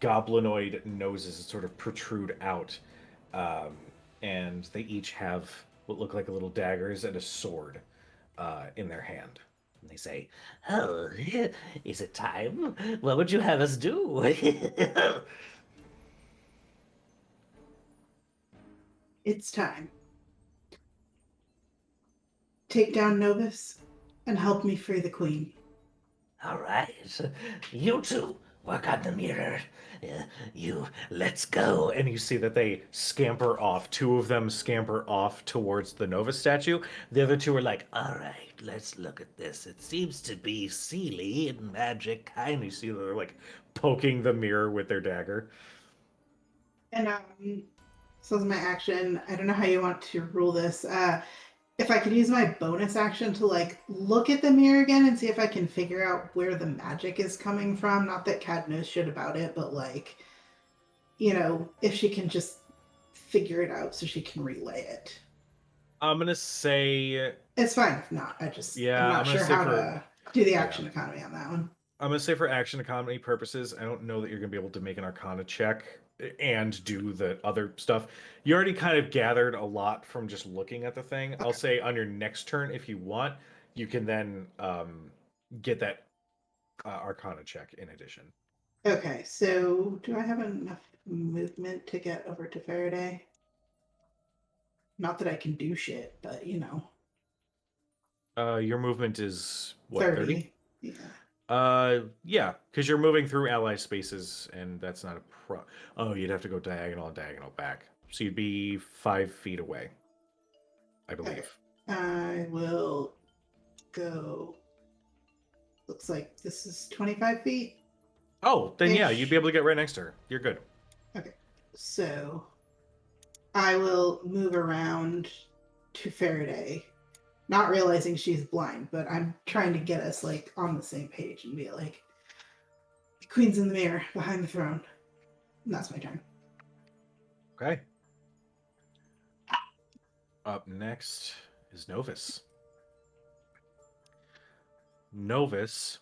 goblinoid noses that sort of protrude out, and they each have what look like little daggers and a sword in their hand. And they say, "Oh, is it time? What would you have us do?" It's time. Take down Novus and help me free the queen. All right, you two work on the mirror. Let's go. And you see that they scamper off. Two of them scamper off towards the Nova statue. The other two are like, All right, let's look at this. It seems to be Seelie and magic kind and you see that they're like poking the mirror with their dagger. And so is my action. I don't know how you want to rule this. If I could use my bonus action to like look at the mirror again and see if I can figure out where the magic is coming from. Not that Kat knows shit about it, but like, if she can just figure it out so she can relay it. I'm gonna say It's fine if not. I'm I'm not gonna sure say how for- to do the action economy on that one. I'm gonna say for action economy purposes, I don't know that you're gonna be able to make an Arcana check and do the other stuff. You already kind of gathered a lot from just looking at the thing. I'll say on your next turn, if you want, you can then get that Arcana check in addition. Okay, so do I have enough movement to get over to Faraday? Not that I can do shit, but Your movement is what, 30? Yeah. Yeah, because you're moving through ally spaces, and that's not a pro. Oh, you'd have to go diagonal back, so you'd be 5 feet away, I believe. I will go. Looks like this is 25 feet. Oh, then yeah, Ish. you'd be able to get right next to her. You're good. So I will move around to Faraday, not realizing she's blind, but I'm trying to get us like on the same page and be like, the queen's in the mirror behind the throne. And that's my turn. Okay. Up next is Novus. Novus,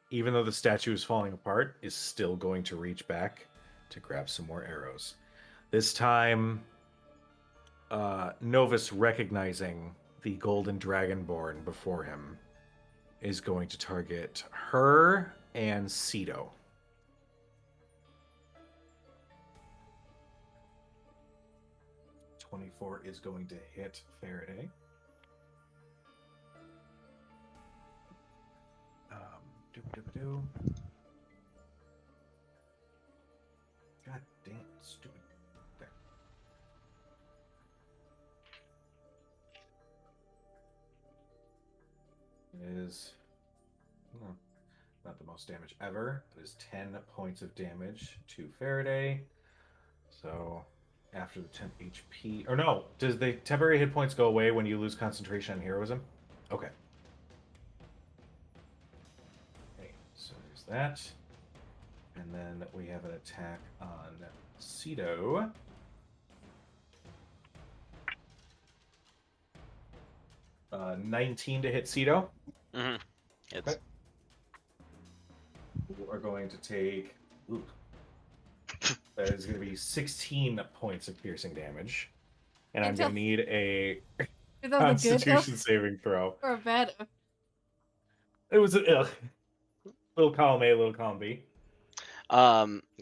even though the statue is falling apart, is still going to reach back to grab some more arrows. This time, Novus, recognizing the golden dragonborn before him, is going to target her and Cedo. .24 is going to hit Faraday. Doo-ba-doo-ba-doo. God damn it, stupid. There. It is not the most damage ever. It is 10 points of damage to Faraday. So after the temp HP, or no, does the temporary hit points go away when you lose concentration on heroism? Okay. Okay, so there's that. And then we have an attack on Cedo. Uh, 19 to hit Cedo. Mm-hmm. It's Okay. We are going to take. Ooh, that is going to be 16 points of piercing damage. And I'm going to need a Are those a good Constitution oath saving throw. or a bad oath? It was a little column A, little column B.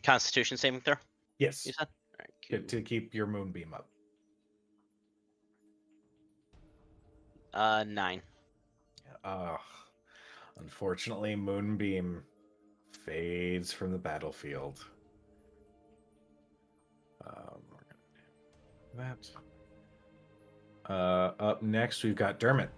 Constitution saving throw. Yes, You said. All right, cool. to keep your moonbeam up. 9. Unfortunately, moonbeam fades from the battlefield. We're gonna do that. Up next, we've got Dermot.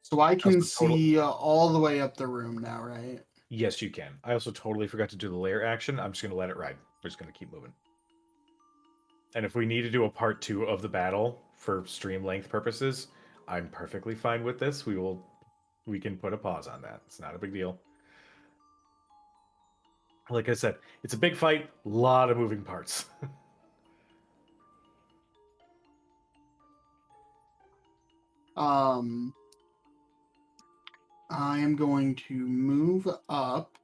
So I can How's the total- see all the way up the room now, right? Yes, you can. I also totally forgot to do the layer action. I'm just going to let it ride. We're just going to keep moving. And if we need to do a part 2 of the battle for stream length purposes, I'm perfectly fine with this. We can put a pause on that. It's not a big deal. Like I said, it's a big fight, a lot of moving parts. I am going to move up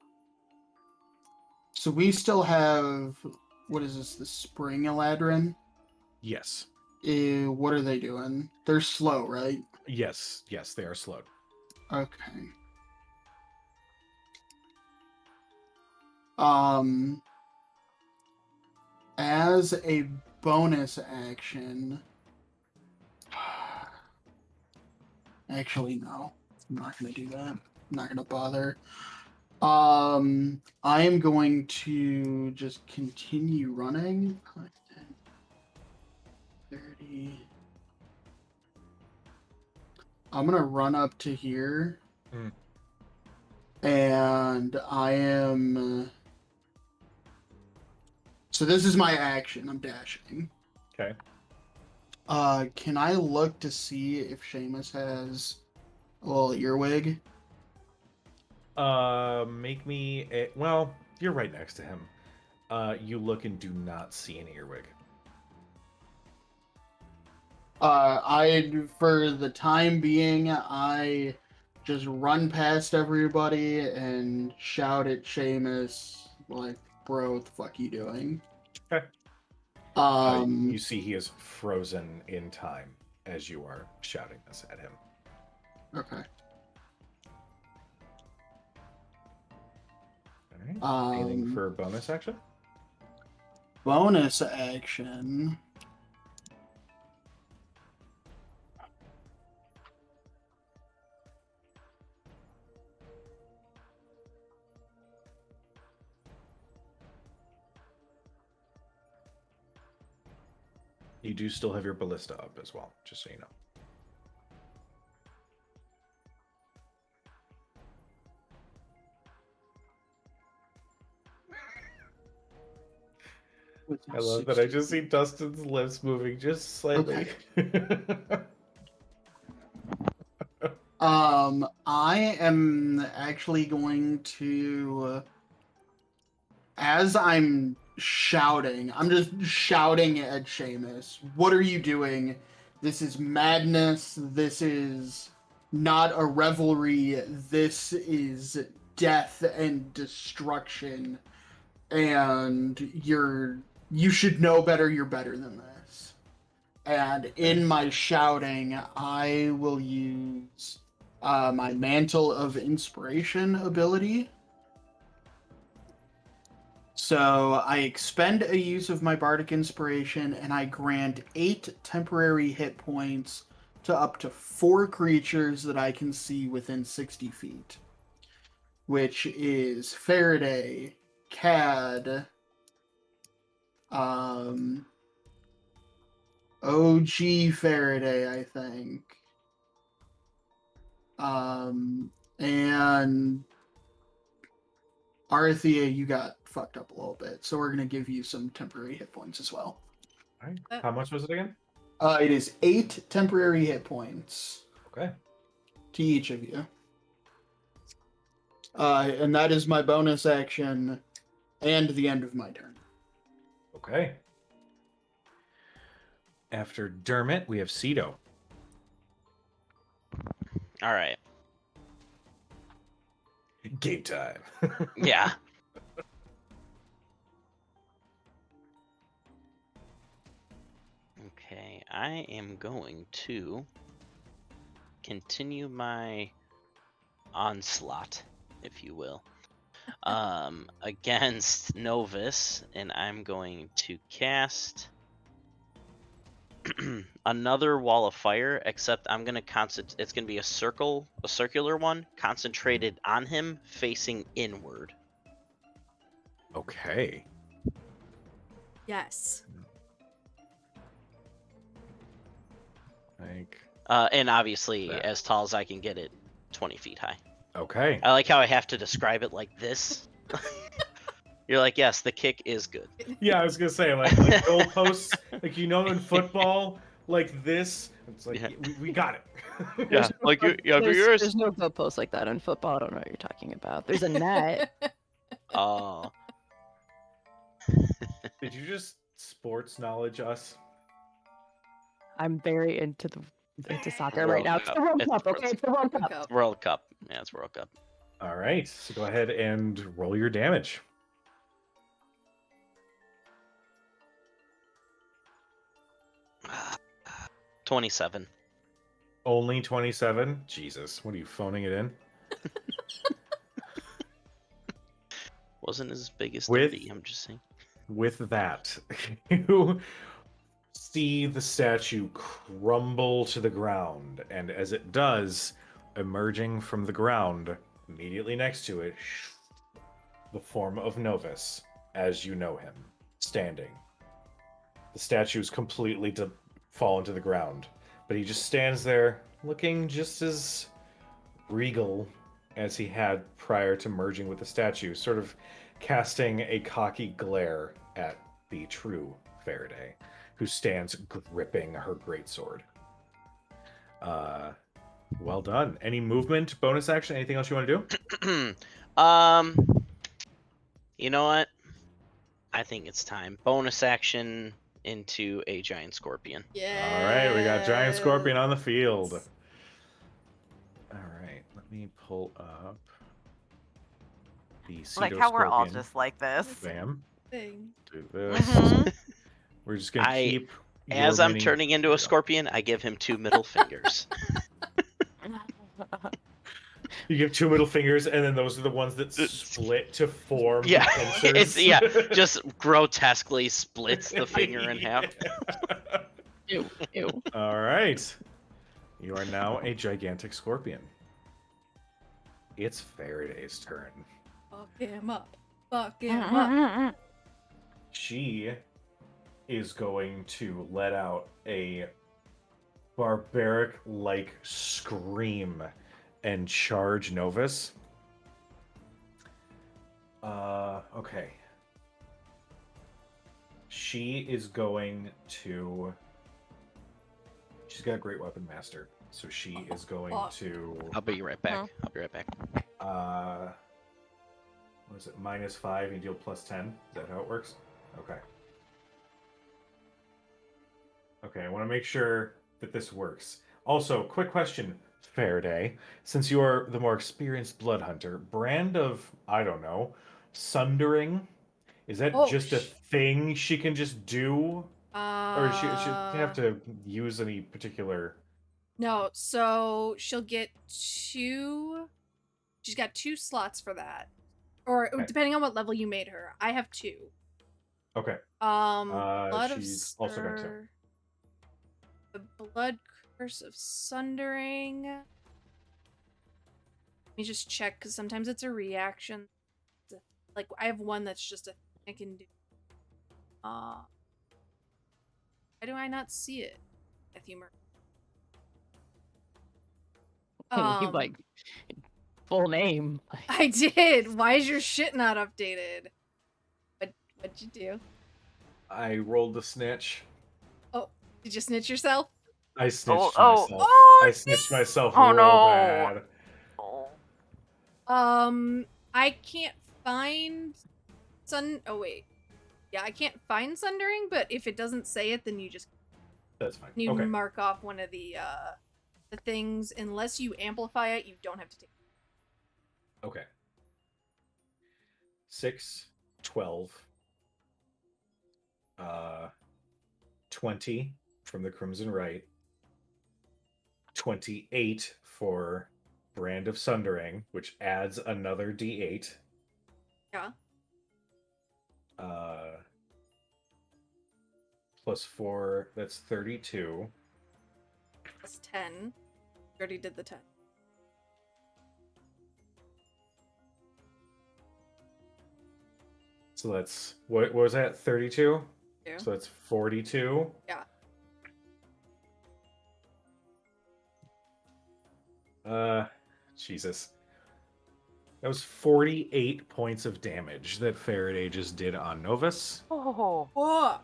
So we still have, what is this, the Spring Eladrin? Yes. What are they doing? They're slow, right? Yes, they are slowed. Okay. As a bonus action, actually no, I'm not gonna do that. I'm not gonna bother. I am going to just continue running. 5, 10, 30. I'm gonna run up to here, and I am. So this is my action. I'm dashing. Okay. Can I look to see if Seamus has a little earwig? Make me a. Well, you're right next to him. You look and do not see an earwig. For the time being, I just run past everybody and shout at Seamus, like, bro, what the fuck you doing? Okay. Um, You see he is frozen in time as you are shouting this at him. okay. All right. Anything for bonus action? Bonus action. You do still have your ballista up as well, just so you know. I love that I just see Dustin's lips moving just slightly. I am actually going to, as I'm shouting, I'm just shouting at Seamus. What are you doing? This is madness. This is not a revelry. This is death and destruction. And you should know better. You're better than this. And in my shouting, I will use my Mantle of Inspiration ability. So I expend a use of my Bardic Inspiration, and I grant 8 temporary hit points to up to 4 creatures that I can see within 60 feet. Which is Faraday, Cad, OG Faraday, I think. And Arthea, you got fucked up a little bit, so we're gonna give you some temporary hit points as well. All right. How much was it again? It is 8 temporary hit points. Okay. To each of you. And that is my bonus action and the end of my turn. Okay. After Dermot, we have Cedo. All right. Game time. Yeah. Okay, I am going to continue my onslaught, if you will, against Novus, and I'm going to cast another wall of fire, except I'm gonna it's gonna be a circular one, concentrated on him, facing inward. Okay. Yes. Like. And obviously, That. as tall as I can get it, 20 feet high. Okay. I like how I have to describe it like this. You're like, yes, the kick is good. Yeah, I was gonna say like goalposts, like in football, like this. It's like Yeah. we got it. Yeah, like There's no goalpost like that in football. I don't know what you're talking about. There's a net. Oh. Did you just sports knowledge us? I'm very into soccer World right now. It's the World Cup. Cup, okay? It's the World Cup. Cup. World Cup. Yeah, it's World Cup. All right. So go ahead and roll your damage. 27. Only 27? Jesus, what are you phoning it in? Wasn't as big as With- 30, I'm just saying. With that, you see the statue crumble to the ground, and as it does, emerging from the ground, immediately next to it, the form of Novus, as you know him, standing. The statue's completely fallen to the ground, but he just stands there, looking just as regal as he had prior to merging with the statue, sort of casting a cocky glare at the true Faraday, who stands gripping her greatsword. Well done. Any movement, bonus action, anything else you want to do? You know what? I think it's time. Bonus action into a giant scorpion. Yeah. All right, we got giant scorpion on the field. All right, let me pull up the Like pseudo how we're all scorpion. just like this. Bam. Thing. Do this. Mhm. We're just gonna I- keep. As your I'm mini- turning into There a you go. scorpion, I give him 2 middle fingers. You give 2 middle fingers, and then those are the ones that split to form Yeah, the pincers. it's just grotesquely splits the finger in half. Ew, ew. All right. You are now a gigantic scorpion. It's Faraday's turn. Fuck him up. Fuck him up. She is going to let out a barbaric-like scream and charge Novus. Okay. She is going to... She's got a great weapon master, so she is going fuck. to... I'll be right back. I'll be right back. What is it? -5, you deal +10. Is that how it works? Okay. Okay, I want to make sure that this works. Also, quick question, Faraday. Since you are the more experienced blood hunter, brand of, I don't know, sundering? Is that Oh, just a thing she can just do? Or she have to use any particular... No, so she'll get 2. She's got 2 slots for that, or Okay. depending on what level you made her. I have 2. Okay. Blood of she's also got 2. the blood curse of sundering. Let me just check, because sometimes it's a reaction. Like I have one that's just a thing I can do. Why do I not see it? Matthew Murphy. You like full name. I did. Why is your shit not updated? What'd you do? I rolled the snitch. Oh, did you snitch yourself? I snitched oh. myself. Oh, I snitched myself Oh, real no. bad. I can't find Oh wait, yeah, I can't find sundering. But if it doesn't say it, then you just That's fine. you Okay. mark off one of the things. Unless you amplify it, you don't have to take. Okay. 6, 12, 20 from the Crimson Right, 28 for Brand of Sundering, which adds another D8. Yeah. Plus 4, that's 32. Plus 10. You already did the 10. So that's, what was that, 32? Yeah. So that's 42. Yeah. Jesus. That was 48 points of damage that Faraday just did on Novus. Oh. Whoa!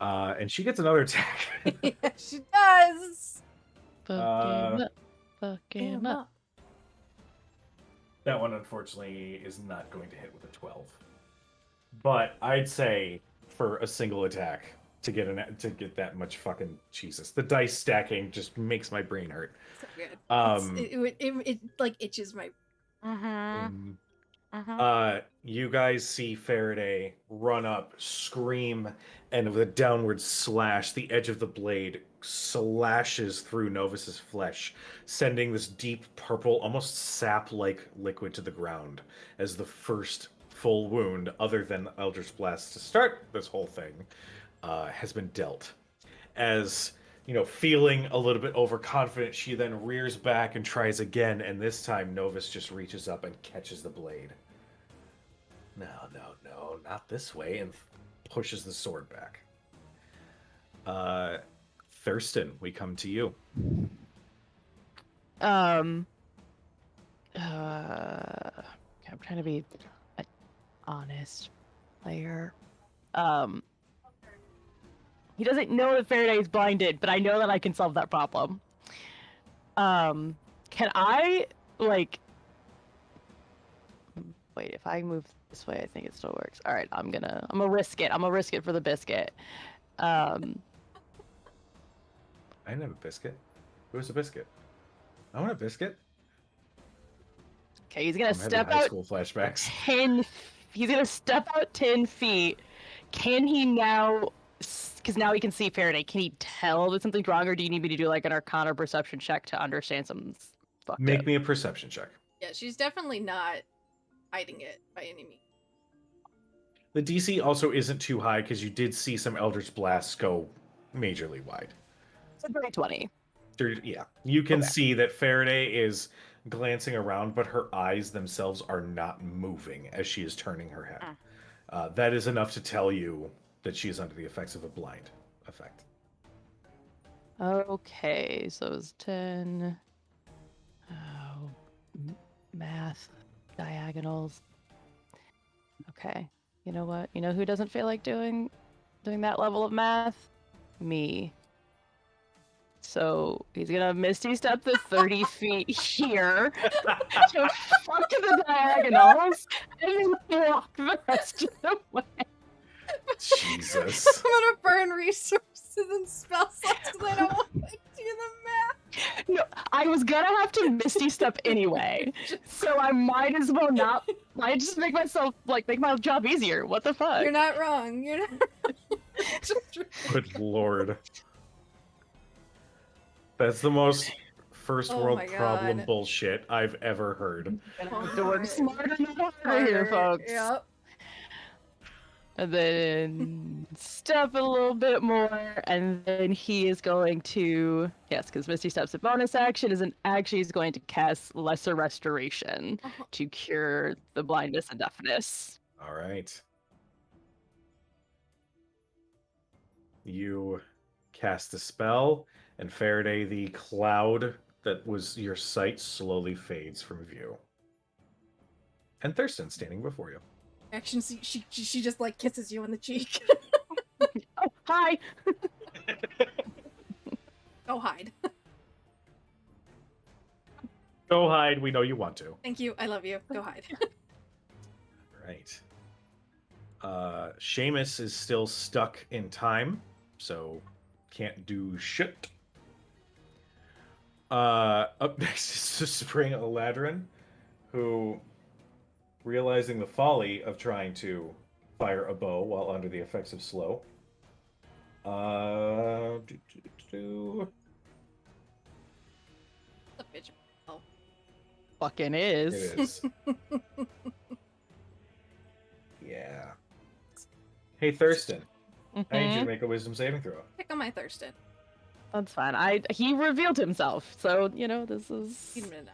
And she gets another attack. Yeah, she does. Fuck him up. Fuck him up. That one, unfortunately, is not going to hit with a 12. But I'd say for a single attack to get that much fucking Jesus, the dice stacking just makes my brain hurt. So good. Um, It like itches my. Mm-hmm. You guys see Faraday run up, scream, and with a downward slash, the edge of the blade slashes through Novus's flesh, sending this deep purple, almost sap-like liquid to the ground as the first full wound, other than Eldritch Blast to start this whole thing, has been dealt. As feeling a little bit overconfident, she then rears back and tries again, and this time Novus just reaches up and catches the blade. No, not this way, and pushes the sword back. Thurston, we come to you. I'm trying to be an honest player. He doesn't know that Faraday's blinded, but I know that I can solve that problem. Can I, like... Wait, if I move this way, I think it still works. All right, I'm gonna risk it. I'm gonna risk it for the biscuit. I didn't have a biscuit. Where's a biscuit? I want a biscuit. Okay, he's gonna I'm having step high out school flashbacks. 10. He's gonna step out 10 feet. Can he now? Because now he can see Faraday. Can he tell that something's wrong, or do you need me to do like an Arcana perception check to understand something's fucked Make up? me a perception check. Yeah, she's definitely not hiding it by any means. The DC also isn't too high because you did see some Eldritch Blasts go majorly wide. It's a 20. Yeah, you can Okay. see that Faraday is glancing around, but her eyes themselves are not moving as she is turning her head. That is enough to tell you that she is under the effects of a blind effect. Okay, so it's 10. Oh, math, diagonals. Okay, you know what? You know who doesn't feel like doing that level of math? Me. So he's gonna Misty Step the 30 feet here to fuck the diagonals and then walk the rest of the way. Jesus. I'm gonna burn resources and spell slots because I don't want to do the math. No, I was gonna have to Misty Step anyway, so I might as well not. I just make myself make my job easier. What the fuck? You're not wrong. You're not wrong. Good lord. That's the most first Oh world my problem God. bullshit I've ever heard. Gonna have to work smarter, not harder Harder. here, folks. Yep. And then step a little bit more, and then he is going to because Misty Step's a bonus action, he's going to cast Lesser Restoration to cure the blindness and deafness. All right. You cast the spell, and Faraday, the cloud that was your sight, slowly fades from view. And Thurston standing before you. Action. She just like kisses you on the cheek. Oh, hi! Go hide. Go hide. We know you want to. Thank you. I love you. Go hide. Right. Seamus is still stuck in time, so can't do shit. Up next is the Spring Eladrin, who, realizing the folly of trying to fire a bow while under the effects of slow, The bitch. Oh. Fucking it is. is. Yeah. Hey, Thurston, I need you to Mhm. make a wisdom saving throw. Pick on my Thurston. That's fine. He revealed himself, so this is. Need a minute.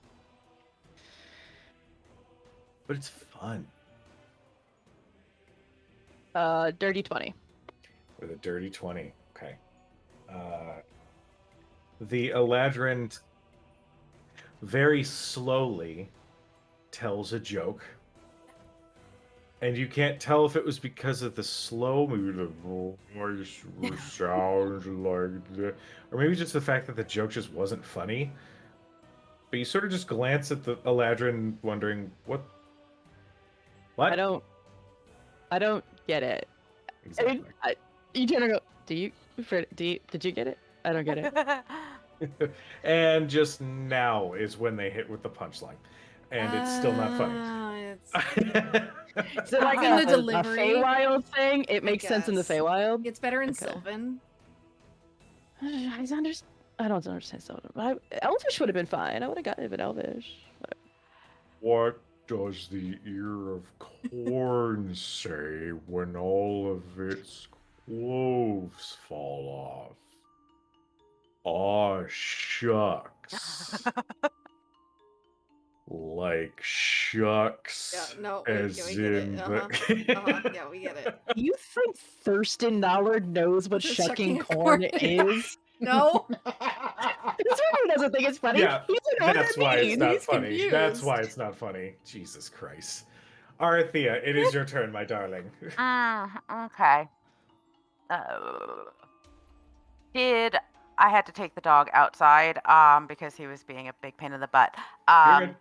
But it's fun. Dirty 20. With a dirty 20. Okay. The Eladrin very slowly tells a joke. And you can't tell if it was because of the slow, maybe the voice sounds like that, or maybe just the fact that the joke just wasn't funny. But you sort of just glance at the Eladrin, wondering what. I don't get it. Exactly. You kind of go. Did you get it? I don't get it. And just now is when they hit with the punchline, and it's still not funny. Ah, it's Is it like In the a delivery, Feywild thing? It I makes sense in the guess. Feywild. It's better in Okay. Sylvan. I don't understand Sylvan. Elvish would have been fine. I would have gotten it in Elvish. What does the ear of corn say when all of its cloves fall off? Aw, shucks. Like shucks. Yeah, no, as we get it. in Yeah, we get it. Do you think Thurston Nallard knows what Shucking shucking a corn corn. is? No, This really doesn't think it's funny. Yeah, He's an that's why it's Ornamene. not He's funny. That's confused. why it's not funny. Jesus Christ. Arthea, it is your turn, my darling. Okay. Did I had to take the dog outside because he was being a big pain in the butt. You're good.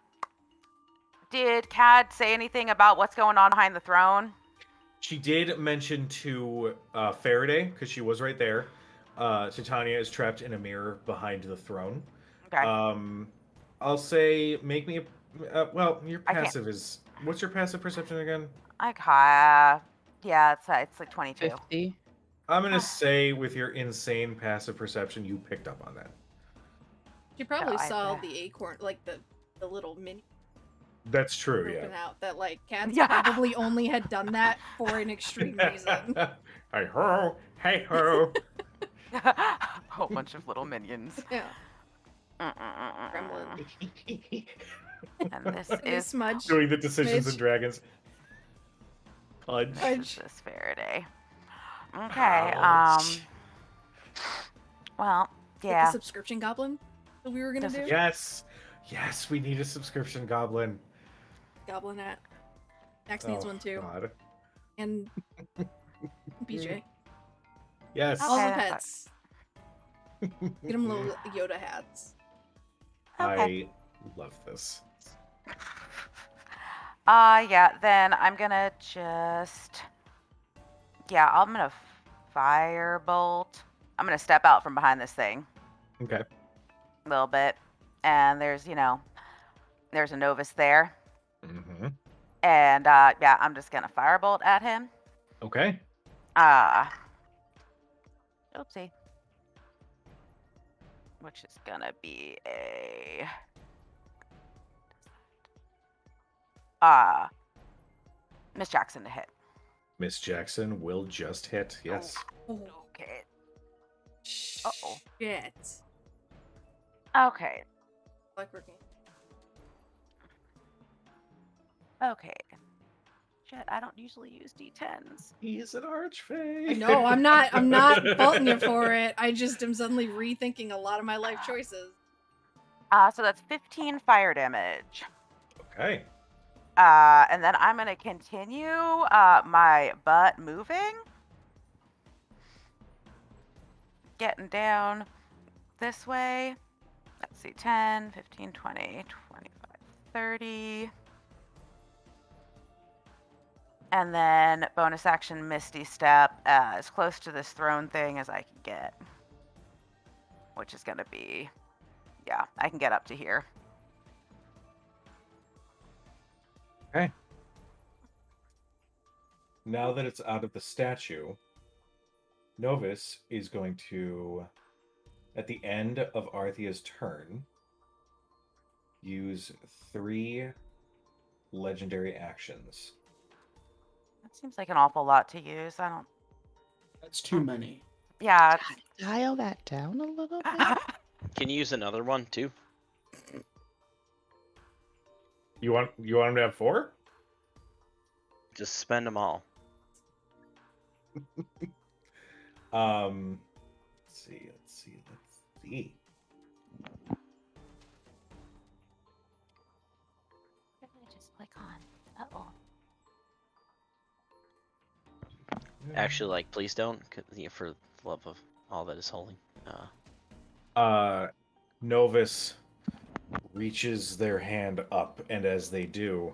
Did Cad say anything about what's going on behind the throne? She did mention to Faraday, because she was right there, Titania is trapped in a mirror behind the throne. Okay. I'll say, make me a. Well, your I can't- passive is. What's your passive perception again? Yeah, it's like 22. 50. I'm going to say, with your insane passive perception, you picked up on that. she probably I- saw the acorn, like the little mini That's true, open yeah. out. That like Cats Yeah. probably only had done that for an extreme reason. Hey ho, hey ho. A whole bunch of little minions. Yeah, Gremlin. gremlin. And this The is smudge. Doing the Decisions Midge. and Dragons. Pudge. this is Faraday. Okay. Ouch. Well, Like the yeah. subscription goblin that we were gonna The do. Yes. Yes, we need a subscription goblin. Goblin at. Max needs Oh, one too, God. and BJ. Yes. All the Okay. pets. Get them little Yoda hats. Okay. I love this. Yeah, then I'm gonna just. Yeah, I'm gonna firebolt. I'm gonna step out from behind this thing Okay. a little bit. And there's a Novus there. Mm-hmm. And yeah, I'm just gonna firebolt at him. Okay. Oopsie. Which is gonna be a Miss Jackson to hit. Miss Jackson will just hit. Yes. Okay. Uh-oh. Shit. Okay. Like working. Okay. Shit, I don't usually use D10s. He's an archfey. I know. I'm not faulting you for it. I just am suddenly rethinking a lot of my life choices. So that's 15 fire damage. Okay. And then I'm gonna continue my butt moving. Getting down this way. Let's see, 10, 15, 20, 25, 30. And then bonus action Misty Step as close to this throne thing as I can get. Which is gonna be, yeah, I can get up to here. Okay. Now that it's out of the statue, Novus is going to, at the end of Arthea's turn, use 3 legendary actions. That seems like an awful lot to use. I don't, That's too many. yeah. Dial that down a little bit. Can you use another one too? You want him to have 4? Just spend them all. Let's see. Just click on. Uh-oh. Actually, like, please don't, for the love of all that is holy. Novus reaches their hand up, and as they do,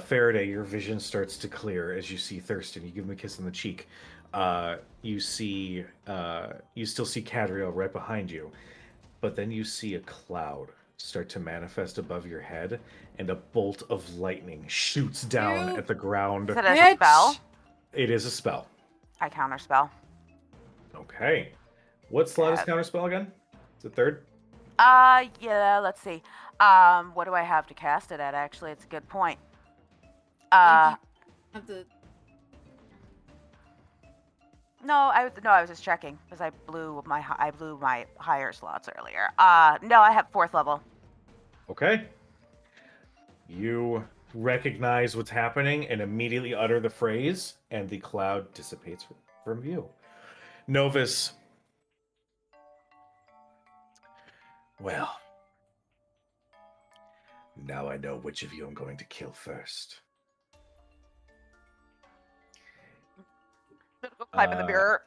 Faraday, your vision starts to clear as you see Thurston. You give him a kiss on the cheek. You still see Cadriel right behind you, but then you see a cloud start to manifest above your head, and a bolt of lightning shoots down You at the ground. Is it a spell? It is a spell. I counterspell. Okay. What slot is Yeah. counterspell again? Is it third? Yeah, let's see. What do I have to cast it at, actually? It's a good point. Have the No, I was just checking because I blew my higher slots earlier. No, I have 4th level. Okay. You recognize what's happening and immediately utter the phrase, and the cloud dissipates from view. Novus. Well, now I know which of you I'm going to kill first. Climb in the mirror.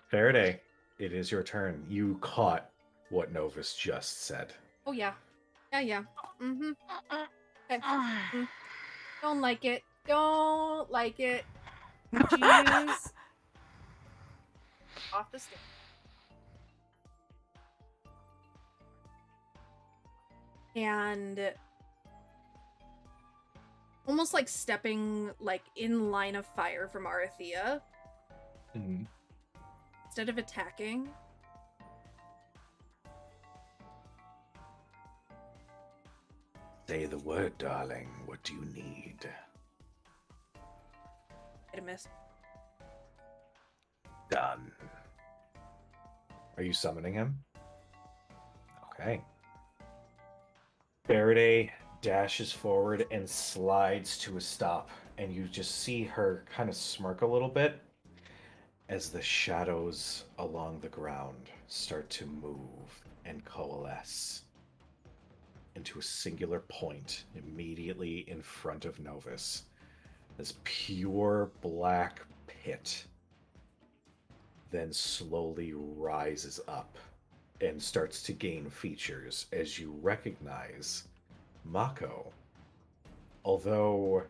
Faraday, it is your turn. You caught what Novus just said. Oh yeah. Yeah. Mm-hmm. Okay. Don't like it. Don't like it. Jeez. Off the stage. And almost like stepping like in line of fire from Arathea. Mhm. Instead of attacking. Say the word, darling. What do you need? Hit a miss. Done. Are you summoning him? Okay. Faraday dashes forward and slides to a stop, and you just see her kind of smirk a little bit as the shadows along the ground start to move and coalesce into a singular point immediately in front of Novus. This pure black pit then slowly rises up and starts to gain features as you recognize Mako. Although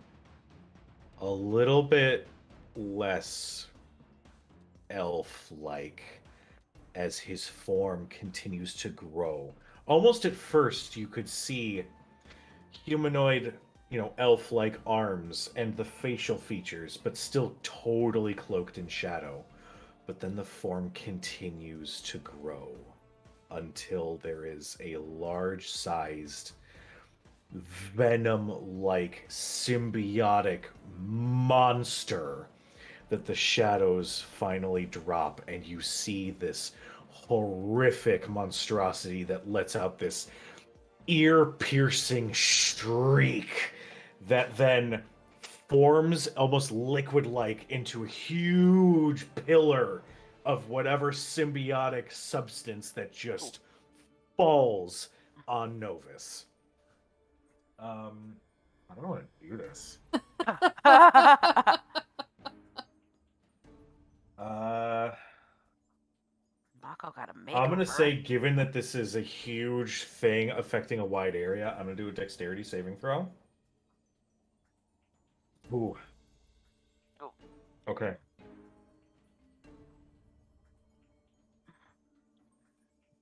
a little bit less elf-like as his form continues to grow. Almost at first you could see humanoid, elf-like arms and the facial features, but still totally cloaked in shadow. But then the form continues to grow until there is a large-sized, venom-like, symbiotic monster that the shadows finally drop, and you see this horrific monstrosity that lets out this ear-piercing shriek that then forms almost liquid-like into a huge pillar of whatever symbiotic substance that just falls on Novus. I don't want to do this. Mako got a makeover. I'm gonna say, given that this is a huge thing affecting a wide area, I'm gonna do a dexterity saving throw. Ooh. Oh. Okay.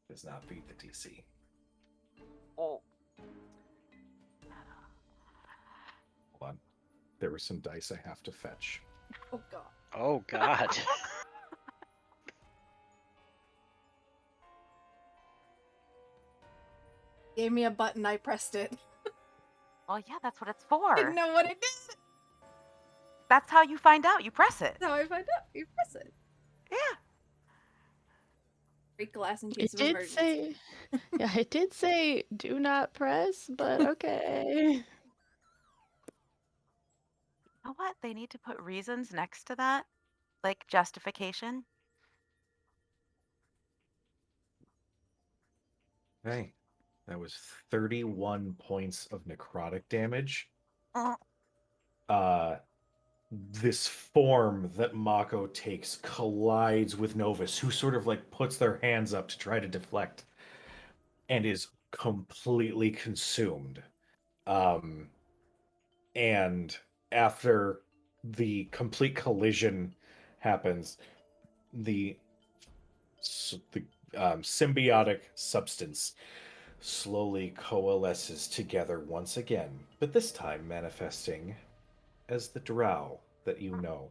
Does not beat the DC. Oh. Hold on. There were some dice I have to fetch. Oh god. Oh god. Gave me a button, I pressed it. Well, yeah, that's what it's for. Didn't know what it did. That's how you find out. You press it. That's how I find out. You press it. Yeah. Break glass in It case of did emergency. say, yeah, it did say do not press, but okay. You know what? They need to put reasons next to that, like justification. Okay. That was 31 points of necrotic damage. Uh. This form that Mako takes collides with Novus, who sort of like puts their hands up to try to deflect and is completely consumed. And after the complete collision happens, the symbiotic substance slowly coalesces together once again, but this time manifesting as the drow that you know.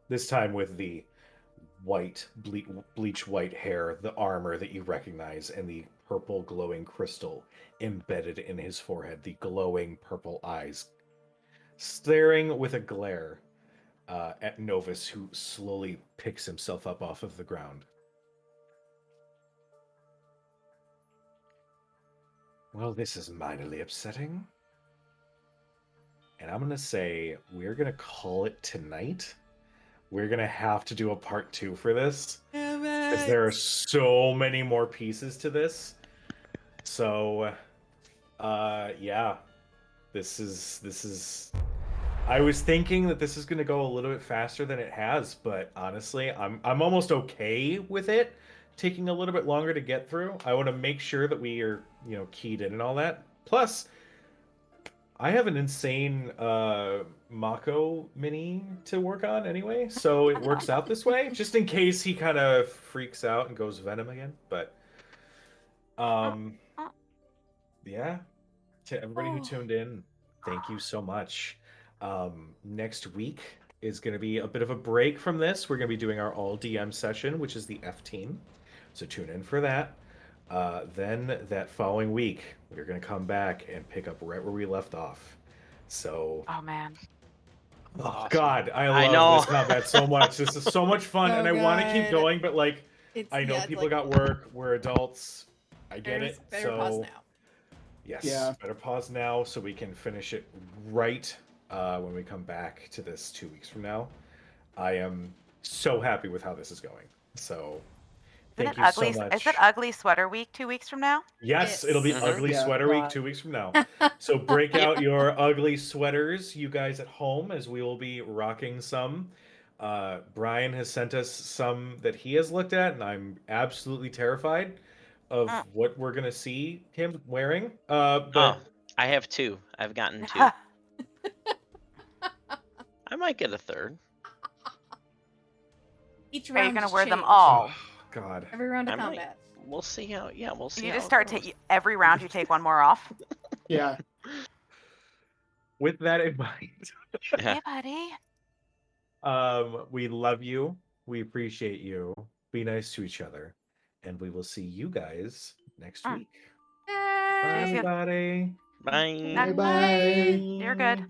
This time with the white, bleach white hair, the armor that you recognize, and the purple glowing crystal embedded in his forehead, the glowing purple eyes, staring with a glare at Novus, who slowly picks himself up off of the ground. Well, this is mightily upsetting. And I'm going to say we're going to call it tonight. We're going to have to do a part 2 for this. Damn Because it. there are so many more pieces to this. So, yeah. This is... I was thinking that this is going to go a little bit faster than it has, but honestly, I'm almost okay with it taking a little bit longer to get through. I want to make sure that we are, keyed in and all that. Plus, I have an insane Mako mini to work on anyway, so it works out this way, just in case he kind of freaks out and goes Venom again. But, yeah, to everybody who tuned in, thank you so much. Next week is going to be a bit of a break from this. We're going to be doing our all DM session, which is the F team. So tune in for that. Then that following week, we're going to come back and pick up right where we left off. So, Oh man. oh God, I I love know. this combat so much. This is so much fun, So and I want to keep good. going, but like, It's, I know yeah, people like, got work. We're adults. I get it. better pause So, now. yes, Yeah. better pause now so we can finish it right when we come back to this 2 weeks from now. I am so happy with how this is going. So, thank you so much. Is it ugly sweater week 2 weeks from now? Yes, it'll be Mhm. ugly Yeah. sweater week 2 weeks from now. So break out your ugly sweaters, you guys at home, as we will be rocking some. Brian has sent us some that he has looked at, and I'm absolutely terrified of what we're gonna see him wearing. But Oh, I have 2. I've gotten 2. I might get a third. Each Are you round gonna is wear them changed. all? oh, God. Every round of I might. combat. We'll see how. Yeah, we'll see. You how just it start goes. taking every round you take one more off. Yeah. With that in mind, Yeah. Hey, buddy. we love you. We appreciate you. Be nice to each other, and we will see you guys next week. Bye, Yay! See you. everybody. Bye. Bye bye. You're good.